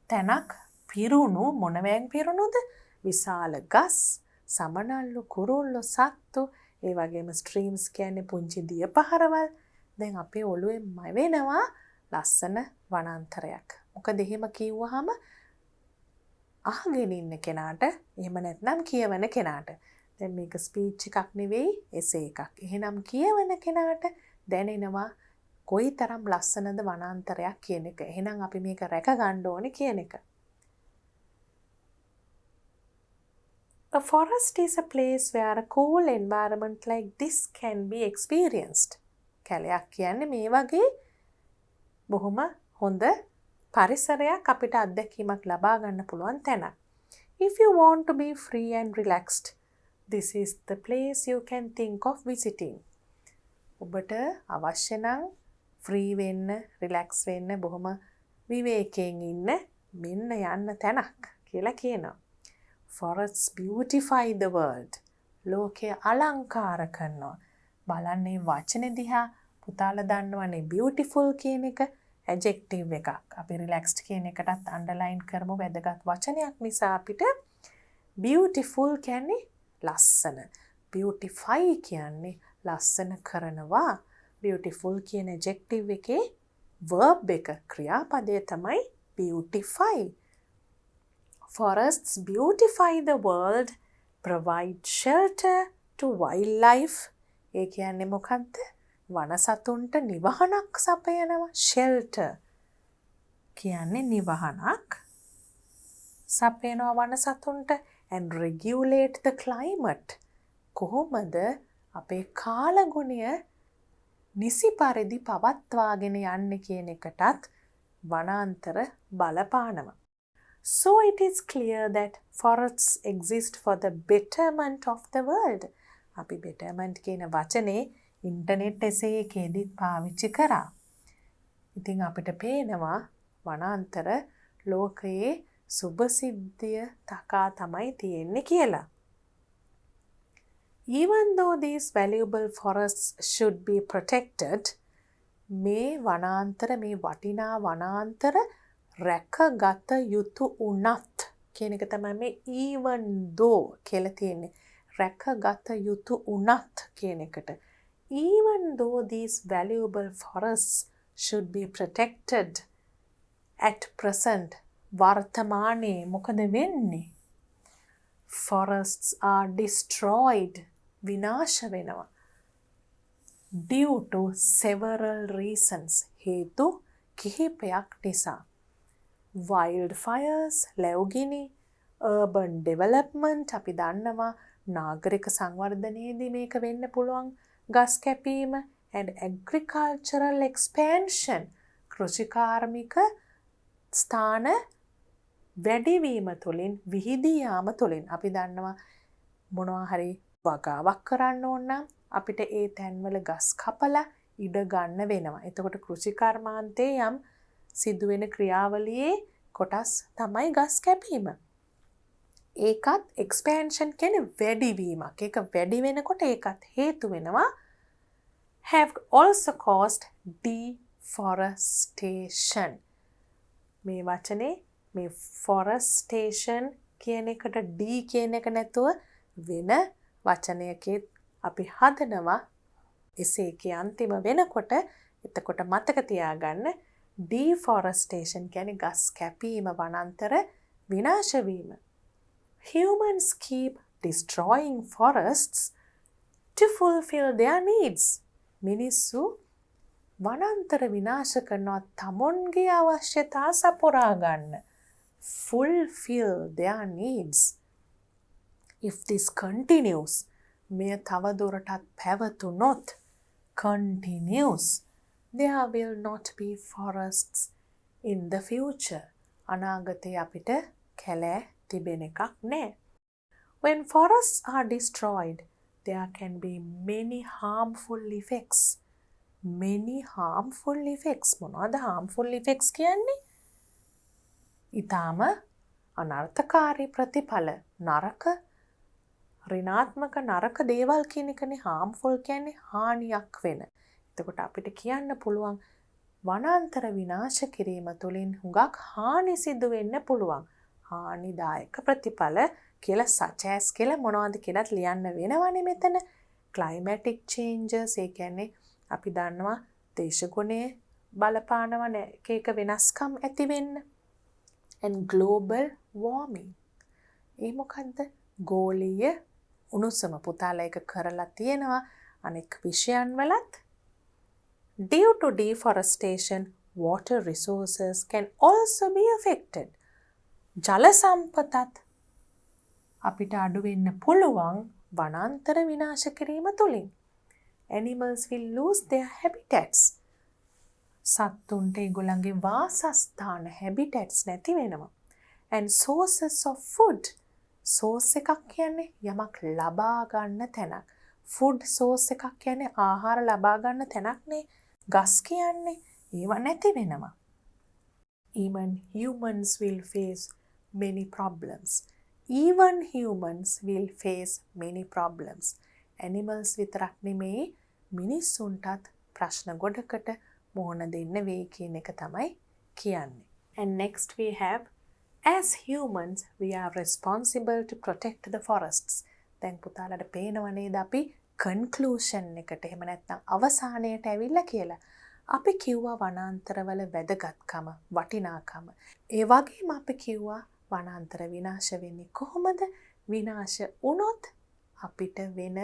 තැනක් පිරුණු මොනවැන් පිරුණුද? විශාල ගස්, සමනල්ලු, කුරුල්ලෝ, සත්තු, ඒ වගේම streams කියන්නේ පුංචි දිය පහරවල්. දැන් අපේ ඔළුවේ මැවෙනවා ලස්සන වනාන්තරයක්. මොකද එහෙම කිව්වහම අහගෙන ඉන්න කෙනාට එහෙම නැත්නම් කියවන කෙනාට දැන් මේක ස්පීච් එකක් නෙවෙයි එසේ එකක්. එහෙනම් කියවන කෙනාට දැනෙනවා කොයිතරම් ලස්සනද වනාන්තරයක් කියන එක. එහෙනම් අපි මේක රැක ගන්න ඕනේ කියන එක. A forest is a place where a cool environment like this can be experienced. කැලයක් කියන්නේ මේ වගේ බොහොම හොඳ පරිසරයක් අපිට අත්දැකීමක් ලබා ගන්න පුළුවන් තැනක්. If you want to be free and relaxed, this is the place you can think of visiting. ඔබට අවශ්‍ය නම් free වෙන්න, relax වෙන්න, බොහොම විවේකයෙන් ඉන්න මෙන්න යන්න තැනක් කියලා කියනවා. Forests beautify the world. ලෝකය අලංකාර කරනවා. බලන්න මේ වචනේ දිහා පුතාලා දන්නවනේ beautiful කියන එක adjective එකක්. අපි relaxed කියන එකටත් underline කරමු වැදගත් වචනයක් නිසා අපිට beautiful කියන්නේ ලස්සන. beautify කියන්නේ ලස්සන කරනවා. beautiful කියන adjective එකේ verb එක ක්‍රියාපදය තමයි beautify. Forests beautify the world, provide shelter to wildlife. ඒ කියන්නේ මොකක්ද? වනසතුන්ට නිවහනක් සපයනවා. shelter කියන්නේ නිවහනක් සපයනවා වනසතුන්ට. and regulate the climate. කොහොමද අපේ කාලගුණය නිසි පරිදි පවත්වාගෙන යන්නේ කියන එකටත් වනාන්තර බලපානවා. So it is clear that forests exist for the betterment of the world. අපි betterment කියන වචනේ ඉන්ටර්නෙට් එසේ එකේදීත් පාවිච්චි කරා. ඉතින් අපිට පේනවා වනාන්තර ලෝකයේ සුභසිද්ධිය තකා තමයි තියෙන්නේ කියලා. Even though these valuable forests should be protected, මේ වනාන්තර මේ වටිනා වනාන්තර රැකගත යුතු උනත් කියන එක තමයි මේ even though කියලා තියෙන්නේ. රැකගත යුතු උනත් කියන එකට. Even though these valuable forests should be protected at present, වර්තමානයේ මොකද වෙන්නේ? Forests are destroyed, විනාශ වෙනවා. Due to several reasons, හේතු කිහිපයක් නිසා. Wildfires, ලැවුගිනි, urban development, අපි දන්නවා නාගරික සංවර්ධනයේදී මේක වෙන්න පුළුවන් ගස් කැපීම, and agricultural expansion, කෘෂිකාර්මික ස්ථාන වැඩිවීම තුළින්, විහිදී යාම තුළින්. අපි දන්නවා මොනවා හරි වගාවක් කරන්න ඕන නම් අපිට ඒ තැන්වල ගස් කපලා ඉඩ ගන්න වෙනවා. එතකොට කෘෂිකර්මාන්තයේ යම් සිදුවෙන ක්‍රියාවලියේ කොටස් තමයි ගස් කැපීම. ඒකත් එක්ස්පෑන්ෂන් කියන්නේ වැඩිවීමක්. ඒක වැඩි වෙනකොට ඒකත් හේතු වෙනවා. have also caused deforestation. මේ වචනේ මේ forestation කියන එකට D කියන එක නැතුව වෙන වචනයකින් අපි හදනවා. එසේකේ අන්තිම වෙනකොට එතකොට මතක තියාගන්න deforestation කියන්නේ ගස් කැපීම, වනාන්තර විනාශ වීම. Humans keep destroying forests to fulfill their needs. මිනිස්සු වනාන්තර විනාශ කරනවා තමුන්ගේ අවශ්‍යතා සපුරා ගන්න. Fulfill their needs. If this continues, මෙය තවදුරටත් පැවතුනොත්, continues, there will not be forests in the future. අනාගතයේ අපිට කැලෑ තිබෙන එකක් නෑ. When forests are destroyed, there can be many harmful effects. many harmful effects. මොනවද harmful effects කියන්නේ? ඊටාම අනර්ථකාරී ප්‍රතිඵල, නරක ඍණාත්මක නරක දේවල් කියන එකනේ harmful කියන්නේ හානියක් වෙන. එතකොට අපිට කියන්න පුළුවන් වනාන්තර විනාශ කිරීම තුළින් හුඟක් හානි සිදු වෙන්න පුළුවන්. හානිදායක ප්‍රතිඵල කියලා such as කියලා මොනවද කියලාත් ලියන්න වෙනවනේ මෙතන. climatic changes ඒ කියන්නේ අපි දන්නවා දේශගුණයේ බලපානවා එක එක වෙනස්කම් ඇති වෙන්න. and global warming. ඒ මොකද්ද? ගෝලීය උණුසුම. පුතාලා එක කරලා තියෙනවා අනෙක් විෂයන් වලත්. Due to deforestation, water resources can also be affected. ජල සම්පතත් අපිට අඩු වෙන්න පුළුවන් වනාන්තර විනාශ කිරීම තුලින්. Animals will lose their habitats. සත්තුන්ට ඒගොල්ලන්ගේ වාසස්ථාන habitats නැති වෙනවා. and sources of food. source එකක් කියන්නේ යමක් ලබා ගන්න තැනක්. food source එකක් කියන්නේ ආහාර ලබා ගන්න තැනක්නේ. ගස් කියන්නේ ඒව නැති වෙනවා. even humans will face many problems. even humans will face many problems. animals විතරක් නෙමෙයි මිනිස්සුන්ටත් ප්‍රශ්න ගොඩකට මුහුණ දෙන්න වෙයි කියන එක තමයි කියන්නේ. and next we have as humans we are responsible to protect the forests. දැන් පුතාලට පේනව නේද අපි conclusion එකට එහෙම නැත්නම් අවසානයට ඇවිල්ලා කියලා. අපි කිව්වා වනාන්තරවල වැදගත්කම, වටිනාකම. ඒ වගේම අපි කිව්වා වනාන්තර විනාශ වෙන්නේ කොහොමද? විනාශ වුණොත් අපිට වෙන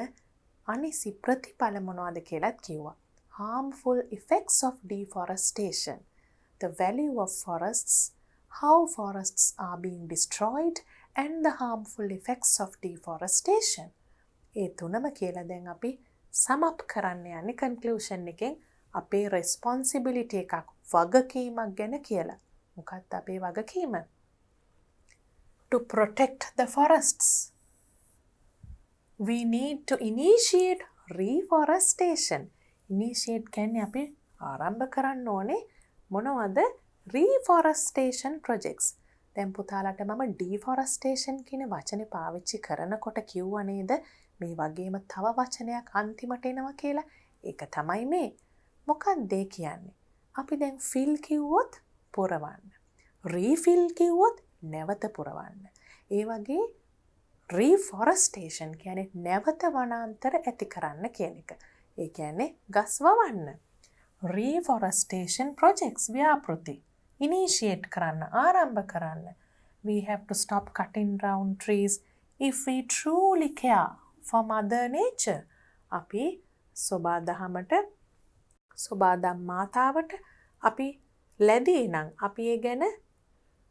අනිසි ප්‍රතිඵල මොනවද කියලාත් කිව්වා. harmful effects of deforestation, the value of forests, how forests are being destroyed, and the harmful effects of deforestation. ඒ තුනම කියලා දැන් අපි sum up කරන්න යන්නේ conclusion එකෙන් අපේ responsibility එකක් වගකීමක් ගැන කියලා. මොකක්ද අපේ වගකීම? To protect the forests. We need to initiate reforestation. Initiate කියන්නේ අපි ආරම්භ කරන්න ඕනේ මොනවද? Reforestation projects. දැන් පුතාලට මම deforestation කියන වචනේ පාවිච්චි කරනකොට කිව්වා නේද මේ වගේම තව වචනයක් අන්තිමට එනවා කියලා. ඒක තමයි මේ. මොකක්ද ඒ කියන්නේ? අපි දැන් fill කිව්වොත් පුරවන්න. refill කිව්වොත් නැවත පුරවන්න. ඒ වගේ reforestation කියන්නේ නැවත වනාන්තර ඇති කරන්න කියන එක. ඒ කියන්නේ ගස් වවන්න. reforestation projects ව්‍යාපෘති initiate කරන්න, ආරම්භ කරන්න. We have to stop cutting down trees if we truly care for mother nature. අපි සොබාදම් මාතාවට අපි ලැබී නම් අපි ඒ ගැන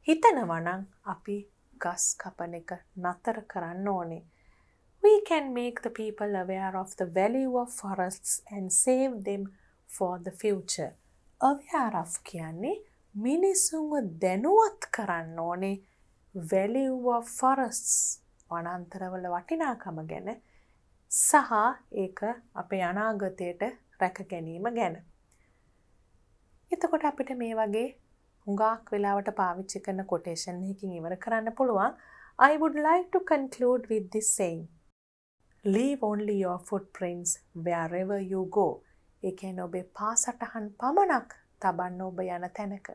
හිතනවා නම් අපි ගස් කපන එක නතර කරන්න ඕනේ. We can make the people aware of the value of forests and save them for the future. Aware of කියන්නේ මිනිසුන්ව දැනුවත් කරන්න ඕනේ value of forests, වනාන්තරවල වටිනාකම ගැන සහ ඒක අපේ අනාගතයට රැක ගැනීම ගැන. එතකොට අපිට මේ වගේ හුඟක් වෙලාවට පාවිච්චි කරන quotation එකකින් ඉවර කරන්න පුළුවන්. I would like to conclude with this saying. Leave only your footprints wherever you go. ඒ කියන්නේ ඔබේ පාසටහන් පමණක් තබන්න ඔබ යන තැනක.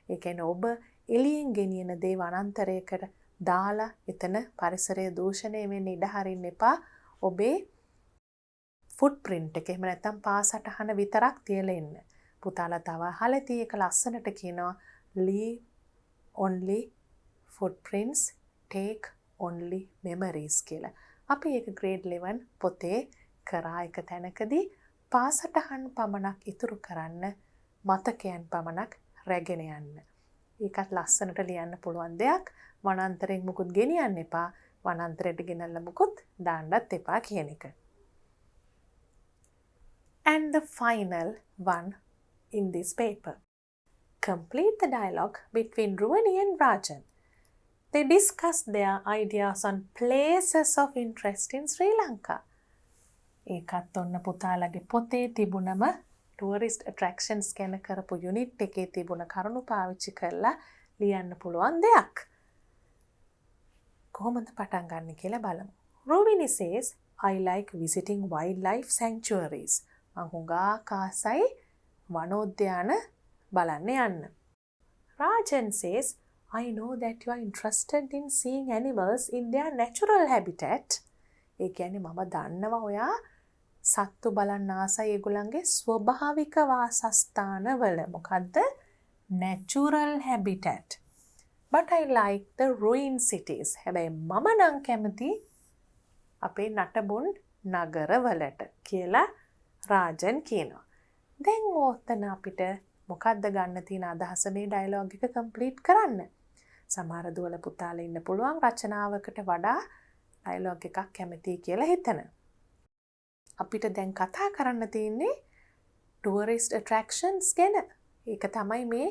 ඒ කියන්නේ ඔබ එළියෙන් ගෙනියන දේ වනාන්තරයකට දාලා එතන පරිසරය දූෂණය වෙන්න ඉඩ හරින්න එපා. ඔබේ footprint එක එහෙම නැත්නම් පාසටහන විතරක් තියලා ඉන්න. පුතාලා තව අහලා තියෙක ලස්සනට කියනවා leave only footprints, take only memories කියලා. අපි ඒක grade 11 පොතේ කරා එක තැනකදී පාසටහන් පමණක් ඉතුරු කරන්න, මතකයන් පමණක් රැගෙන යන්න. ඒකත් ලස්සනට ලියන්න පුළුවන් දෙයක්. වනාන්තරයෙන් මුකුත් ගෙනියන්න එපා. වනාන්තරයට ගෙනල්ලා මුකුත් දාන්නත් එපා කියන එක. And the final one in this paper. Complete the dialogue between Rooney and Rajan. They discussed their ideas on places of interest in Sri Lanka. ඒකත් ඔන්න පුතාලගේ පොතේ තිබුණම tourist attractions ගැන කරපු unit එකේ තිබුණ කරුණු පාවිච්චි කරලා ලියන්න පුළුවන් දෙයක්. කොහොමද පටන් ගන්න කියලා බලමු. Rooney says, I like visiting wildlife sanctuaries. මං හුඟක් ආසයි වනෝද්‍යාන බලන්න යන්න. Rajan says, I know that you are interested in seeing animals in their natural habitat. ඒ කියන්නේ මම දන්නවා ඔයා සත්තු බලන්න ආසයි ඒගොල්ලන්ගේ ස්වභාවික වාසස්ථානවල. මොකද්ද? natural habitat. But I like the ruined cities. හැබැයි මම නම් කැමති අපේ නටබුන් නගරවලට කියලා රාජන් කියනවා. දැන් ඕතන අපිට මොකද්ද ගන්න තියෙන අදහස මේ ඩයලොග් එක කම්ප්ලීට් කරන්න. සමහර දුවල පුතාලා ඉන්න පුළුවන් රචනාවකට වඩා ඩයලොග් එකක් කැමතියි කියලා හිතන. අපිට දැන් කතා කරන්න තියෙන්නේ tourist attractions ගැන. ඒක තමයි මේ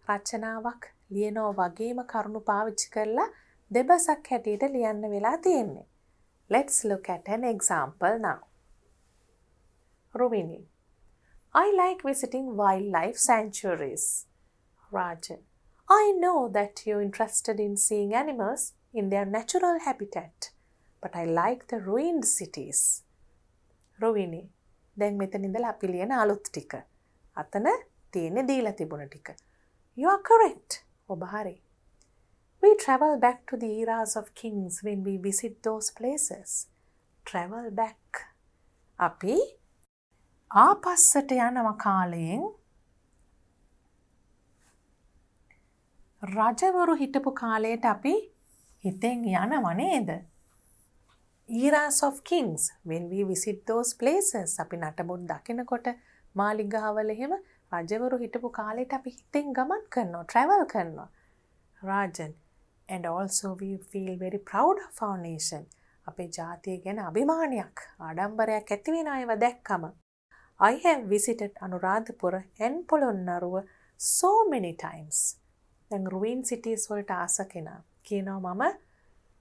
රචනාවක් ලියනවා වගේම කරුණු පාවිච්චි කරලා දෙබසක් හැටියට ලියන්න වෙලා තියෙන්නේ. Let's look at an example now. Rooney, I like visiting wildlife sanctuaries. Rajan, I know that you're interested in seeing animals in their natural habitat, but I like the ruined cities. Rooney, දැන් මෙතන ඉඳලා අපි ලියන අලුත් ටික. අතන තියෙන දීලා තිබුණ ටික. You are correct. ඔබ හරි. We travel back to the eras of kings when we visit those places. Travel back. අපි ආපස්සට යනවා කාලයෙන් රජවරු හිටපු කාලයට අපි හිතෙන් යනවා නේද? eras of kings when we visit those places. අපි නටබුන් දකිනකොට මාලිගාවල එහෙම රජවරු හිටපු කාලයට අපි හිතෙන් ගමන් කරනවා, travel කරනවා. Rajan, and also we feel very proud of our nation. අපේ ජාතිය ගැන අභිමානයක්, ආඩම්බරයක් ඇති වෙනවා ඒව දැක්කම. I have visited Anuradhapura and Polonnaruwa so many times. දැන් ruin cities වලට ආස කෙනා කියනවා මම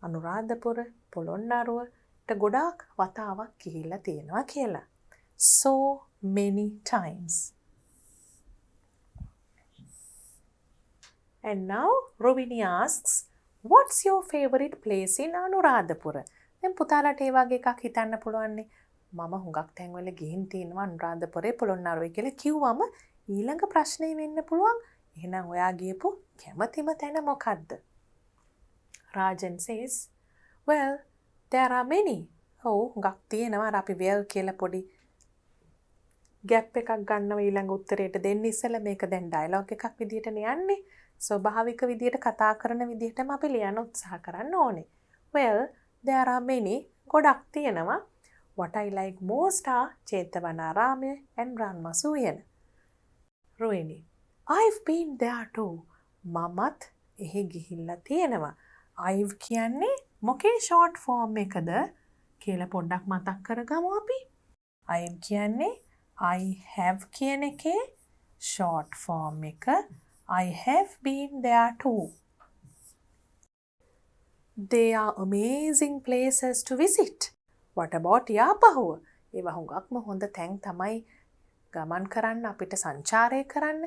අනුරාධපුර, පොළොන්නරුවට ගොඩාක් වතාවක් ගිහිල්ලා තියෙනවා කියලා. So many times. And now Rooney asks, what's your favorite place in Anuradhapura? දැන් පුතාලට ඒ වගේ එකක් හිතන්න පුළුවන්නේ. මම හුඟක් තැන්වල ගිහින් තියෙනවා අනුරාධපුරේ පොළොන්නරුවේ කියලා කිව්වම ඊළඟ ප්‍රශ්නේ වෙන්න පුළුවන්. එහෙනම් ඔයා ගියපු කැමතිම තැන මොකද්ද? Rajan says, well, there are many. ඔව් හුඟක් තියෙනවා. අපි well කියලා පොඩි ගැප් එකක් ගන්නවා ඊළඟ උත්තරේට දෙන්න ඉස්සෙල්ලා මේක දැන් ඩයලොග් එකක් විදිහටනේ යන්නේ. ස්වභාවික විදිහට කතා කරන විදිහටම අපි ලියන්න උත්සාහ කරන්න ඕනේ. Well, there are many. ගොඩක් තියෙනවා. What I like most are චේතවනාරාමය and රන්මසූයන. Rooney, I've been there too. මමත් එහෙ ගිහිල්ලා තියෙනවා. I've කියන්නේ මොකේ short form එකද කියලා පොඩ්ඩක් මතක් කරගමු අපි. I've කියන්නේ I have කියන එකේ short form එක. I have been there too. They are amazing places to visit. What about Yapahuwa? ඒවා හුඟක්ම හොඳ තැන් තමයි ගමන් කරන්න අපිට සංචාරය කරන්න.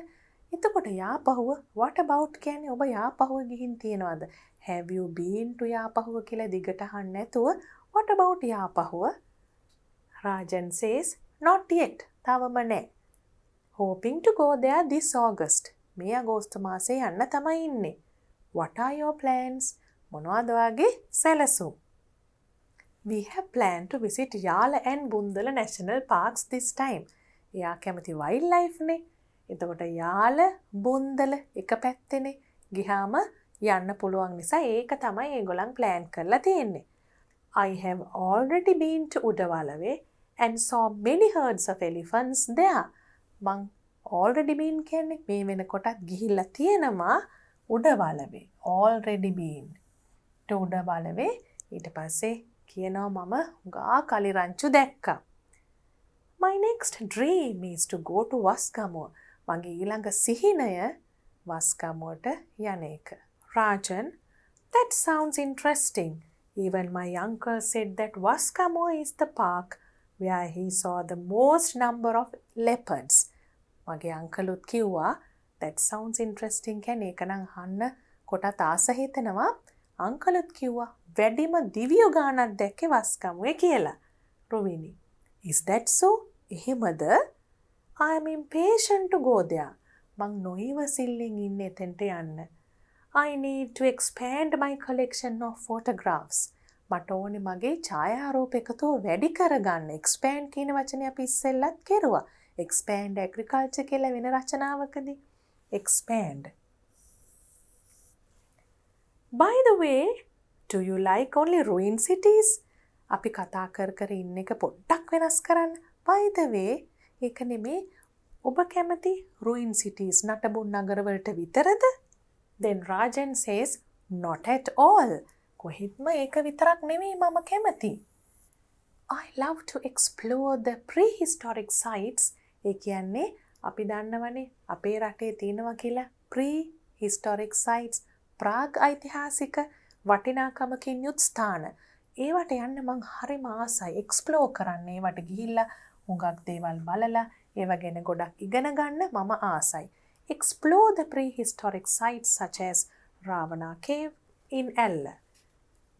එතකොට යාපහුව what about කියන්නේ ඔබ යාපහුව ගිහින් තියෙනවද? Have you been to Yapahuwa කියලා දිගට අහන්න නැතුව what about Yapahuwa? Rajan says not yet. තවම නැහැ. Hoping to go there this August. මේ අගෝස්තු මාසේ යන්න තමයි ඉන්නේ. What are your plans? මොනවද ඔයාගේ සැලසුම්? We have planned to visit Yala and Bundala National Parks this time. එයා කැමති wildlife නේ. එතකොට යාල බුන්දල එක පැත්තේනේ. ගියාම යන්න පුළුවන් නිසා ඒක තමයි ඒගොල්ලන් plan කරලා තියෙන්නේ. I have already been to Udawalawe and saw many herds of elephants there. මං already been කියන්නේ මේ වෙනකොටත් ගිහිල්ලා තියෙනවා Udawalawe. already been to Udawalawe. ඊට පස්සේ කියනවා මම ගා කලිරංචු දැක්කා. My next dream is to go to Waskamuwa. මගේ ඊළඟ සිහිනය වස්කමුවට යන එක. Rajan, that sounds interesting. Even my uncle said that Waskamuwa is the park where he saw the most number of leopards. මගේ අංකලුත් කිව්වා that sounds interesting කියන්නේ ඒක නම් අහන්න කොටත් ආස හිතෙනවා. අංකලුත් කිව්වා වැඩිම දිවියෝ ගානක් දැක්කේ වස්කමුවේ කියලා. රොවිනි, is that so? එහෙමද? I am impatient to go there. මං නොහිවසිල්ලෙන් ඉන්නේ එතෙන්ට යන්න. I need to expand my collection of photographs. මට ඕනේ මගේ ඡායාරූප එකතුව වැඩි කරගන්න. expand කියන වචනේ අපි ඉස්සෙල්ලත් කෙරුවා. expand agriculture කියලා වෙන රචනාවකදී. expand. By the way, do you like only ruined cities? අපි කතා කර ඉන්න එක පොඩ්ඩක් වෙනස් කරන්න. By the way, ඒක නෙමේ ඔබ කැමති ruined cities නටබුන් නගරවලට විතරද? Then Rajan says, not at all. කොහෙත්ම ඒක විතරක් නෙමෙයි මම කැමති. I love to explore the prehistoric sites. ඒ කියන්නේ අපි දන්නවනේ අපේ රටේ තියෙනවා කියලා prehistoric sites, ප්‍රාග් ඓතිහාසික වටිනාකමකින් යුත් ස්ථාන. ඒවට යන්න මං හරිම ආසයි. එක්ස්ප්ලෝර් කරන්න, ඒවට ගිහිල්ලා හුඟක් දේවල් බලලා ඒව ගැන ගොඩක් ඉගෙන ගන්න මම ආසයි. Explore the prehistoric sites such as Ravana Cave in Ella,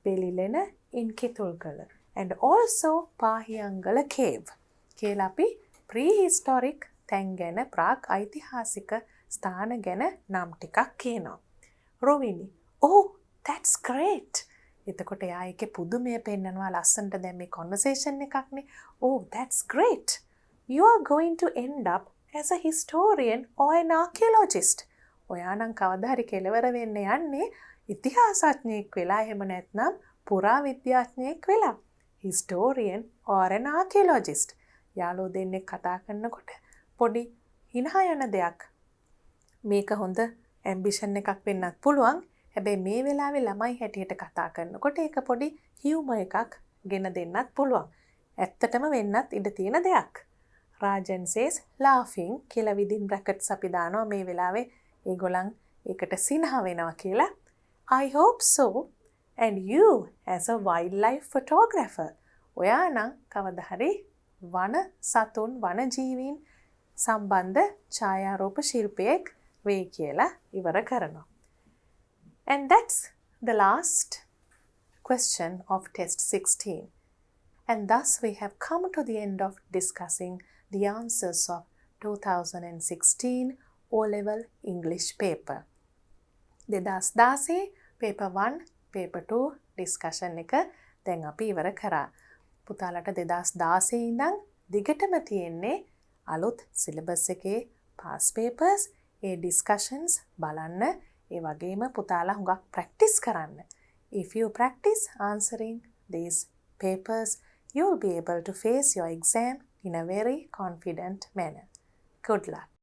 Belilena in Kitulgala, and also Pahiyangala Cave. කියලා අපි prehistoric තැන් ගැන, ප්‍රාග් ඓතිහාසික ස්ථාන ගැන නම් ටිකක් කියනවා. රොවිනි, oh, that's great. එතකොට එයා ඒකේ පුදුමය පෙන්නනවා ලස්සනට. දැන් මේ conversation එකක්නේ. Oh, that's great. You are going to end up as a historian or an archaeologist. ඔයා නම් කවදා හරි කෙලවර වෙන්න යන්නේ ඉතිහාසඥයෙක් වෙලා, එහෙම නැත්නම් පුරාවිද්‍යාඥයෙක් වෙලා. historian or an archaeologist. යාළුවෝ දෙන්නෙක් කතා කරනකොට පොඩි හිනා යන දෙයක්. මේක හොඳ ambition එකක් වෙන්නත් පුළුවන්. හැබැයි මේ වෙලාවේ ළමයි හැටියට කතා කරනකොට ඒක පොඩි humor එකක් ගෙන දෙන්නත් පුළුවන්. ඇත්තටම වෙන්නත් ඉඩ තියෙන දෙයක්. Rajan says laughing කියලා within brackets අපි දානවා මේ වෙලාවේ ඒගොල්ලන් ඒකට සිනහ වෙනවා කියලා. I hope so. And you as a wildlife photographer. ඔයා නම් කවදා හරි වන සතුන්, වන ජීවීන් සම්බන්ධ ඡායාරූප ශිල්පියෙක් වෙයි කියලා ඉවර කරනවා. And that's the last question of test 16. And thus we have come to the end of discussing the answers of 2016 O-level English paper. 2016 paper 1, paper 2 discussion එක දැන් අපි ඉවර කරා. පුතාලට 2016 ඉඳන් දිගටම තියෙන්නේ අලුත් syllabus එකේ past papers, ඒ discussions බලන්න. ඒ වගේම පුතාලා හුඟක් practice කරන්න. If you practice answering these papers, you will be able to face your exam in a very confident manner. Good luck.